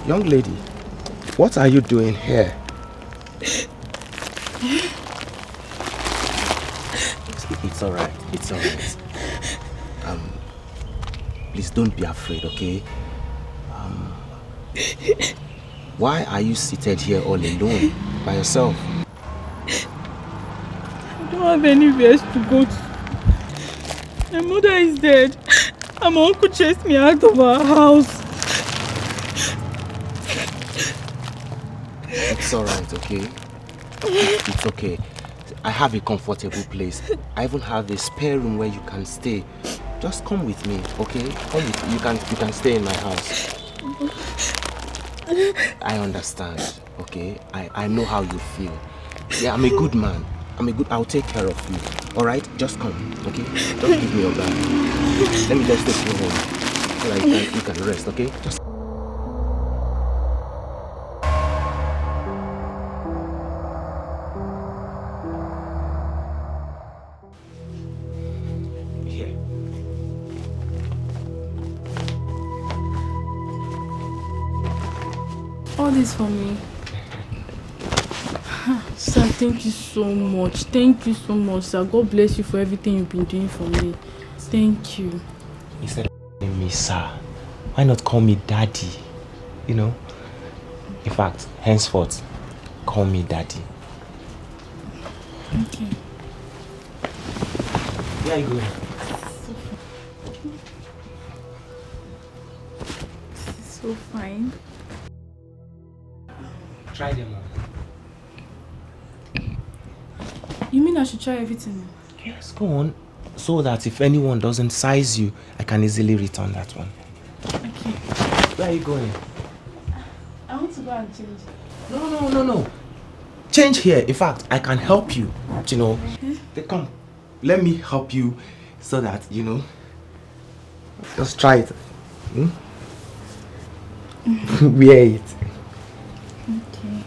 Young lady, what are you doing here? It's alright, it's alright. Please don't be afraid, okay? Why are you seated here all alone, by yourself? I don't have anywhere to go to. My mother is dead, and my uncle chased me out of our house. It's alright, okay? It's okay. I have a comfortable place. I even have a spare room where you can stay. Just come with me, okay? Come with me. You can stay in my house. I understand, okay? I know how you feel. Yeah, I'm a good man. I'll take care of you. Alright? Just come, okay? Just give me your bag. Let me just take you home. So that you can rest, okay? Just all this for me. Sir, thank you so much. Thank you so much, sir. God bless you for everything you've been doing for me. Thank you. Instead of calling me sir, why not call me daddy? You know? In fact, henceforth, call me daddy. Okay. Where are you going? This is so fine. Try them on. You mean I should try everything? Yes, go on. So that if anyone doesn't size you, I can easily return that one. Okay. Where are you going? I want to go and change. No. Change here. In fact, I can help you. You know. Come. Let me help you so that, you know. Just try it. Wear it. Okay.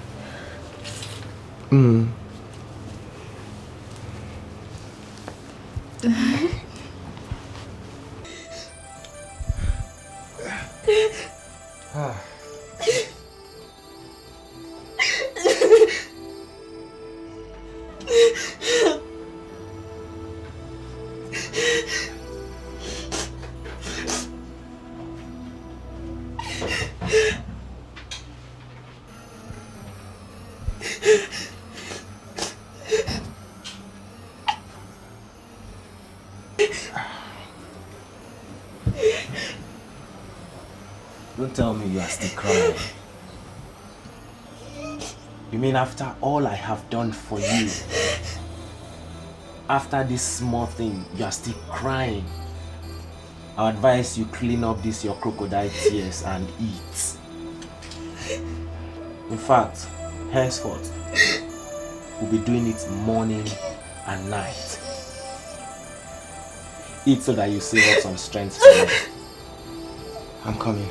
Don't tell me you are still crying. You mean after all I have done for you, after this small thing, you are still crying? I advise you clean up this your crocodile tears and eat. In fact, henceforth, we'll be doing it morning and night. Eat so that you save up some strength tomorrow. I'm coming.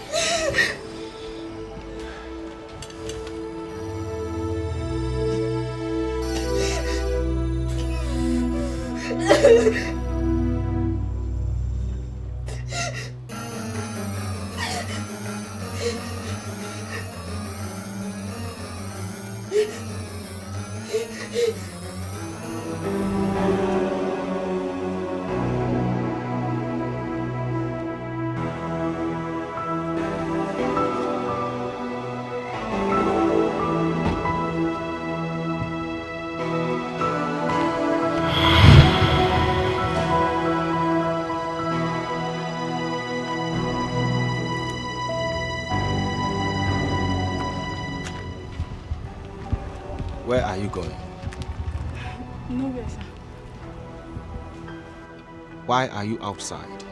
Where are you going? Nowhere, sir. Why are you outside?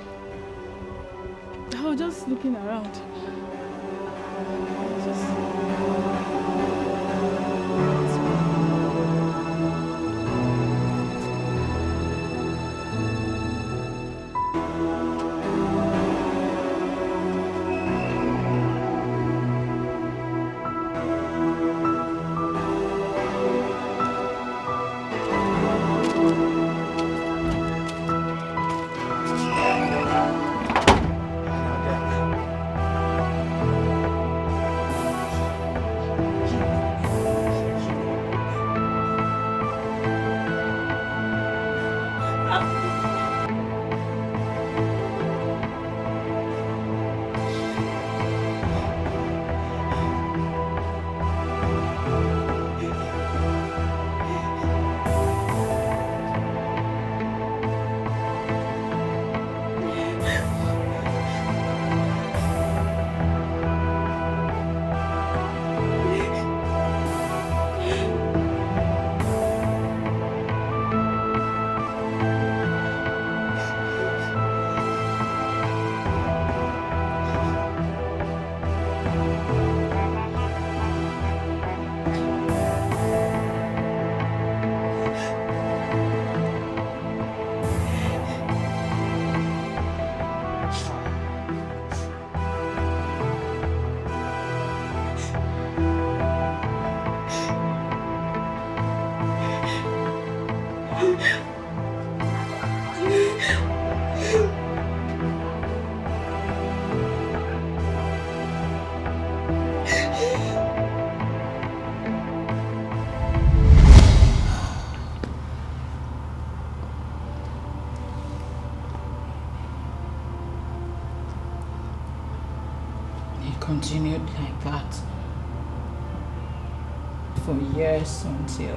I was just looking around. Continued like that for years until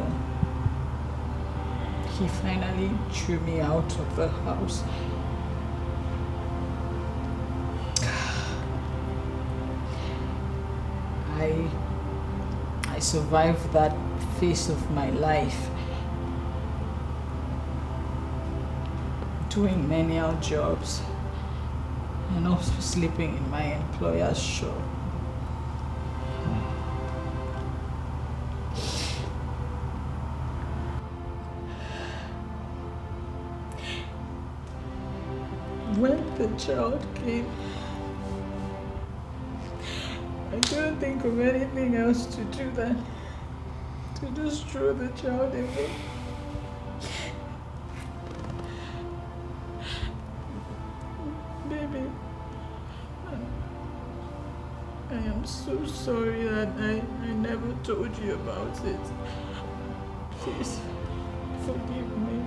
he finally threw me out of the house. I survived that phase of my life doing menial jobs and also sleeping in my employer's shop. When the child came, I couldn't think of anything else to do than to just throw the child away. Baby, I am so sorry that I never told you about it. Please, forgive me.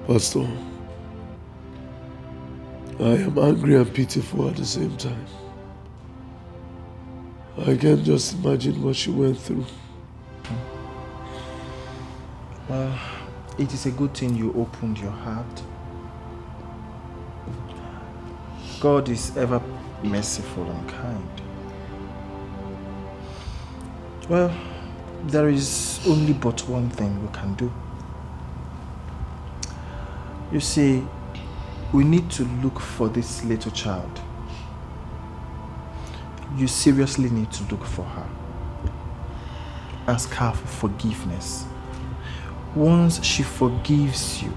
Pastor, I am angry and pitiful at the same time. I can just imagine what she went through. Well, it is a good thing you opened your heart. God is ever merciful and kind. Well, there is only but one thing we can do. You see, we need to look for this little child. You seriously need to look for her. Ask her for forgiveness. Once she forgives you,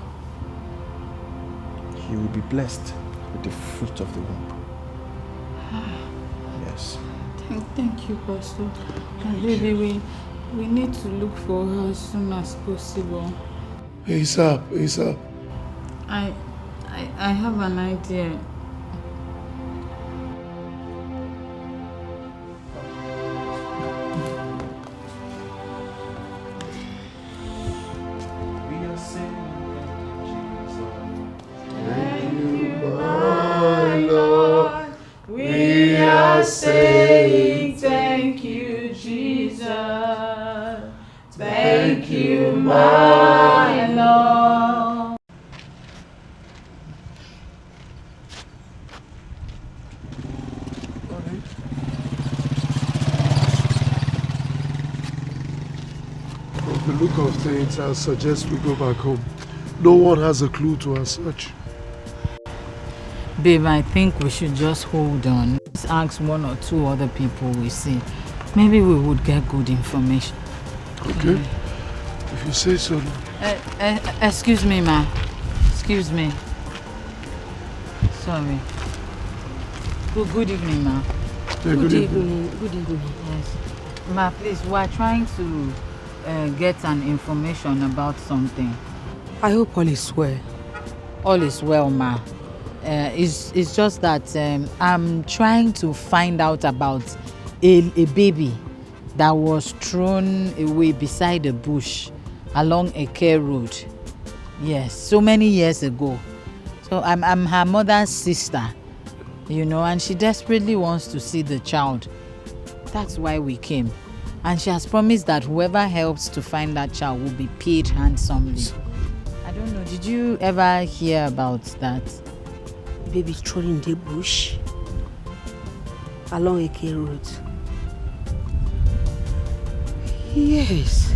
you will be blessed with the fruit of the womb. Yes. Thank you, Pastor. And baby, we need to look for her as soon as possible. ASAP. I have an idea. Thank you, my Lord. We are saying thank you, Jesus. Thank you, my Lord. Please, I'll suggest we go back home. No one has a clue to our search. Babe, I think we should just hold on. Let's ask 1 or 2 other people we see. Maybe we would get good information. Okay. If you say so. Excuse me, ma. Excuse me. Sorry. Good evening, ma. Yeah, good evening. Good evening. Yes. Ma, please, we are trying to get an information about something. I hope all is well. All is well, ma. It's just that I'm trying to find out about a baby that was thrown away beside a bush along a care road. Yes, so many years ago. So I'm her mother's sister, you know, and she desperately wants to see the child. That's why we came. And she has promised that whoever helps to find that child will be paid handsomely. I don't know, did you ever hear about that? Baby thrown in the bush along a care road. Yes,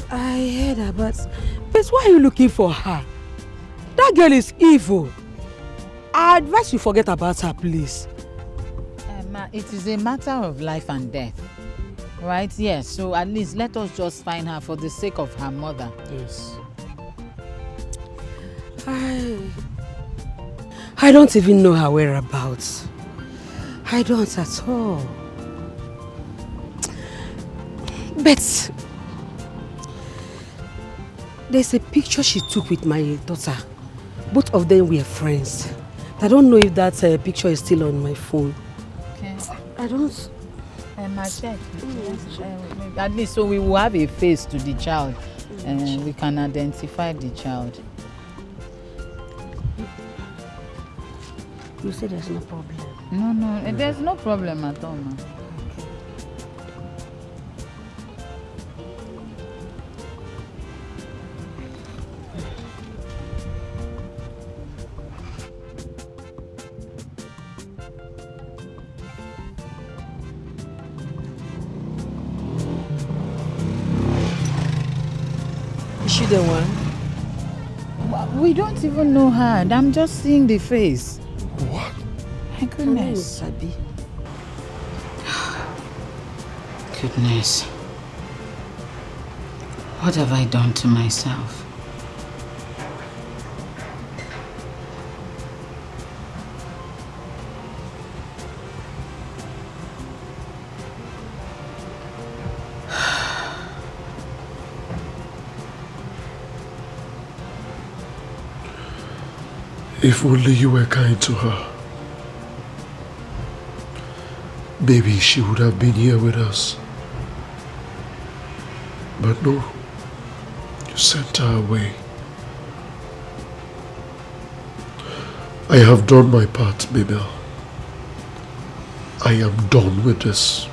I heard about. But why are you looking for her? That girl is evil. I advise you forget about her, please. Ma, it is a matter of life and death, right? Yes, so at least let us just find her for the sake of her mother. Yes. I don't even know her whereabouts. I don't at all. But there's a picture she took with my daughter. Both of them were friends. I don't know if that picture is still on my phone. Okay. I don't. I check. At least so we will have a face to the child and we can identify the child. You say there's no problem? No, there's no problem at all, ma. Is she the one? We don't even know her. I'm just seeing the face. What? My goodness. Sabi. Goodness. What have I done to myself? If only you were kind to her. Maybe she would have been here with us. But no, you sent her away. I have done my part, Mabel. I am done with this.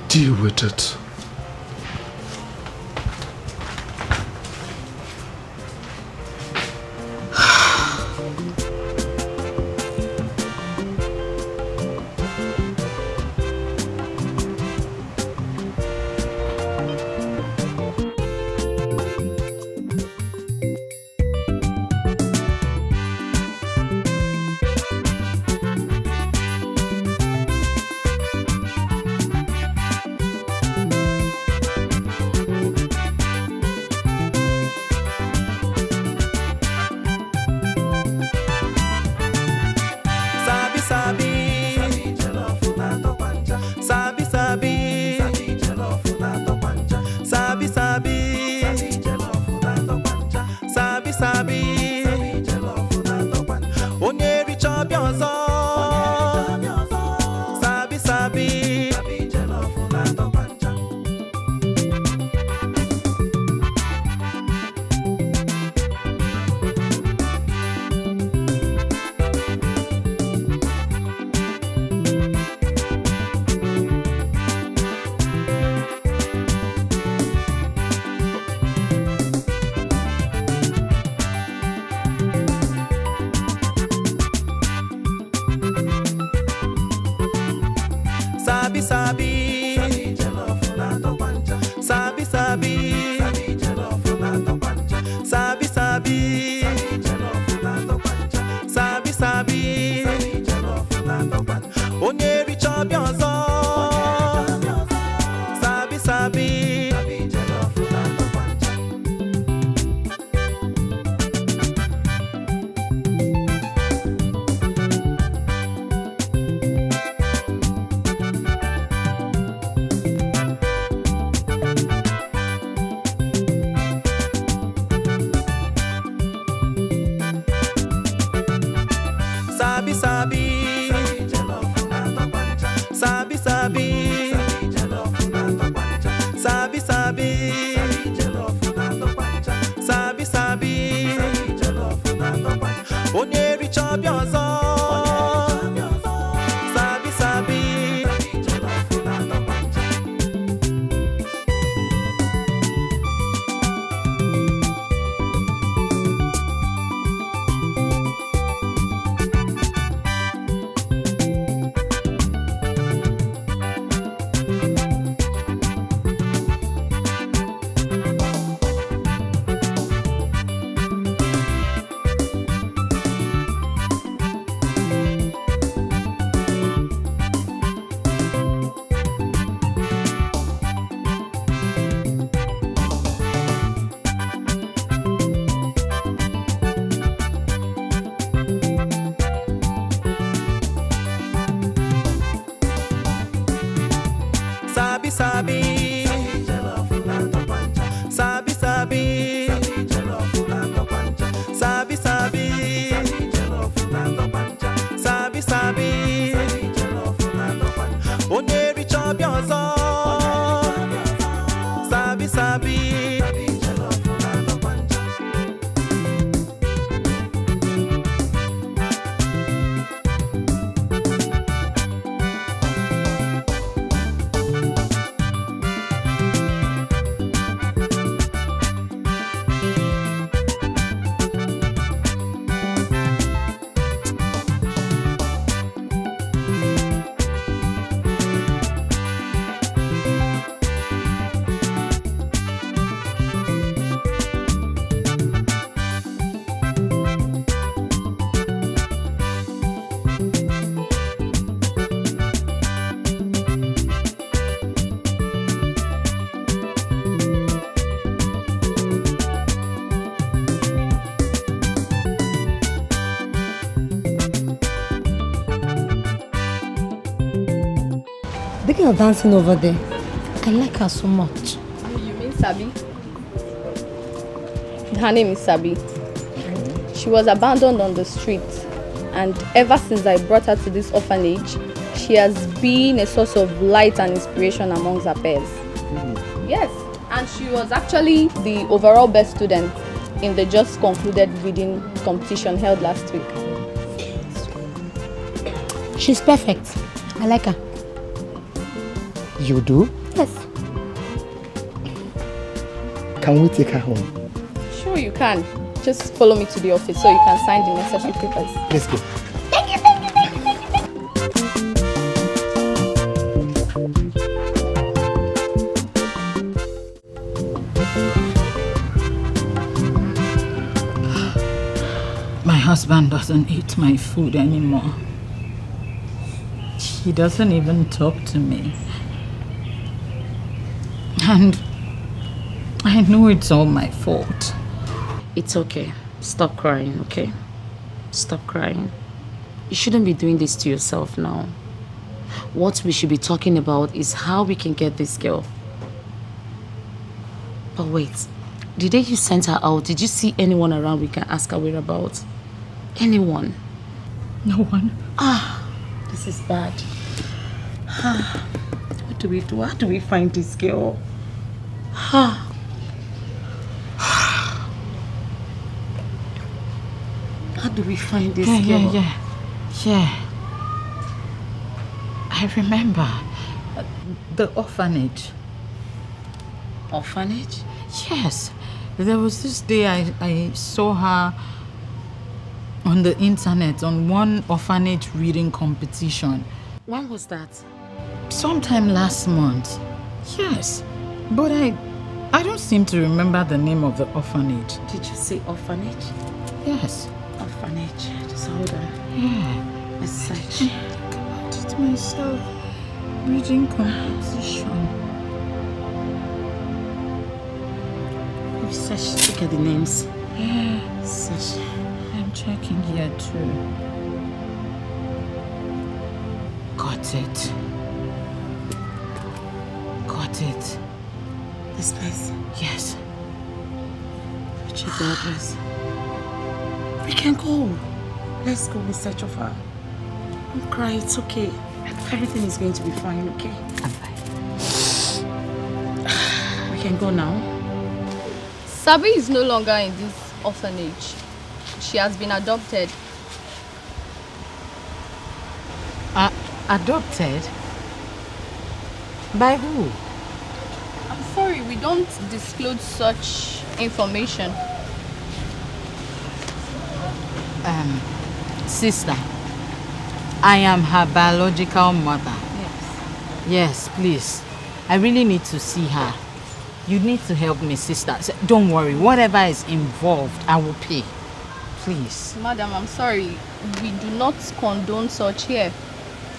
Deal with it. Sabi, Sabi. Sabi, jollof, unando pancha. Sabi, Sabi. Sabi, jollof, unando pancha. Sabi, Sabi. Sabi, jollof, unando pancha. Sabi, Sabi. Sabi, jollof, unando pancha. Sabi, Sabi. Sabi, jollof, unando pancha. Onye richa biozo. Sabi, Sabi. Sabi, jollof, unando pancha. Sabi, Sabi. Sabi, jollof, unando pancha. Sabi, Sabi. Sabi, jollof, unando pancha. Sabi, Sabi. Sabi, jollof, unando pancha. Sabi, Sabi. Sabi, jollof, unando pancha. Onye richa biozo. Sabi, Sabi. Sabi, jollof, unando pancha. The girl dancing over there, I like her so much. You mean Sabi? Her name is Sabi. She was abandoned on the street, and ever since I brought her to this orphanage, she has been a source of light and inspiration amongst her peers. Yes, and she was actually the overall best student in the just concluded reading competition held last week. She's perfect. I like her. You do? Yes. Can we take her home? Sure you can. Just follow me to the office so you can sign the necessary papers. Let's go. Thank you, thank you, thank you, thank you. My husband doesn't eat my food anymore. He doesn't even talk to me. And I know it's all my fault. It's okay. Stop crying, okay? Stop crying. You shouldn't be doing this to yourself now. What we should be talking about is how we can get this girl. But wait, the day you sent her out, did you see anyone around we can ask her whereabouts? Anyone? No one. This is bad. What do we do? How do we find this girl? How do we find this girl? Yeah. I remember. The orphanage. Orphanage? Yes. There was this day I saw her on the internet on one orphanage reading competition. When was that? Sometime last month. Yes. But I don't seem to remember the name of the orphanage. Did you say orphanage? Yes. Orphanage. Just hold on. Yeah. Let's search. Think about it myself. Reading competition. Search, look at the names. Yeah. Search. I'm checking here too. Got it. Got it. This place? Yes. Check the address. We can go. Let's go in search of her. Don't cry, it's okay. Everything is going to be fine, okay? I'm fine. We can go now. Sabi is no longer in this orphanage. She has been adopted. Adopted? By who? I'm sorry, we don't disclose such information. Sister, I am her biological mother. Yes. Yes, please. I really need to see her. You need to help me, sister. Don't worry, whatever is involved, I will pay. Please. Madam, I'm sorry. We do not condone such here.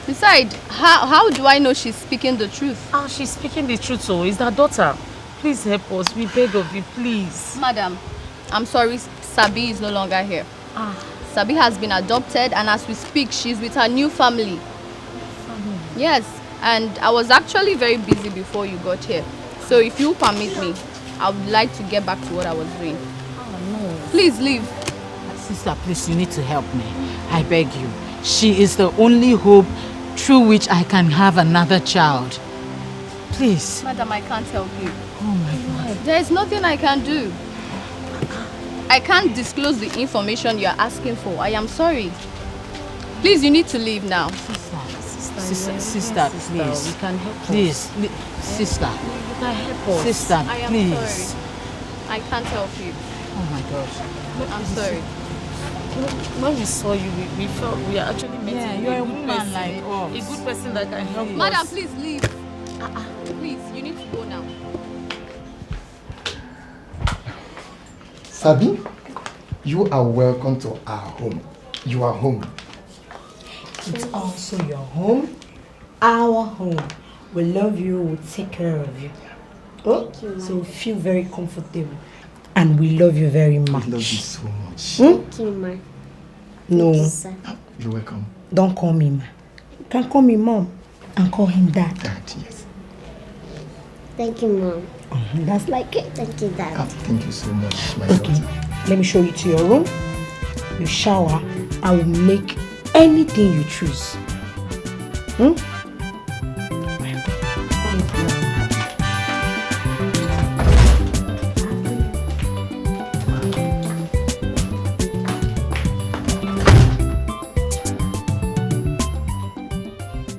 Besides, how do I know she's speaking the truth? Oh, she's speaking the truth, so is that daughter. Please help us. We beg of you, please. Madam, I'm sorry, Sabi is no longer here. Sabi has been adopted, and as we speak, she's with her new family. Yes, and I was actually very busy before you got here. So if you permit me, I would like to get back to what I was doing. Oh, no. Please leave. Sister, please, you need to help me. I beg you. She is the only hope through which I can have another child. Please. Madam, I can't help you. Oh my God. There is nothing I can do. I can't disclose the information you're asking for. I am sorry. Please, you need to leave now. Sister, please. We can help please. Sister. You can help us. Sister, I am please. sorry. I can't help you. Oh my gosh. I'm sorry. When we saw you, we felt we are actually meeting. Yeah, you're a good woman person, like us. a good person that can help us. Madam, please leave. Please, you need to go now. Sabi, you are welcome to our home. You are home. It's also your home, our home. We love you, we'll take care of you. Oh? So feel very comfortable. And we love you very much. I love you so much. Thank you, ma. No. Thank you, sir. You're welcome. Don't call me ma. You can call me mom and call him dad. Dad, yes. Thank you, mom. That's like it. Thank you, dad. Thank you so much, my Okay, daughter. let me show you to your room. You shower. I will make anything you choose.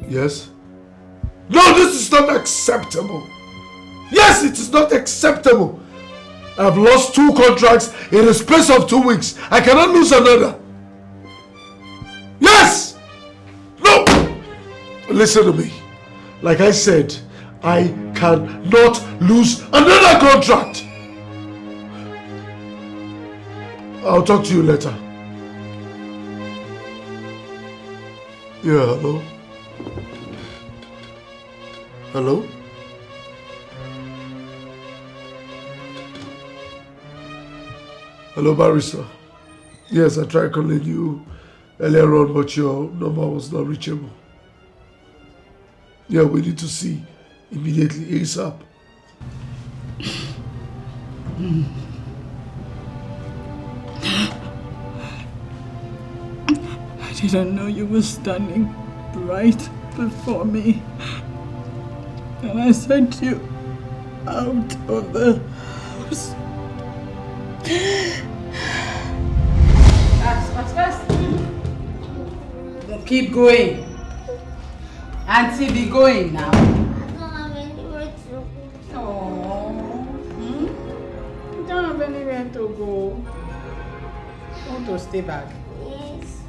Yes? No, this is not acceptable. Yes, it is not acceptable. I've lost 2 contracts in the space of 2 weeks. I cannot lose another. Yes! No! Listen to me. Like I said, I cannot lose another contract. I'll talk to you later. Yeah, hello? Hello? Hello, barrister. Yes, I tried calling you earlier on, but your number was not reachable. Yeah, we need to see immediately, ASAP. I didn't know you were standing right before me. And I sent you out of the house. Fast. Don't keep going. Auntie, be going now. I don't have anywhere to go. You don't have anywhere to go. Want to stay back? Yes.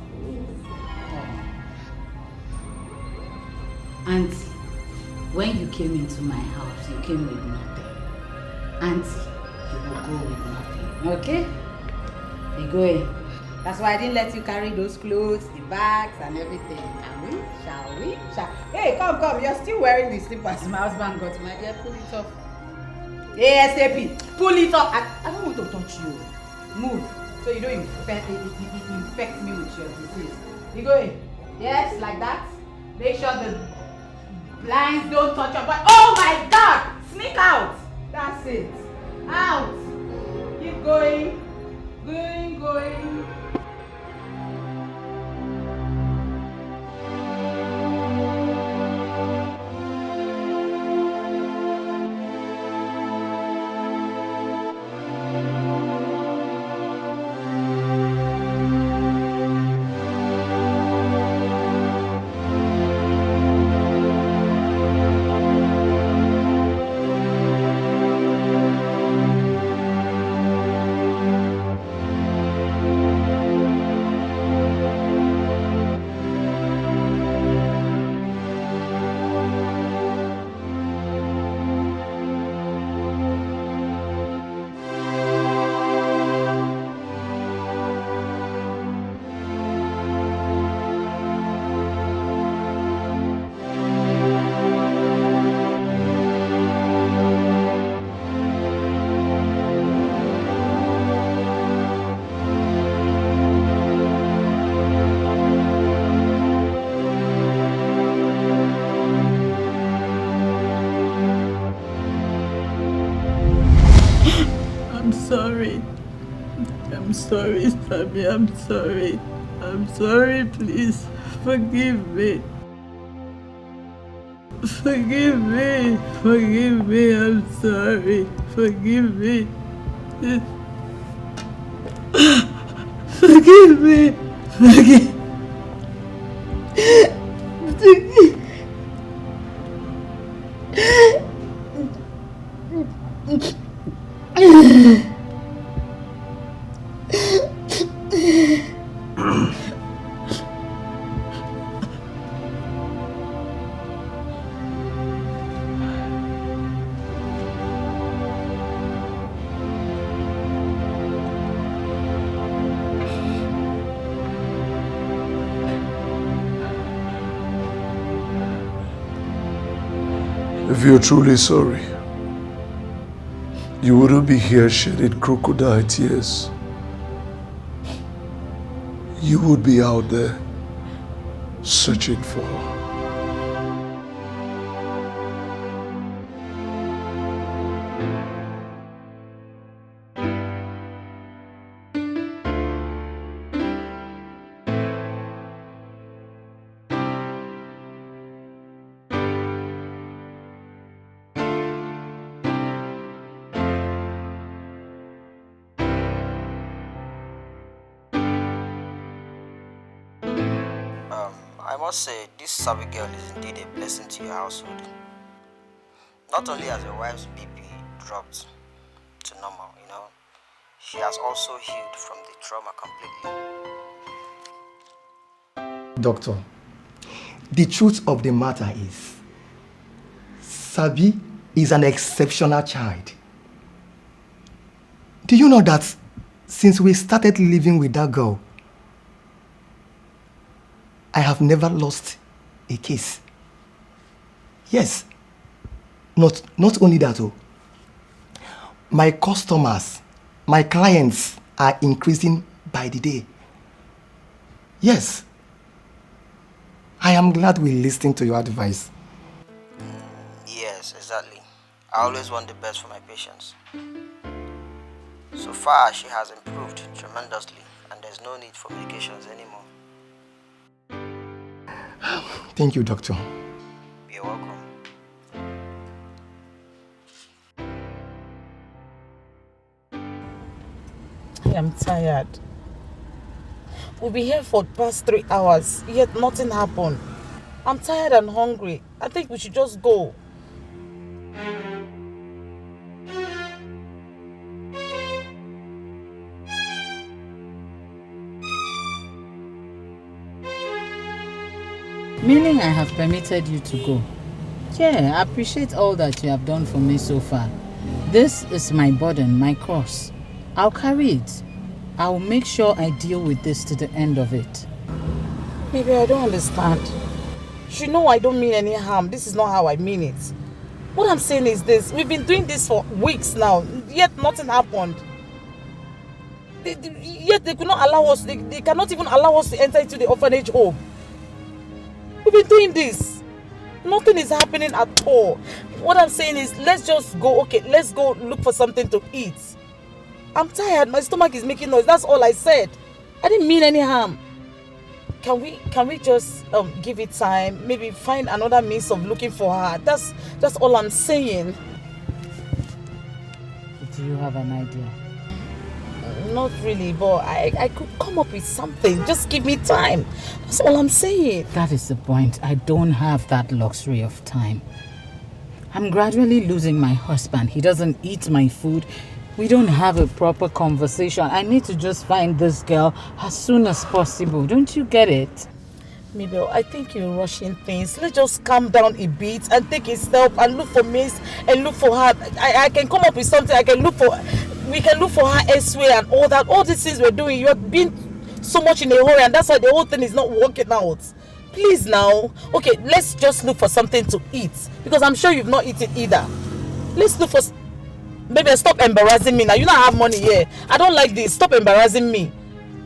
Auntie, when you came into my house, you came with nothing. Auntie, you will go with nothing. Okay? Be going. That's why I didn't let you carry those clothes, the bags, and everything. Shall we? Hey, come. You're still wearing the slippers my husband got. My dear, pull it off. ASAP. Pull it up. I don't want to touch you. Move. So you don't infect me with your disease. You go in. Yes, like that. Make sure the blinds don't touch your body. Oh my God! Sneak out. That's it. Out. Keep going. Going. I'm sorry, Sabi. I'm sorry. I'm sorry, please. Forgive me. Forgive me. Forgive me. I'm sorry. Forgive me. Forgive me. Forgive. If you're truly sorry, you wouldn't be here shedding crocodile tears. You would be out there searching for her. I must say, this Sabi girl is indeed a blessing to your household. Not only has your wife's BP dropped to normal, she has also healed from the trauma completely. Doctor, the truth of the matter is, Sabi is an exceptional child. Do you know that since we started living with that girl, I have never lost a case. Yes. Not only that, my customers, my clients are increasing by the day. Yes. I am glad we listened to your advice. Yes, exactly. I always want the best for my patients. So far, she has improved tremendously, and there's no need for medications anymore. Thank you, doctor. You're welcome. I am tired. We'll be here for the past 3 hours, yet nothing happened. I'm tired and hungry. I think we should just go. Meaning I have permitted you to go. Yeah, I appreciate all that you have done for me so far. This is my burden, my cross. I'll carry it. I'll make sure I deal with this to the end of it. Baby, I don't understand. You know I don't mean any harm. This is not how I mean it. What I'm saying is this. We've been doing this for weeks now, yet nothing happened. Yet they could not allow us, they cannot even allow us to enter into the orphanage home. We've been doing this. Nothing is happening at all. What I'm saying is, let's just go, okay, let's go look for something to eat. I'm tired, my stomach is making noise, that's all I said. I didn't mean any harm. Can we just give it time? Maybe find another means of looking for her. That's all I'm saying. Do you have an idea? Not really, but I could come up with something. Just give me time. That's all I'm saying. That is the point. I don't have that luxury of time. I'm gradually losing my husband. He doesn't eat my food. We don't have a proper conversation. I need to just find this girl as soon as possible. Don't you get it? Mabel, I think you're rushing things. Let's just calm down a bit and take a step and look for Miss and look for her. I can come up with something. We can look for her elsewhere and all that. All these things we're doing, you're being so much in a hurry, and that's why the whole thing is not working out. Please now. Okay, let's just look for something to eat, because I'm sure you've not eaten either. Let's look for... Baby, stop embarrassing me now. You don't have money here. I don't like this. Stop embarrassing me.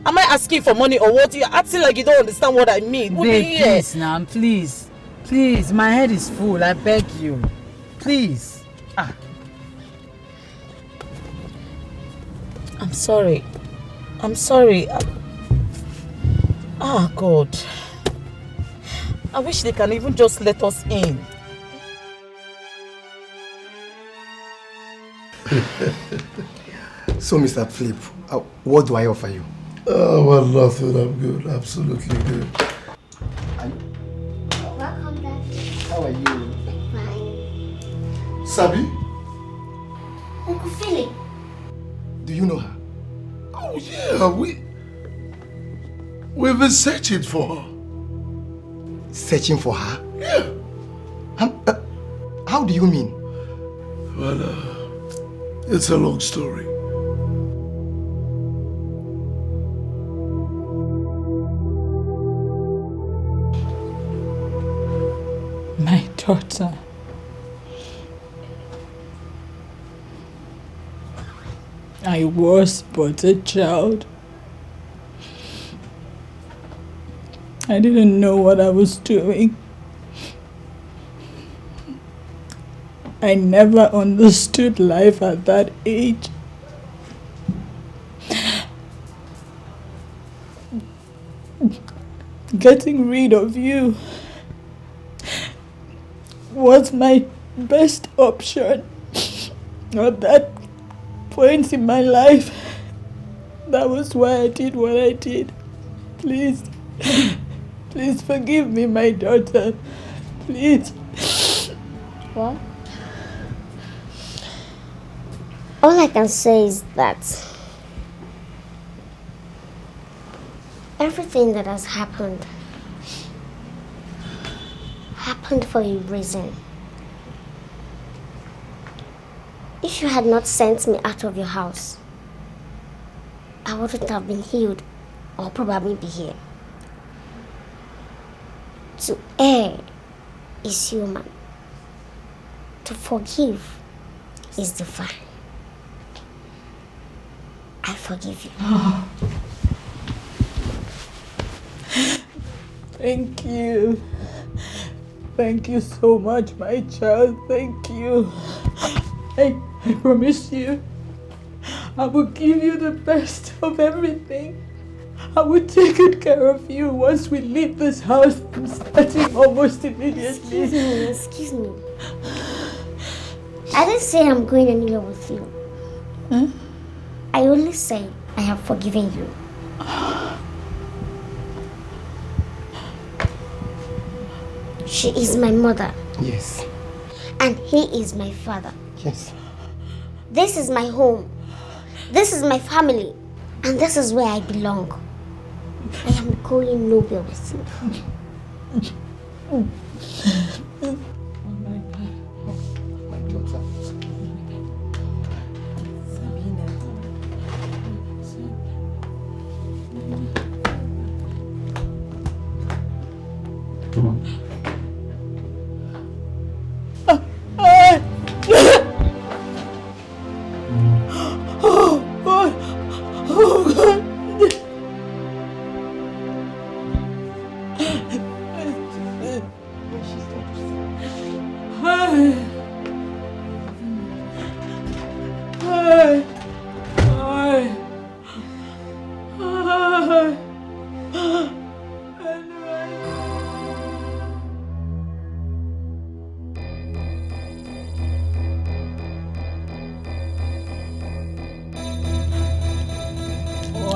Am I asking for money or what? You're acting like you don't understand what I mean. Babe, please now, please. Please, my head is full. I beg you. Please. I'm sorry. God. I wish they can even just let us in. So, Mr. Philip, what do I offer you? Oh, well, nothing. I'm good. Absolutely good. Welcome, Dad. How are you? Fine. Sabi? Uncle Philip. Do you know her? Oh, yeah. We've been searching for her. Searching for her? Yeah. How do you mean? Well, it's a long story. My daughter. I was but a child. I didn't know what I was doing. I never understood life at that age. Getting rid of you was my best option at that point in my life. That was why I did what I did. Please, please forgive me, my daughter. Please. What? All I can say is that everything that has happened for a reason. If you had not sent me out of your house, I wouldn't have been healed or probably be here. To err is human. To forgive is divine. I forgive you. Oh. Thank you. Thank you so much, my child. Thank you. I promise you, I will give you the best of everything. I will take good care of you once we leave this house. I'm starting almost immediately. Excuse me. I didn't say I'm going anywhere with you. Huh? I only say I have forgiven you. She is my mother. Yes. And he is my father. Yes. This is my home. This is my family. And this is where I belong. I am going nowhere with you. All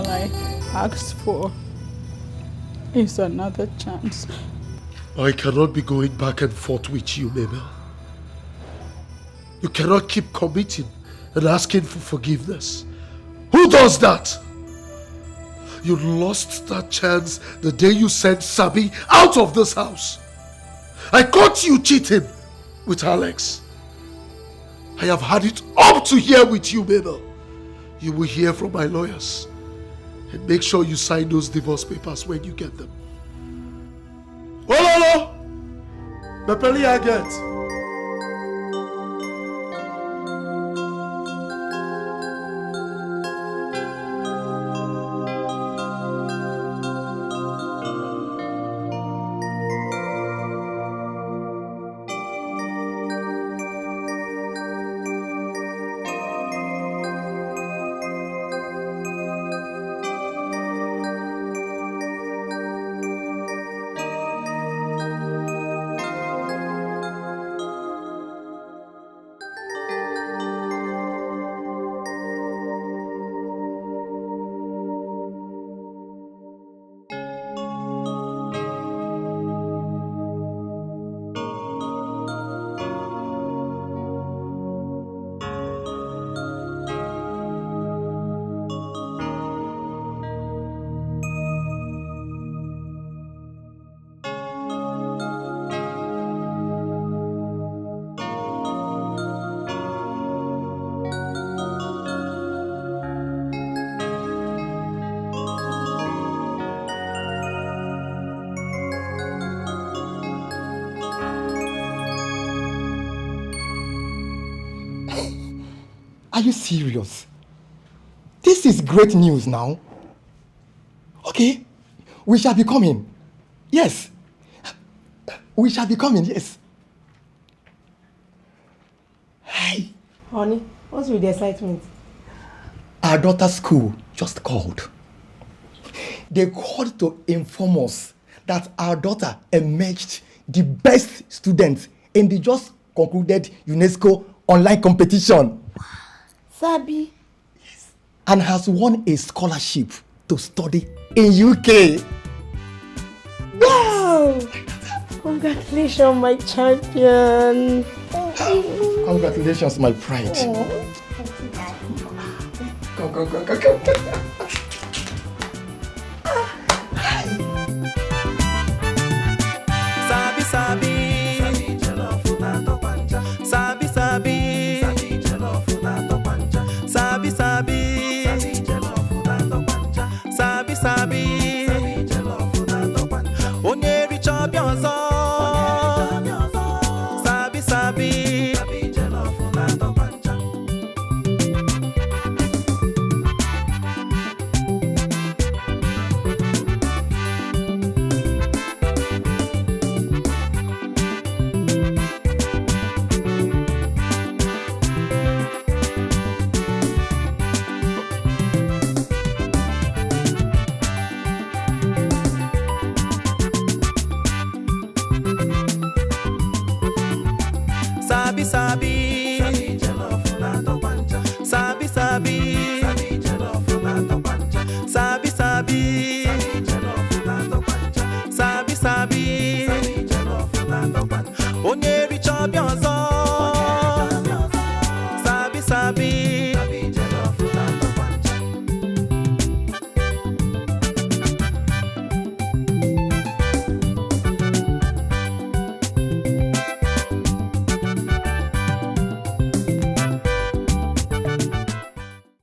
I asked for is another chance. I cannot be going back and forth with you, Mabel. You cannot keep committing and asking for forgiveness. Who does that? You lost that chance the day you sent Sabi out of this house. I caught you cheating with Alex. I have had it up to here with you, Mabel. You will hear from my lawyers. And make sure you sign those divorce papers when you get them. Ololo! Mepeli I get. Are you serious? This is great news now. Okay, we shall be coming. Yes. We shall be coming, yes. Hi. Honey, what's with the excitement? Our daughter's school just called. They called to inform us that our daughter emerged the best student in the just concluded UNESCO online competition. Sabi. Yes. And has won a scholarship to study in UK. Wow! Congratulations, my champion. Congratulations, my pride. Oh. Come.